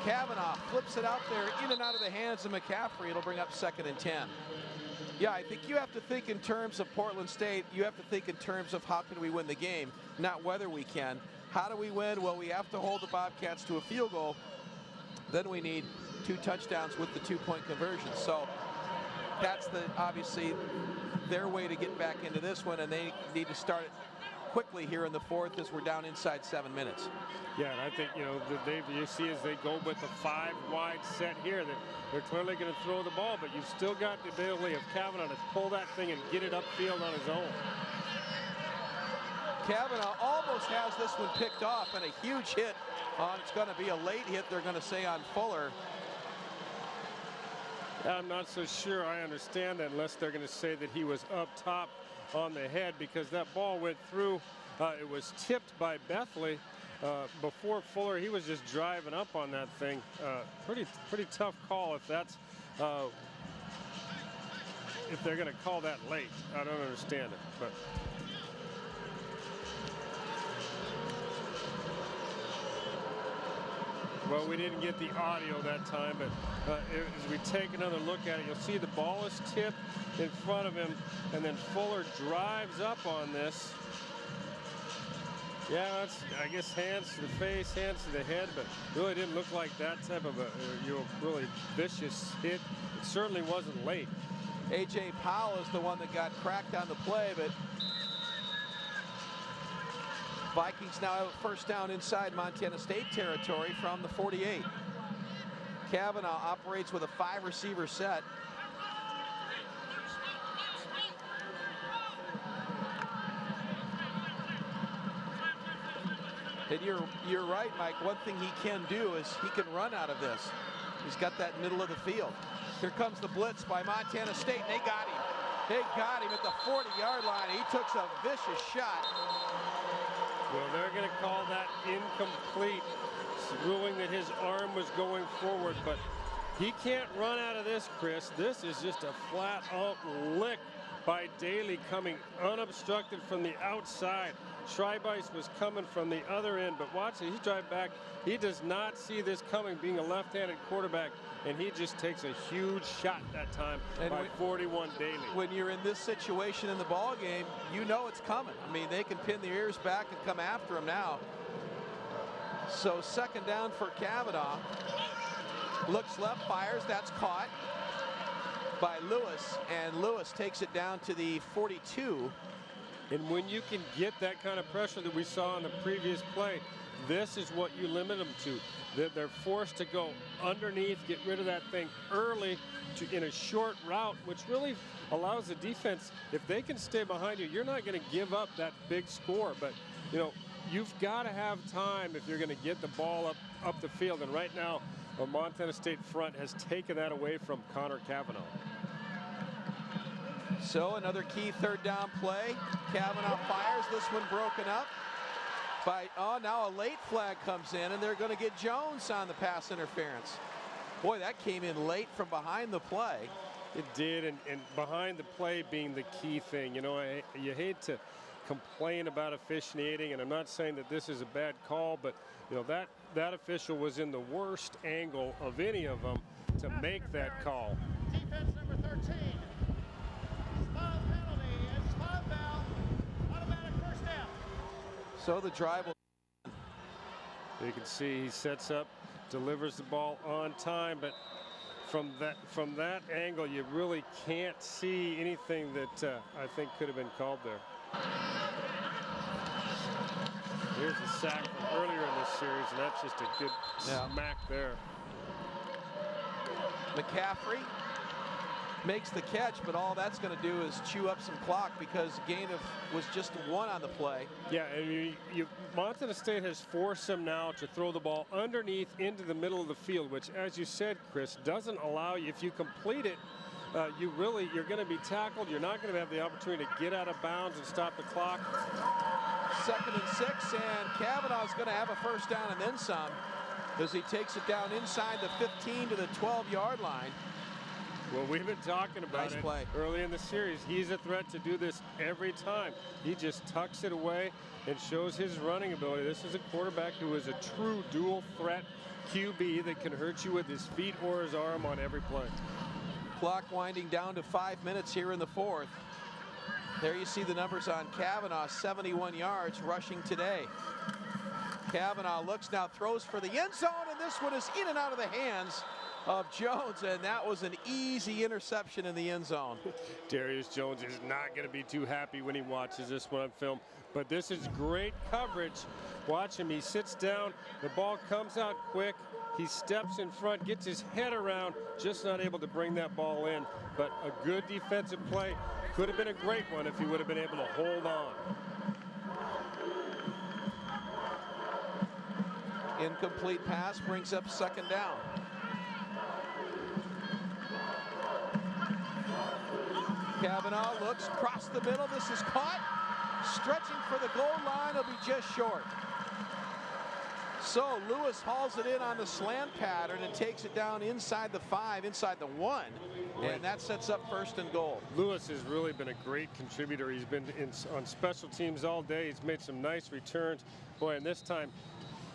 Kavanaugh flips it out there in and out of the hands of McCaffrey. It'll bring up 2nd and 10. Yeah, I think you have to think in terms of Portland State. You have to think in terms of how can we win the game, not whether we can. How do we win? Well, we have to hold the Bobcats to a field goal. Then we need 2 touchdowns with the 2-point conversion. So that's obviously their way to get back into this one, and they need to start it quickly here in the 4th as we're down inside 7 minutes. Yeah, and I think, you see as they go with the 5-wide set here, that they're clearly going to throw the ball, but you've still got the ability of Kavanaugh to pull that thing and get it upfield on his own. Kavanaugh almost has this one picked off, and a huge hit on, it's going to be a late hit, they're going to say, on Fuller. I'm not so sure I understand that unless they're going to say that he was up top on the head, because that ball went through. It was tipped by Bethley, before Fuller, he was just driving up on that thing. Pretty tough call if that's if they're going to call that late. I don't understand it, but. Well, we didn't get the audio that time, but as we take another look at it, you'll see the ball is tipped in front of him, and then Fuller drives up on this. Yeah, that's, I guess, hands to the face, hands to the head, but really didn't look like that type of a really vicious hit. It certainly wasn't late. A.J. Powell is the one that got cracked on the play, but Vikings now have a first down inside Montana State territory from the 48. Kavanaugh operates with a 5-receiver set. And you're right, Mike. One thing he can do is he can run out of this. He's got that middle of the field. Here comes the blitz by Montana State, and they got him. They got him at the 40-yard line. He took a vicious shot. Well, they're going to call that incomplete, ruling that his arm was going forward, but he can't run out of this, Chris. This is just a flat-out lick by Daly coming unobstructed from the outside. Schreibeis was coming from the other end, but watch it, he drive back. He does not see this coming, being a left-handed quarterback, and he just takes a huge shot that time by 41 Daly. When you're in this situation in the ball game, you know it's coming. I mean, they can pin their ears back and come after him now. So second down for Kavanaugh. Looks left, fires, that's caught by Lewis, and Lewis takes it down to the 42. And when you can get that kind of pressure that we saw in the previous play, this is what you limit them to. They're forced to go underneath, get rid of that thing early in a short route, which really allows the defense, if they can stay behind you, you're not going to give up that big score. But, you know, you've got to have time if you're going to get the ball up the field. And right now, the Montana State front has taken that away from Connor Kavanaugh. So another key third down play. Kavanaugh fires, this one broken up by, now a late flag comes in, and they're going to get Jones on the pass interference. Boy, that came in late from behind the play. It did, and behind the play being the key thing. You know, you hate to complain about officiating, and I'm not saying that this is a bad call, but, you know, that official was in the worst angle of any of them to make that call. Defense number 13. Spot penalty and spot foul. Automatic first down. So the drive will. You can see he sets up, delivers the ball on time, but from that angle, you really can't see anything that I think could have been called there. Here's the sack from earlier in this series, and that's just a good smack there. McCaffrey makes the catch, but all that's going to do is chew up some clock because gain was just 1 on the play. Yeah, and Montana State has forced him now to throw the ball underneath into the middle of the field, which, as you said, Chris, doesn't allow you, if you complete it, you're going to be tackled. You're not going to have the opportunity to get out of bounds and stop the clock. 2nd and 6, and Kavanaugh's going to have a first down and then some as he takes it down inside the 15 to the 12-yard line. Well, we've been talking about it early in the series. He's a threat to do this every time. He just tucks it away and shows his running ability. This is a quarterback who is a true dual threat QB that can hurt you with his feet or his arm on every play. Clock winding down to 5 minutes here in the 4th. There you see the numbers on Kavanaugh, 71 yards rushing today. Kavanaugh looks now, throws for the end zone, and this one is in and out of the hands of Jones, and that was an easy interception in the end zone. Darius Jones is not going to be too happy when he watches this one on film, but this is great coverage. Watch him, he sits down, the ball comes out quick, he steps in front, gets his head around, just not able to bring that ball in, but a good defensive play. Could have been a great one if he would have been able to hold on. Incomplete pass brings up 2nd down. Kavanaugh looks across the middle. This is caught. Stretching for the goal line. He'll be just short. So Lewis hauls it in on the slant pattern and takes it down inside the 5, inside the 1, and that sets up 1st and goal. Lewis has really been a great contributor. He's been on special teams all day. He's made some nice returns. Boy, and this time,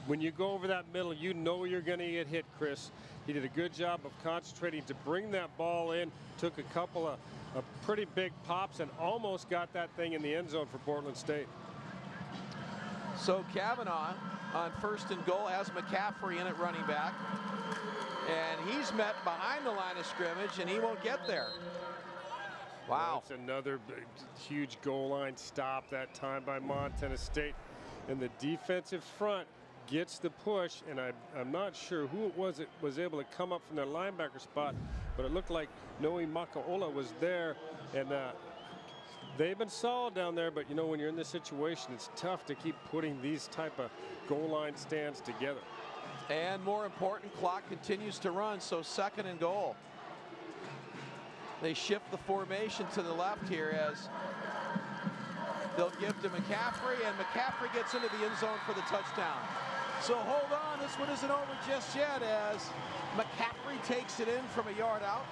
when you go over that middle, you know you're going to get hit, Chris. He did a good job of concentrating to bring that ball in, took a couple of pretty big pops and almost got that thing in the end zone for Portland State. So Kavanaugh on 1st and goal has McCaffrey in at running back. And he's met behind the line of scrimmage, and he won't get there. Wow. That's another big, huge goal line stop that time by Montana State. And the defensive front gets the push, and I'm not sure who it was that was able to come up from their linebacker spot, but it looked like Noe Makaola was there, and they've been solid down there, but you know, when you're in this situation, it's tough to keep putting these type of goal line stands together. And more important, clock continues to run, so 2nd and goal. They shift the formation to the left here as they'll give to McCaffrey, and McCaffrey gets into the end zone for the touchdown. So hold on, this one isn't over just yet as McCaffrey takes it in from a yard out.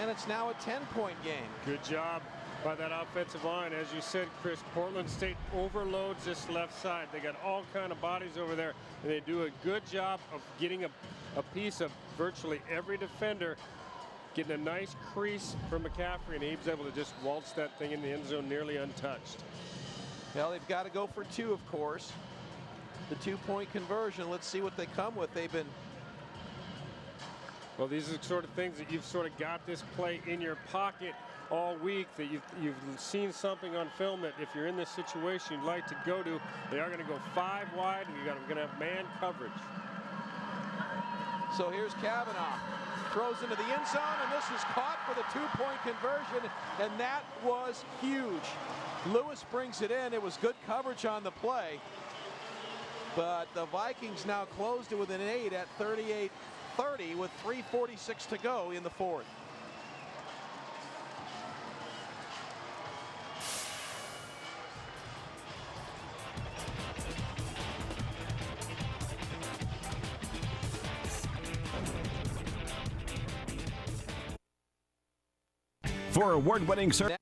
And it's now a 10-point game. Good job by that offensive line. As you said, Chris, Portland State overloads this left side. They got all kind of bodies over there, and they do a good job of getting a piece of virtually every defender, getting a nice crease for McCaffrey, and he was able to just waltz that thing in the end zone nearly untouched. Well, they've got to go for 2, of course. The 2-point conversion. Let's see what they come with. They've been... Well, these are the sort of things that you've sort of got this play in your pocket all week, that you've seen something on film that if you're in this situation you'd like to go to. They are going to go 5 wide, and you're going to have man coverage. So here's Kavanaugh. Throws into the end zone, and this is caught for the 2-point conversion, and that was huge. Lewis brings it in. It was good coverage on the play, but the Vikings now closed it within 8 at 38-30 with 3:46 to go in the 4th. For award-winning service.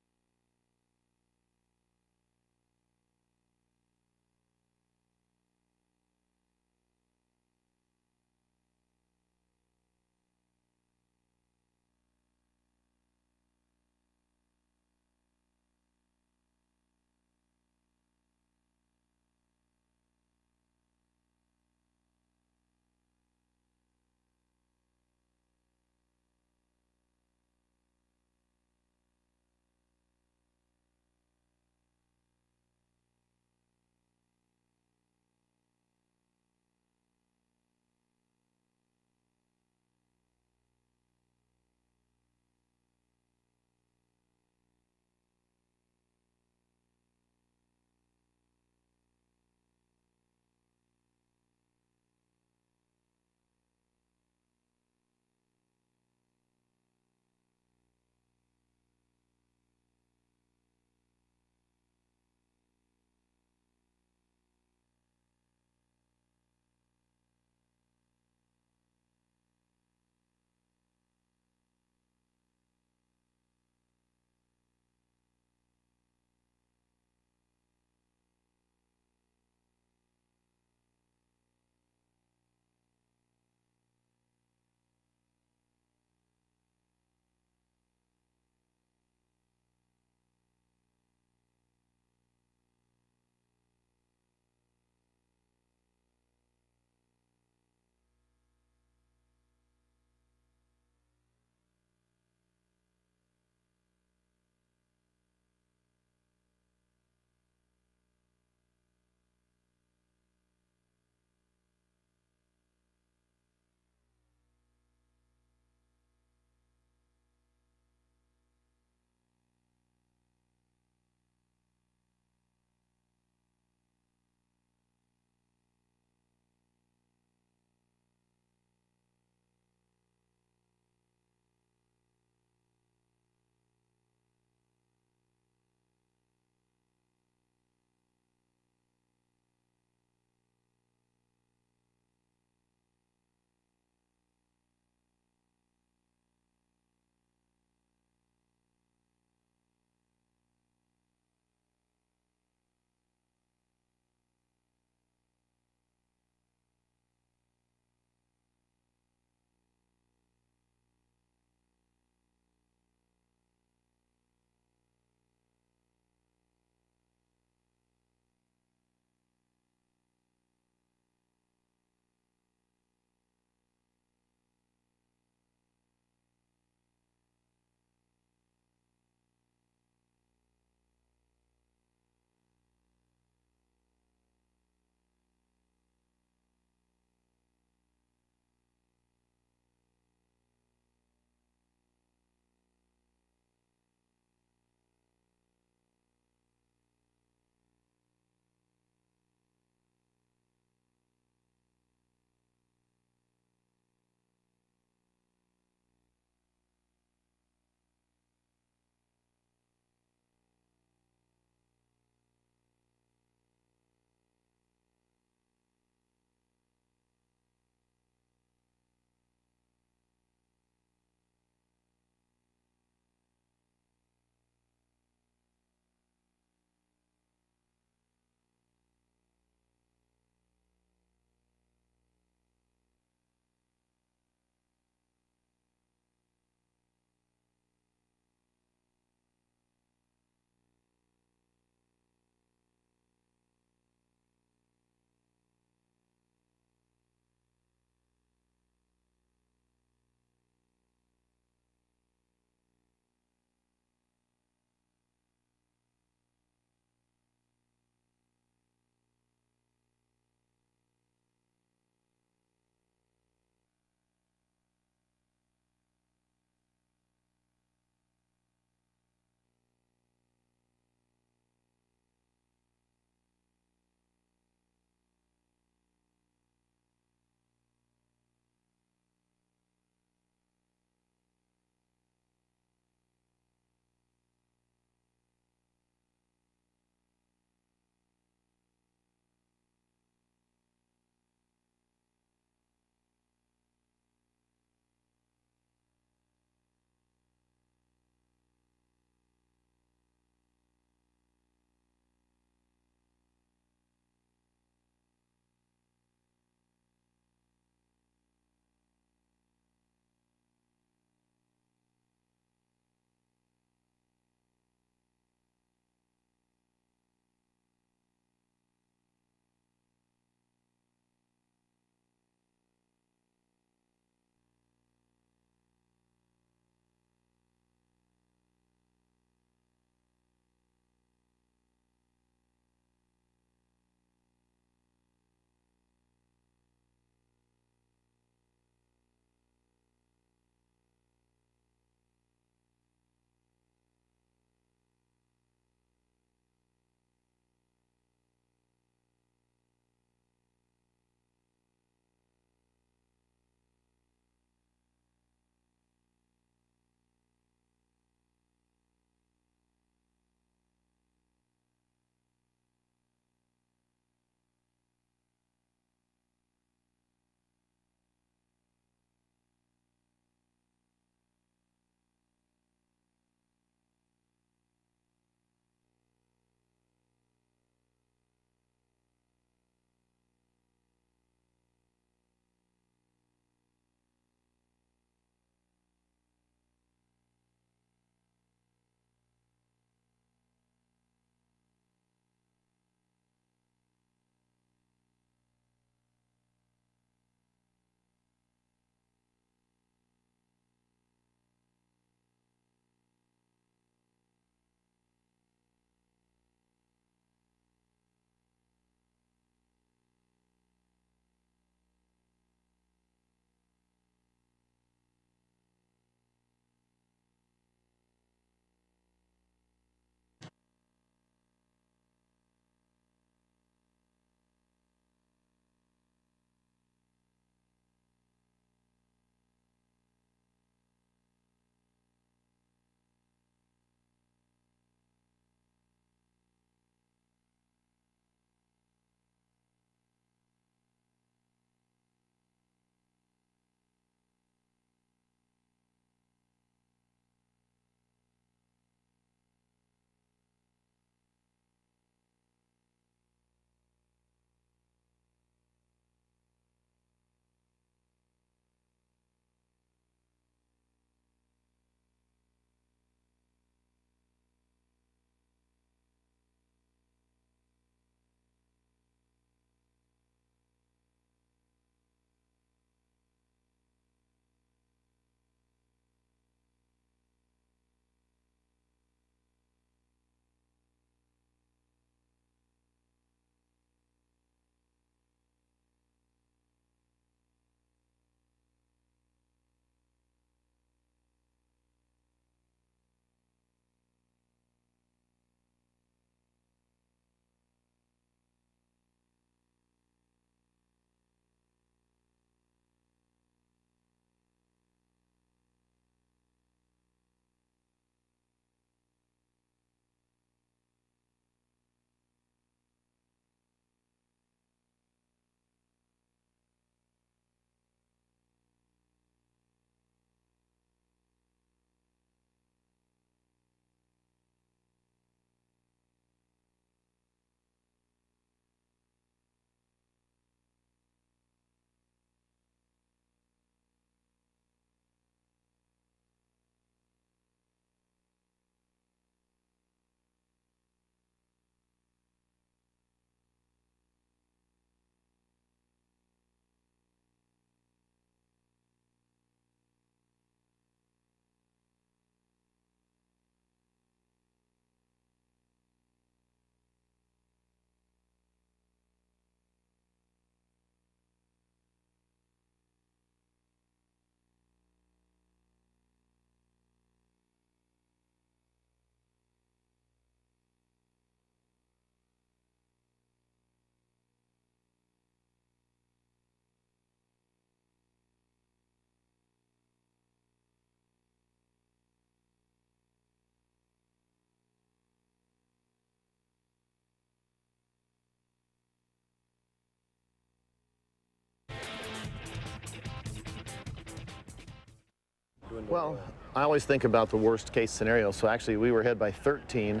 Well, I always think about the worst case scenario. So actually we were ahead by 13,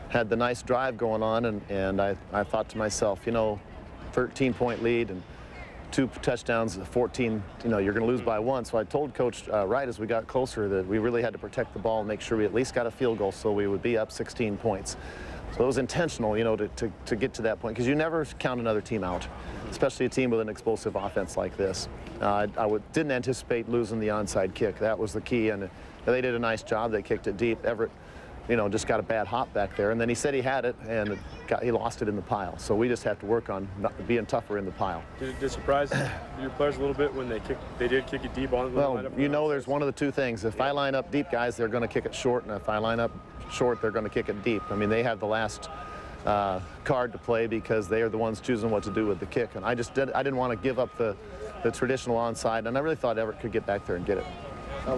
had the nice drive going on, and I thought to myself, 13-point lead and 2 touchdowns, 14, you're going to lose by 1. So I told Coach Wright as we got closer that we really had to protect the ball and make sure we at least got a field goal so we would be up 16 points. So it was intentional, to get to that point, because you never count another team out, especially a team with an explosive offense like this. Didn't anticipate losing the onside kick. That was the key, and they did a nice job. They kicked it deep. Everett, just got a bad hop back there, and then he said he had it, and he lost it in the pile. So we just have to work on being tougher in the pile. Did it surprise your players a little bit when they did kick it deep on the lineup? Well, there's one of the two things. If I line up deep, guys, they're going to kick it short, and if I line up short, they're going to kick it deep. I mean, they have the last card to play because they are the ones choosing what to do with the kick, and I didn't want to give up the traditional onside, and I really thought Everett could get back there and get it,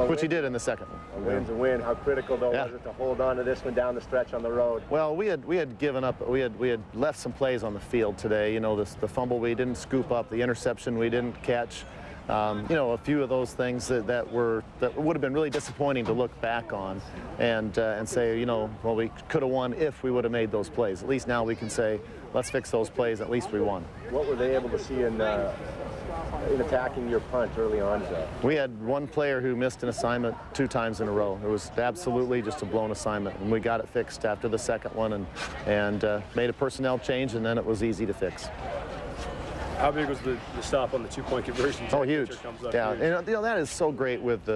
which he did in the second one. A win's a win. How critical, though, was it to hold on to this one down the stretch on the road? Well, we had given up. We had left some plays on the field today. The fumble we didn't scoop up, the interception we didn't catch. A few of those things that would have been really disappointing to look back on and say, well, we could have won if we would have made those plays. At least now we can say, let's fix those plays. At least we won. What were they able to see in attacking your punt early on, Zach? We had one player who missed an assignment 2 times in a row. It was absolutely just a blown assignment, and we got it fixed after the second one and made a personnel change, and then it was easy to fix. How big was the stop on the 2-point conversion? Oh, huge. Yeah, and that is so great with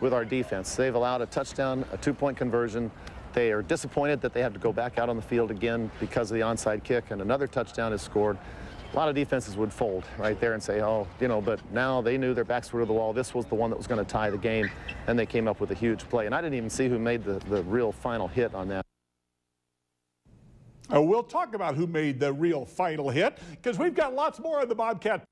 our defense. They've allowed a touchdown, a 2-point conversion. They are disappointed that they have to go back out on the field again because of the onside kick, and another touchdown is scored. A lot of defenses would fold right there and say, but now they knew their backs were to the wall. This was the one that was going to tie the game, and they came up with a huge play. And I didn't even see who made the real final hit on that. We'll talk about who made the real final hit, because we've got lots more of the Bobcat.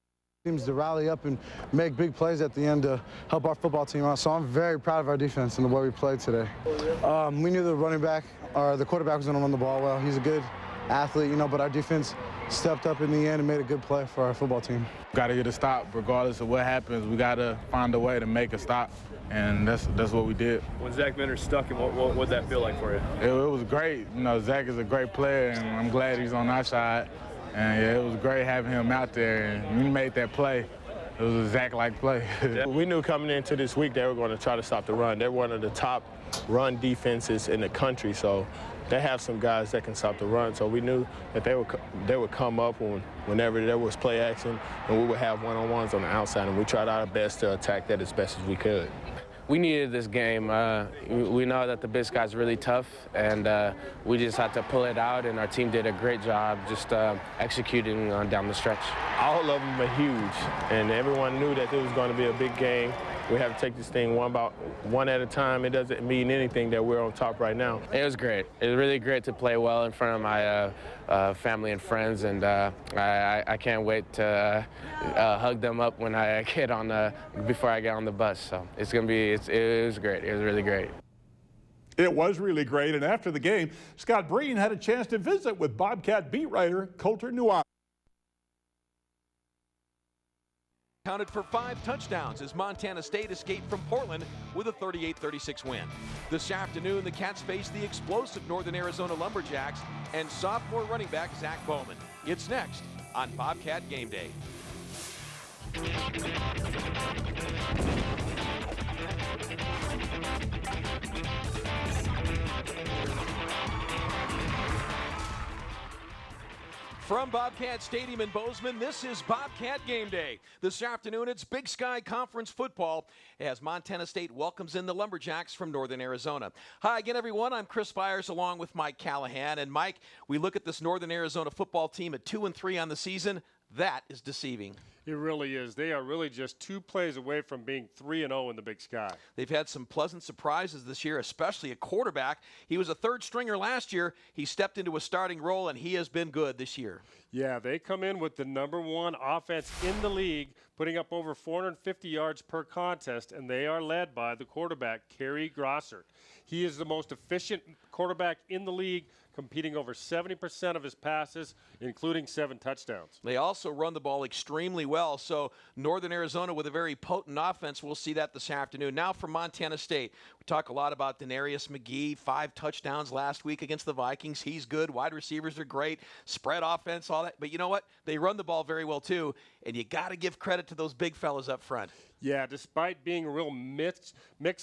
Teams to rally up and make big plays at the end to help our football team out. So I'm very proud of our defense and the way we played today. We knew the quarterback was going to run the ball well. He's a good athlete, but our defense stepped up in the end and made a good play for our football team. Got to get a stop regardless of what happens. We got to find a way to make a stop, and that's what we did. When Zach Benner stuck him, what did that feel like for you? It was great. Zach is a great player, and I'm glad he's on our side. And yeah, it was great having him out there, and he made that play. It was a Zach-like play. We knew coming into this week they were going to try to stop the run. They're one of the top run defenses in the country, so they have some guys that can stop the run. So we knew that they would come up whenever there was play action, and we would have one-on-ones on the outside, and we tried our best to attack that as best as we could. We needed this game. We know that the Big Sky's really tough, and we just had to pull it out, and our team did a great job just executing down the stretch. All of them are huge, and everyone knew that it was going to be a big game. We have to take this thing one at a time. It doesn't mean anything that we're on top right now. It was great. It was really great to play well in front of my family and friends, and I can't wait to hug them up when I get before I get on the bus. So it's gonna be. It was great. It was really great. It was really great, and after the game, Scott Breen had a chance to visit with Bobcat beat writer Coulter Nuat. Counted for 5 touchdowns as Montana State escaped from Portland with a 38-36 win. This afternoon, the Cats face the explosive Northern Arizona Lumberjacks and sophomore running back Zach Bowman. It's next on Bobcat Game Day. From Bobcat Stadium in Bozeman, this is Bobcat Game Day. This afternoon, it's Big Sky Conference football as Montana State welcomes in the Lumberjacks from Northern Arizona. Hi again, everyone. I'm Chris Byers along with Mike Callahan. And Mike, we look at this Northern Arizona football team at 2-3 on the season. That is deceiving. It really is. They are really just 2 plays away from being 3-0 in the Big Sky. They've had some pleasant surprises this year, especially a quarterback. He was a third stringer last year. He stepped into a starting role, and he has been good this year. Yeah, they come in with the #1 offense in the league, putting up over 450 yards per contest, and they are led by the quarterback, Kerry Grossert. He is the most efficient quarterback in the league, completing over 70% of his passes, including 7 touchdowns. They also run the ball extremely well. well. So Northern Arizona with a very potent offense. We'll see that this afternoon. Now for Montana State. We talk a lot about Denarius McGee, 5 touchdowns last week against the Vikings. He's good. Wide receivers are great. Spread offense, all that. But you know what? They run the ball very well too, and you got to give credit to those big fellas up front. Yeah, despite being a real mix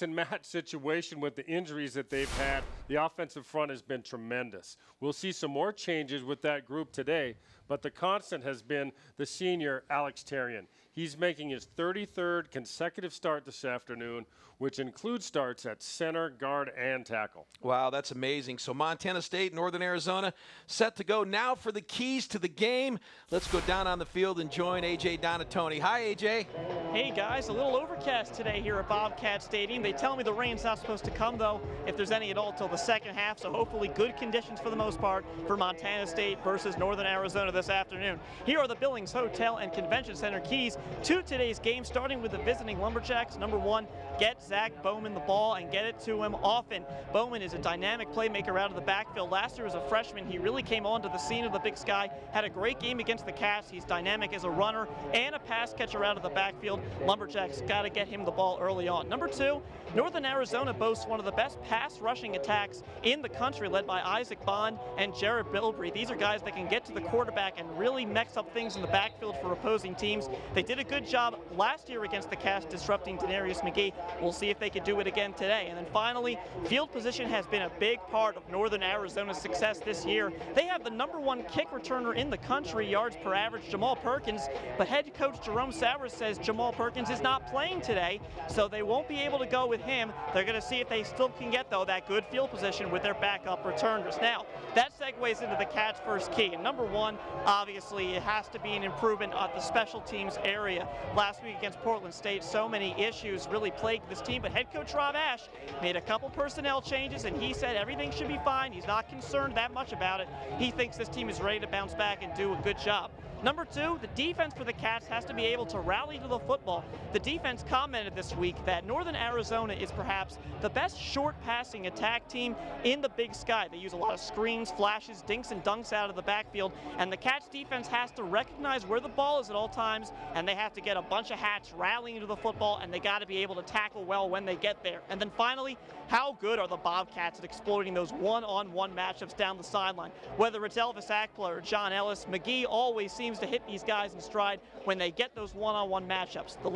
and match situation with the injuries that they've had, the offensive front has been tremendous. We'll see some more changes with that group today, but the constant has been the senior Alex Terrian. He's making his 33rd consecutive start this afternoon, which includes starts at center, guard, and tackle. Wow, that's amazing. So Montana State, Northern Arizona, set to go now for the keys to the game. Let's go down on the field and join A.J. Donatoni. Hi, A.J. Hey, guys. A little overcast today here at Bobcat Stadium. They tell me the rain's not supposed to come, though, if there's any at all, till the second half. So hopefully good conditions for the most part for Montana State versus Northern Arizona this afternoon. Here are the Billings Hotel and Convention Center keys to today's game, starting with the visiting Lumberjacks. Number 1, get Zach Bowman the ball and get it to him often. Bowman is a dynamic playmaker out of the backfield. Last year as a freshman, he really came onto the scene of the Big Sky, had a great game against the Cats. He's dynamic as a runner and a pass catcher out of the backfield. Lumberjacks got to get him the ball early on. Number 2, Northern Arizona boasts one of the best pass rushing attacks in the country, led by Isaac Bond and Jared Bilbrey. These are guys that can get to the quarterback and really mix up things in the backfield for opposing teams. They did a good job last year against the Cats disrupting Denarius McGee. We'll see if they could do it again today. And then finally, field position has been a big part of Northern Arizona's success this year. They have the number 1 kick returner in the country, yards per average, Jamal Perkins, but head coach Jerome Sowers says Jamal Perkins is not playing today, so they won't be able to go with him. They're going to see if they still can get, though, that good field position with their backup returners. Now, that segues into the Cats' first key. And number 1, obviously, it has to be an improvement at the special teams area. Last week against Portland State, so many issues really plagued this team, but head coach Rob Ash made a couple personnel changes, and he said everything should be fine. He's not concerned that much about it. He thinks this team is ready to bounce back and do a good job. Number 2, the defense for the Cats has to be able to rally to the football. The defense commented this week that Northern Arizona is perhaps the best short passing attack team in the Big Sky. They use a lot of screens, flashes, dinks and dunks out of the backfield, and the Cats defense has to recognize where the ball is at all times, and they have to get a bunch of hats rallying to the football, and they got to be able to tackle well when they get there. And then finally, how good are the Bobcats at exploiting those one-on-one matchups down the sideline? Whether it's Elvis Akpla or John Ellis, McGee always seems to hit these guys in stride when they get those one-on-one matchups. The